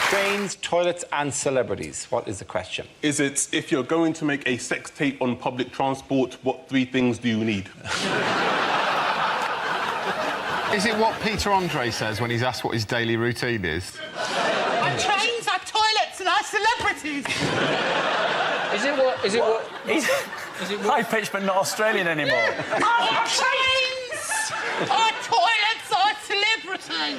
Trains, toilets and celebrities. What is the question? Is it, if you're going to make a sex tape on public transport, what 3 things do you need? Is it what Peter Andre says when he's asked what his daily routine is? Our trains, our toilets and our celebrities. Is it high-pitched but not Australian anymore? Our trains, our toilets, our celebrities. I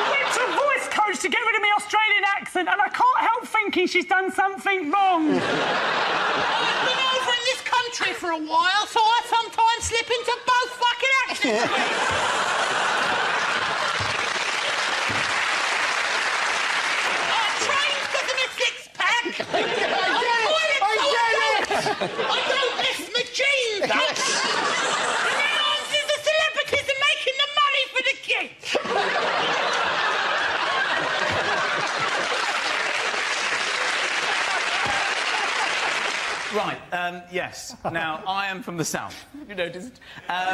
went to a voice coach to get rid of my Australian accent and I can't help thinking she's done something wrong. I've been over in this country for a while, so I sometimes slip into both fucking accents. Our trains because of my six-pack. I don't miss my jeans. And the answers the celebrities are making the money for the kids. Right, yes. Now, I am from the south. Have you noticed? I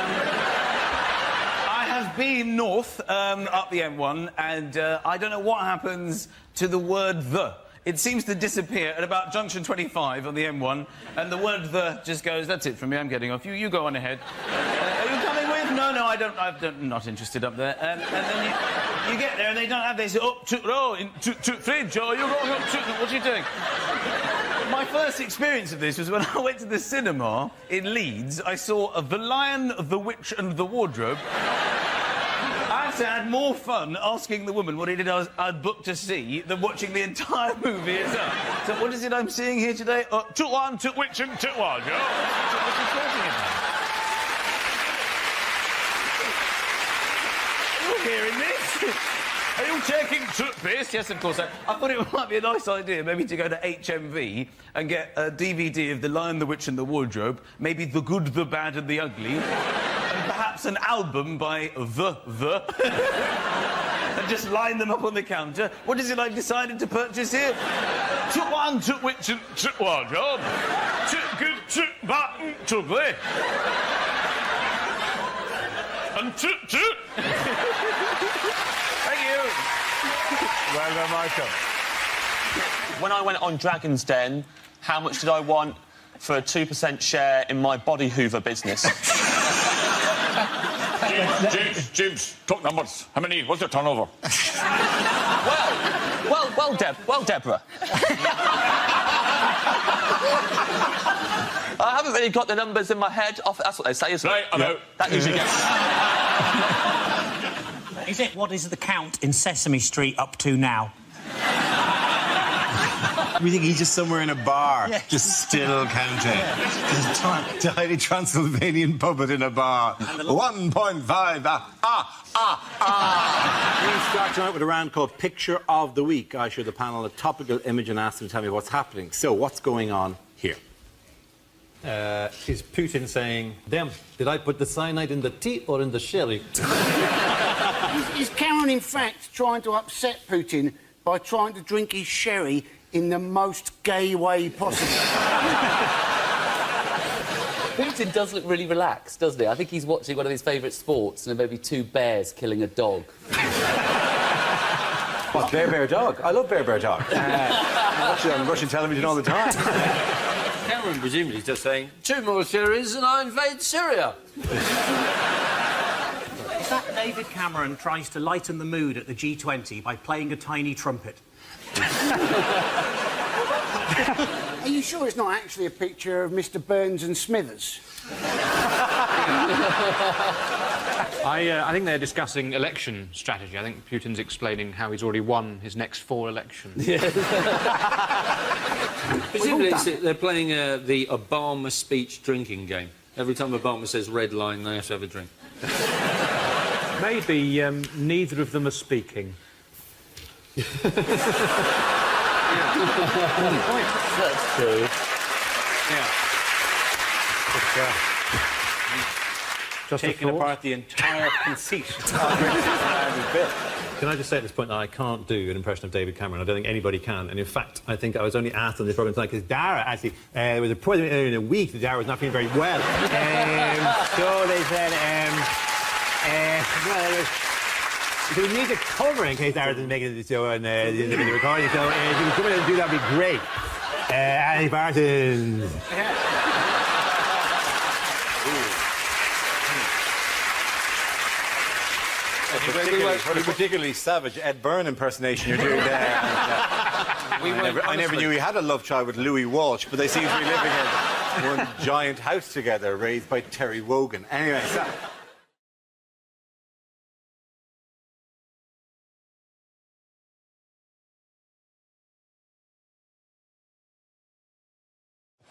have been north, up the M1, and I don't know what happens to the word the. It seems to disappear at about junction 25 on the M1, and the word the just goes, that's it from me, I'm getting off. You go on ahead. Are you coming with? No, I'm not interested up there. And then you get there and they don't have, they say, up to, oh, in fridge, oh, you're going up to, what are you doing? My first experience of this was when I went to the cinema in Leeds. I saw The Lion, the Witch and the Wardrobe. I had more fun asking the woman what it is I'd booked to see than watching the entire movie itself. So what is it I'm seeing here today? Took one, took witch and took one. What's he talking about? Are you hearing this? Are you taking toothpaste? Yes, of course. I thought it might be a nice idea maybe to go to HMV and get a DVD of The Lion, the Witch and the Wardrobe, maybe The Good, the Bad and the Ugly, and perhaps an album by The, and just line them up on the counter. What is it I've decided to purchase here? Took one, took witch and took wardrobe. Took good, took bad and took ugly. And took. Thank you. Well done, Michael. When I went on Dragon's Den, how much did I want for a 2% share in my body hoover business? James, talk numbers. How many? What's your turnover? Well, Deborah. I haven't really got the numbers in my head. That's what they say, isn't it? Right, I'm out. That usually gets... Is it what is the count in Sesame Street up to now? We think he's just somewhere in a bar, just still counting. Just tiny Transylvanian puppet in a bar. 1.5. We start tonight with a round called Picture of the Week. I show the panel a topical image and ask them to tell me what's happening. So, what's going on here? Is Putin saying, damn, did I put the cyanide in the tea or in the sherry? Is Cameron, in fact, trying to upset Putin by trying to drink his sherry in the most gay way possible? Putin does look really relaxed, doesn't he? I think he's watching one of his favourite sports and there may be two bears killing a dog. What, Bear Dog? I love Bear Dog. I watch it on Russian television all the time. Cameron presumably is just saying, 2 more series and I invade Syria. Is that David Cameron tries to lighten the mood at the G20 by playing a tiny trumpet? Are you sure it's not actually a picture of Mr. Burns and Smithers? I think they're discussing election strategy. I think Putin's explaining how he's already won his next 4 elections. Presumably they're playing the Obama speech drinking game. Every time Obama says red line, they have to have a drink. Maybe neither of them are speaking. That's true. Just taking apart the entire conceit of Can I just say at this point that I can't do an impression of David Cameron? I don't think anybody can. And in fact, I think I was only asked on this program tonight because Dara actually was a appointment in a week that Dara was not feeling very well. So they said, so we need to cover in case Dara doesn't make it to the show and in the recording. So if you could come in and do that, would be great. Annie Parsons. A particularly savage Ed Byrne impersonation you're doing there. I never knew he had a love child with Louis Walsh, but they seem to be living in one giant house together, raised by Terry Wogan. Anyway, so...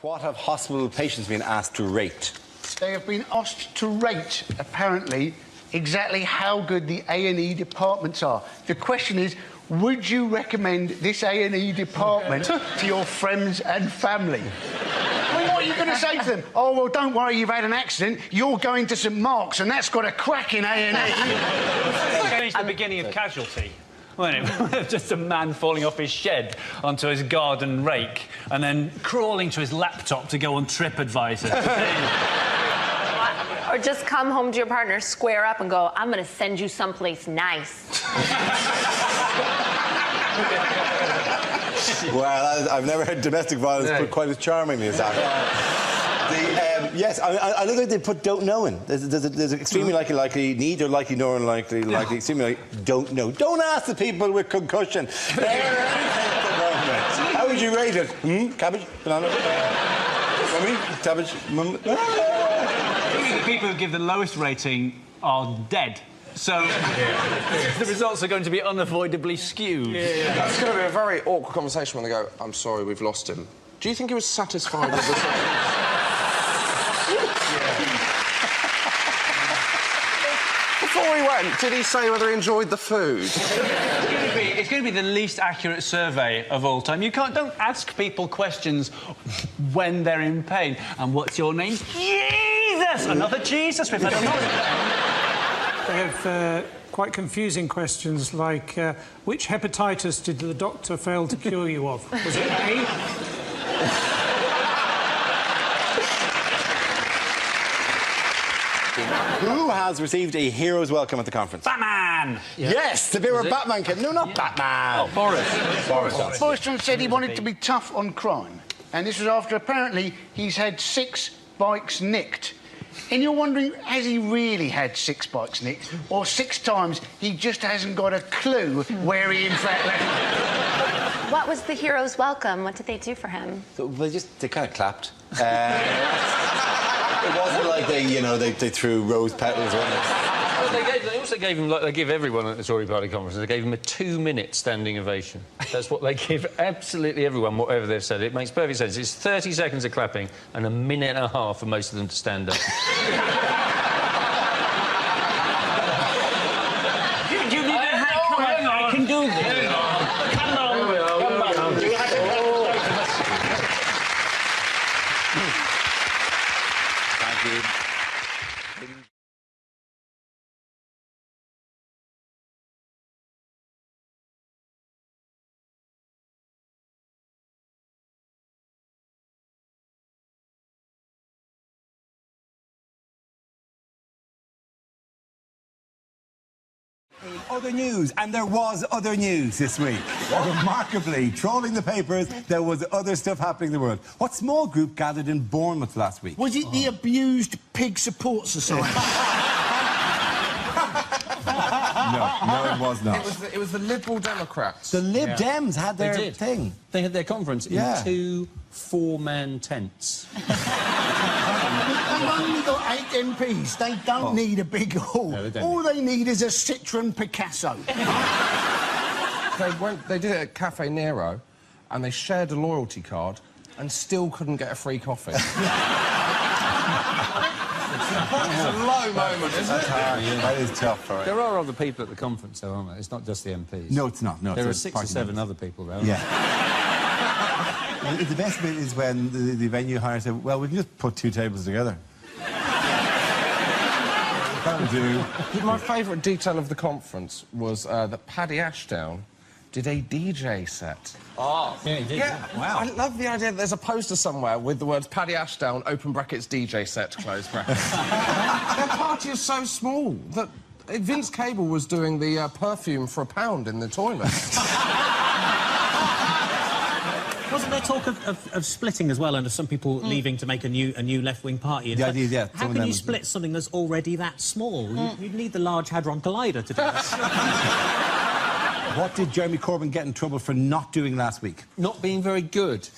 What have hospital patients been asked to rate? They have been asked to rate, apparently, exactly how good the A&E departments are. The question is, would you recommend this A&E department to your friends and family? Well, what are you going to say to them? Oh, well, don't worry, you've had an accident. You're going to St Mark's, and that's got a cracking A&E. Change the beginning of Casualty. wasn't it? Just a man falling off his shed onto his garden rake and then crawling to his laptop to go on TripAdvisor. Or just come home to your partner, square up and go, I'm going to send you someplace nice. Well, I've never heard domestic violence put quite as charmingly as that. Yes, I know that they put don't know in. There's extremely likely, need or likely, nor unlikely, likely, extremely don't know. Don't ask the people with concussion. How would you rate it? Cabbage? Banana? Mummy? Cabbage? The people who give the lowest rating are dead. So the results are going to be unavoidably skewed. That's going to be a very awkward conversation when they go, I'm sorry, we've lost him. Do you think he was satisfied with the Before we went, did he say whether he enjoyed the food? It's going to be the least accurate survey of all time. Don't ask people questions when they're in pain. And what's your name? Jesus! Another Jesus. We've had another. They have quite confusing questions like, which hepatitis did the doctor fail to cure you of? Was it A? Who has received a hero's welcome at the conference? Batman! Yes, the bit where Batman came. No, not Batman. Oh, Boris. Boris Johnson said he wanted to be tough on crime. And this was after, apparently, he's had 6 bikes nicked. And you're wondering, has he really had 6 bikes nicked? Or 6 times he just hasn't got a clue where he in fact left them? What was the hero's welcome? What did they do for him? They kind of clapped. It wasn't like they threw rose petals on it. They also gave him, like they give everyone at the Tory Party conference, they gave him a 2-minute standing ovation. That's what they give absolutely everyone, whatever they've said. It makes perfect sense. It's 30 seconds of clapping and a minute and a half for most of them to stand up. Do you need a hat? Come on, I can do this. Come on. Thank you. Other news, and there was other news this week. Remarkably, trawling the papers, there was other stuff happening in the world. What small group gathered in Bournemouth last week? Was it the Abused Pig Support Society? No, it was not. It was the Liberal Democrats. The Lib Dems had their thing. They had their conference in 2 4-man tents. They've only got 8 MPs. They don't need a big hall. No, they don't. All they need is a Citroen Picasso. They did it at Cafe Nero, and they shared a loyalty card and still couldn't get a free coffee. It's a low moment, isn't it? That is tough, all right. There are other people at the conference, though, aren't there? It's not just the MPs. No, it's not. No, there are it's 6 or 7 other people there. Yeah. The best bit is when the venue hire said, well, we can just put 2 tables together. That'll do. My favourite detail of the conference was that Paddy Ashdown did a DJ set. Oh, yeah, he did. Yeah. Wow. I love the idea that there's a poster somewhere with the words Paddy Ashdown, open brackets, DJ set, close brackets. Their party is so small that Vince Cable was doing the perfume for £1 in the toilet. Wasn't there talk of splitting as well, and of some people leaving to make a new left-wing party? The idea, yeah. How can you split something that's already that small? You'd need the Large Hadron Collider to do that. What did Jeremy Corbyn get in trouble for not doing last week? Not being very good.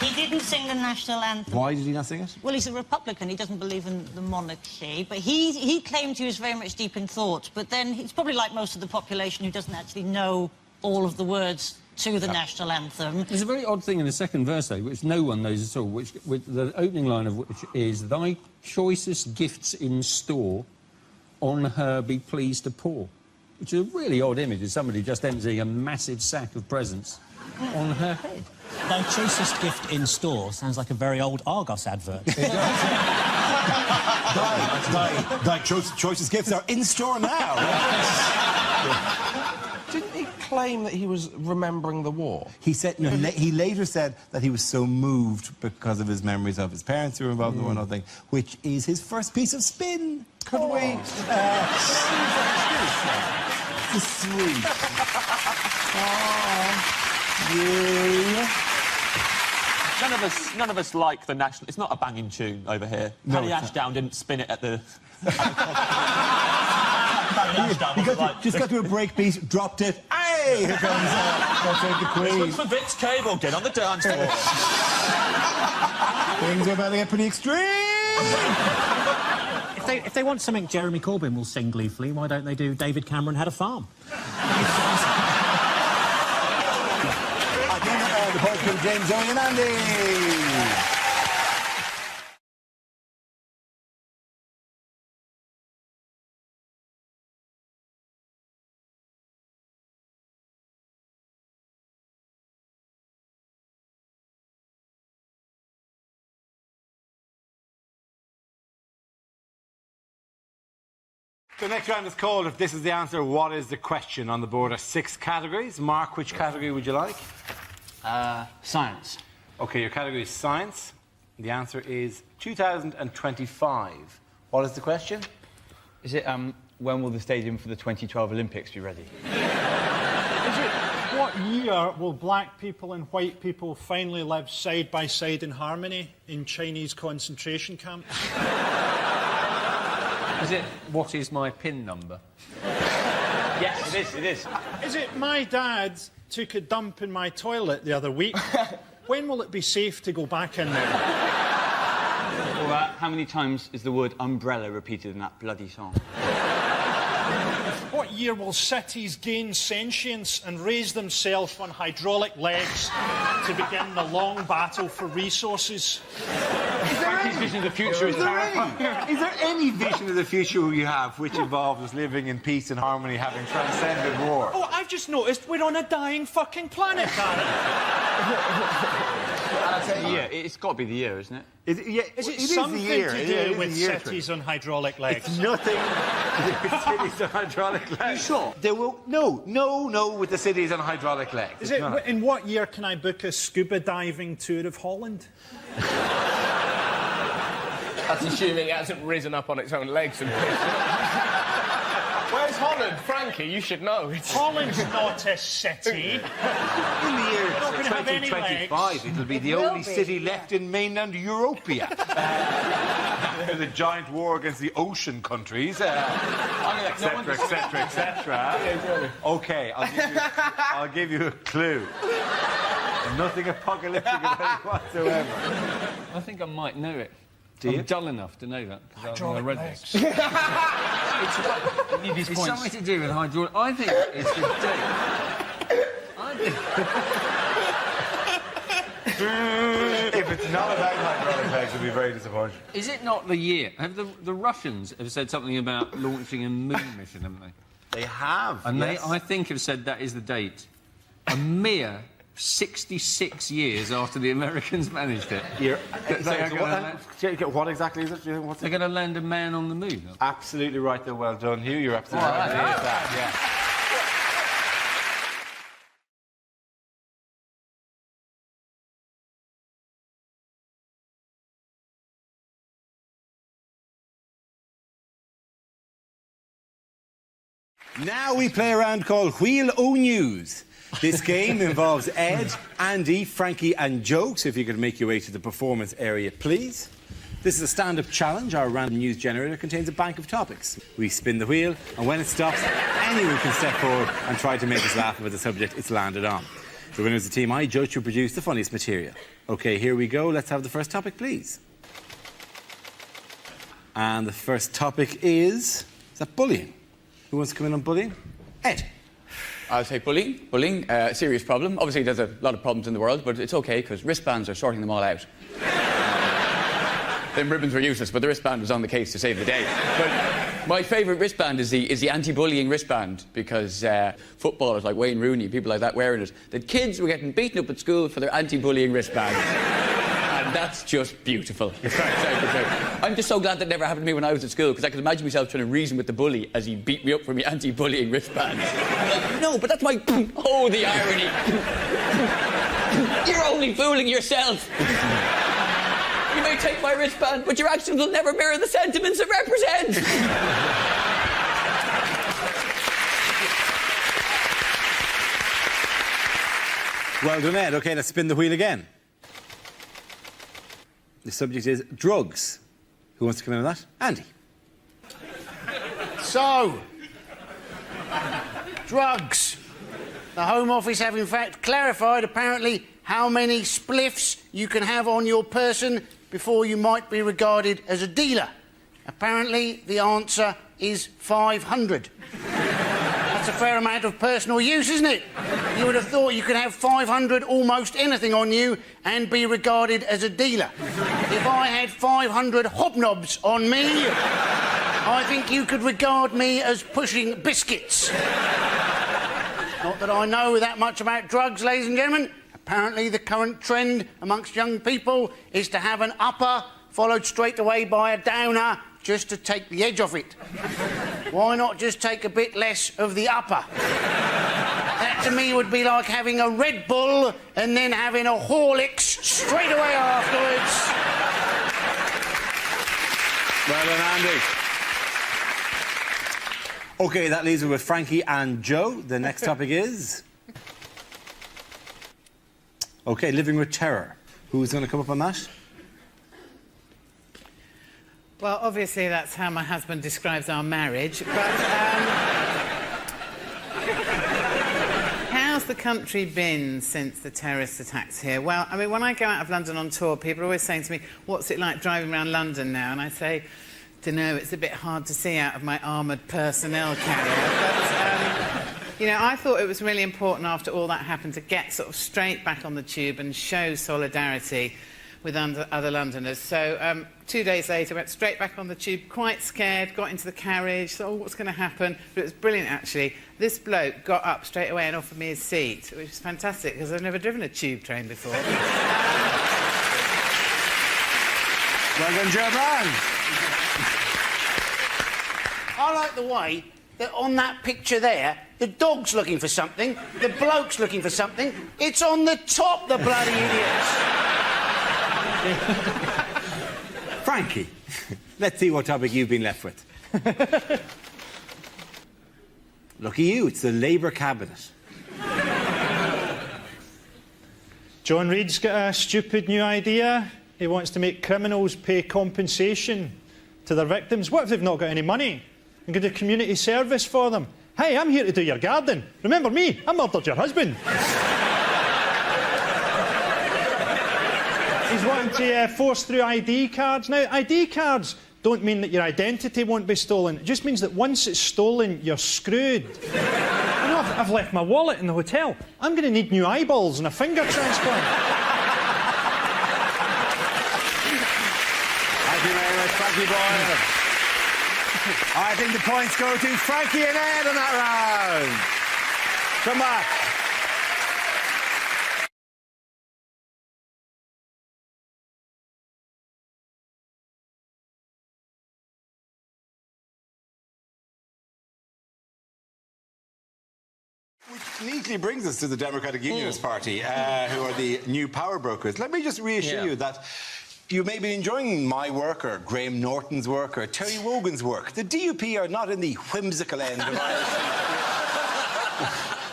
He didn't sing the national anthem. Why did he not sing it? Well, he's a Republican. He doesn't believe in the monarchy. But he claimed he was very much deep in thought. But then he's probably like most of the population who doesn't actually know all of the words to the national anthem. There's a very odd thing in the second verse, though, which no one knows at all, which the opening line of which is, thy choicest gifts in store, on her be pleased to pour. Which is a really odd image of somebody just emptying a massive sack of presents on her head. Thy choicest gift in store sounds like a very old Argos advert. It does. Choices gifts are in store now. Didn't he claim that he was remembering the war? He said no. He later said that he was so moved because of his memories of his parents who were involved in the war and all thing, which is his first piece of spin. Could we? Sweet. None of us like the national. It's not a banging tune over here. No, Paddy it's Ashdown didn't spin it at the. Just got to a break beat, dropped it. Hey, here comes the Queen. This one's for Vic's Cable. Get on the dance floor. Things are about to get pretty extreme. If they want something Jeremy Corbyn will sing gleefully, why don't they do David Cameron Had a Farm? The boys from James, Zoe and Andy. The next round is called If This Is the Answer, What Is the Question? On the board are 6 categories. Mark, which category would you like? Science. OK, your category is science. The answer is 2025. What is the question? Is it, when will the stadium for the 2012 Olympics be ready? What year will black people and white people finally live side by side in harmony in Chinese concentration camps? Is it, what is my PIN number? Yes, it is. Is it my dad took a dump in my toilet the other week? When will it be safe to go back in there? Or how many times is the word umbrella repeated in that bloody song? What year will cities gain sentience and raise themselves on hydraulic legs to begin the long battle for resources? Frankie's vision of the future is terrifying. Is there any vision of the future you have which involves us living in peace and harmony, having transcended war? Oh, I've just noticed we're on a dying fucking planet, Darren. Yeah, it's got to be the year, isn't it? Is it something to do with cities on hydraulic legs? It's nothing to do with cities on hydraulic legs. You sure? There will no with the cities on hydraulic legs. Is it? In what year can I book a scuba diving tour of Holland? That's assuming it hasn't risen up on its own legs and Where's Holland? Frankie, you should know. Holland's not a city. In the year 2025, it'll be the only city left in mainland Europea. There's a giant war against the ocean countries, etc., etc., etc. OK, I'll give you a clue. Nothing apocalyptic about it whatsoever. I think I might know it. I'm dull enough to know that, because I read this. It's something to do with hydraulic. I think it's the date. If it's not about hydraulic legs, it'll be very disappointing. Is it not the year? Have the Russians have said something about launching a moon mission, haven't they? They have, and yes. I think, have said that is the date. A mere 66 years after the Americans managed it. What exactly is it? They're going to land a man on the moon. Absolutely right, though. Well done, Hugh. You're absolutely right. That, yeah. Now we play a round called Wheel O News. This game involves Ed, Andy, Frankie and Joe, so if you could make your way to the performance area, please. This is a stand-up challenge. Our random news generator contains a bank of topics. We spin the wheel, and when it stops, anyone can step forward and try to make us laugh about the subject it's landed on. The winner is the team I judge to produce the funniest material. OK, here we go. Let's have the first topic, please. And the first topic is that bullying? Who wants to come in on bullying? Ed. I'll say bullying. Bullying, serious problem. Obviously, there's a lot of problems in the world, but it's OK, because wristbands are sorting them all out. Them ribbons were useless, but the wristband was on the case to save the day. But my favourite wristband is the anti-bullying wristband, because footballers like Wayne Rooney, people like that wearing it, that kids were getting beaten up at school for their anti-bullying wristband. And that's just beautiful. I'm just so glad that never happened to me when I was at school, because I could imagine myself trying to reason with the bully as he beat me up for my anti-bullying wristband. Like, no, but that's my... Oh, the irony. You're only fooling yourself. You may take my wristband, but your actions will never mirror the sentiments it represents. Well done, Ed. OK, let's spin the wheel again. The subject is drugs. Who wants to come in on that? Andy. So, drugs. The Home Office have in fact clarified apparently how many spliffs you can have on your person before you might be regarded as a dealer. Apparently the answer is 500. That's a fair amount of personal use, isn't it? You would have thought you could have 500 almost anything on you and be regarded as a dealer. If I had 500 hobnobs on me, I think you could regard me as pushing biscuits. Not that I know that much about drugs, ladies and gentlemen. Apparently the current trend amongst young people is to have an upper followed straight away by a downer just to take the edge off it. Why not just take a bit less of the upper? That to me would be like having a Red Bull and then having a Horlicks straight away afterwards. Well done, Andy. OK, that leaves us with Frankie and Joe. The next topic is... OK, living with terror. Who's going to come up on that? Well, obviously that's how my husband describes our marriage, but how's the country been since the terrorist attacks here? Well, I mean, when I go out of London on tour, people are always saying to me, what's it like driving around London now? And I say, dunno, it's a bit hard to see out of my armoured personnel carrier. But, you know, I thought it was really important after all that happened to get sort of straight back on the tube and show solidarity with other Londoners. So 2 days later, went straight back on the tube, quite scared, got into the carriage, thought, oh, what's going to happen? But it was brilliant, actually. This bloke got up straight away and offered me his seat, which is fantastic, because I've never driven a tube train before. Well done, Joe Brown. I like the way that on that picture there, the dog's looking for something, the bloke's looking for something. It's on the top, the bloody idiots. Frankie, let's see what topic you've been left with. Lucky you, it's the Labour cabinet. John Reid's got a stupid new idea. He wants to make criminals pay compensation to their victims. What if they've not got any money? And go to community service for them. Hey, I'm here to do your garden. Remember me? I murdered your husband. He's wanting to force through ID cards. Now, ID cards don't mean that your identity won't be stolen. It just means that once it's stolen, you're screwed. You know, I've left my wallet in the hotel. I'm going to need new eyeballs and a finger transplant. Thank you very much, Frankie Boyle. I think the points go to Frankie and Ed on that round. Come back. Which neatly brings us to the Democratic Unionist Party, who are the new power brokers. Let me just reassure you that you may be enjoying my work or Graham Norton's work or Terry Wogan's work. The DUP are not in the whimsical end of Irish.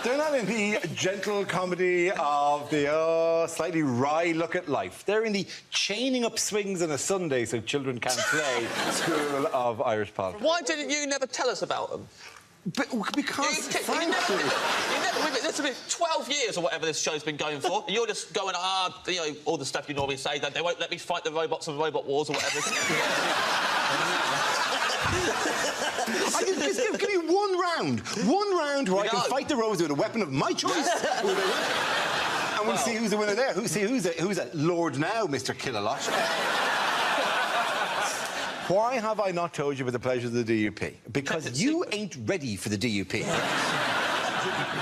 They're not in the gentle comedy of the slightly wry look at life. They're in the chaining up swings on a Sunday so children can't play school of Irish politics. Why didn't you never tell us about them? Because, frankly... This has been 12 years or whatever this show's been going for, and you're just going, you know, all the stuff you normally say, that they won't let me fight the robots and robot wars or whatever. Just give me one round where I can fight the robots with a weapon of my choice. And we'll see who's the winner there. Who's a Lord now, Mr. Kill-a-Lot. Why have I not told you about the pleasures of the DUP? Because you ain't ready for the DUP.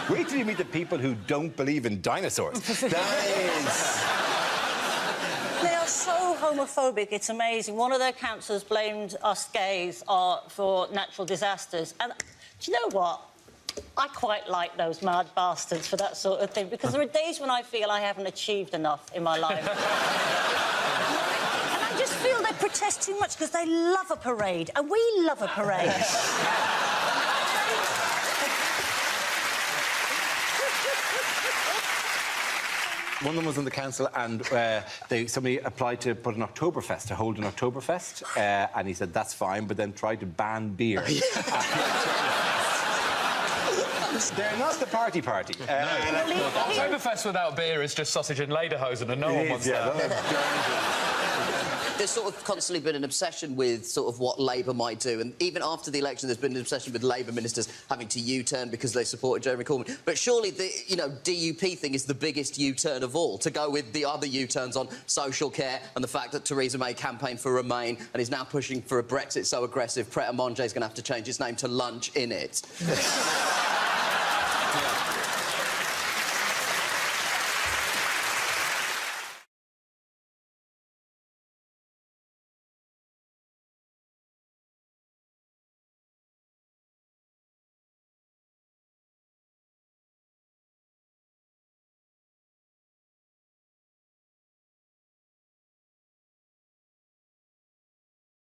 Wait till you meet the people who don't believe in dinosaurs. That is... They are so homophobic, it's amazing. One of their councillors blamed us gays for natural disasters. And do you know what? I quite like those mad bastards for that sort of thing, because there are days when I feel I haven't achieved enough in my life. And I just feel they protest too much because they love a parade, and we love a parade. One of them was on the council, and somebody applied to put an Oktoberfest, to hold an Oktoberfest, and he said that's fine, but then tried to ban beer. They're not the party. Oktoberfest without beer is just sausage and lederhosen, and no one wants that. There's sort of constantly been an obsession with sort of what Labour might do, and even after the election there's been an obsession with Labour ministers having to U-turn because they supported Jeremy Corbyn. But surely the, DUP thing is the biggest U-turn of all, to go with the other U-turns on social care and the fact that Theresa May campaigned for Remain and is now pushing for a Brexit so aggressive Pret a Manger is going to have to change its name to Lunch in it. Yeah.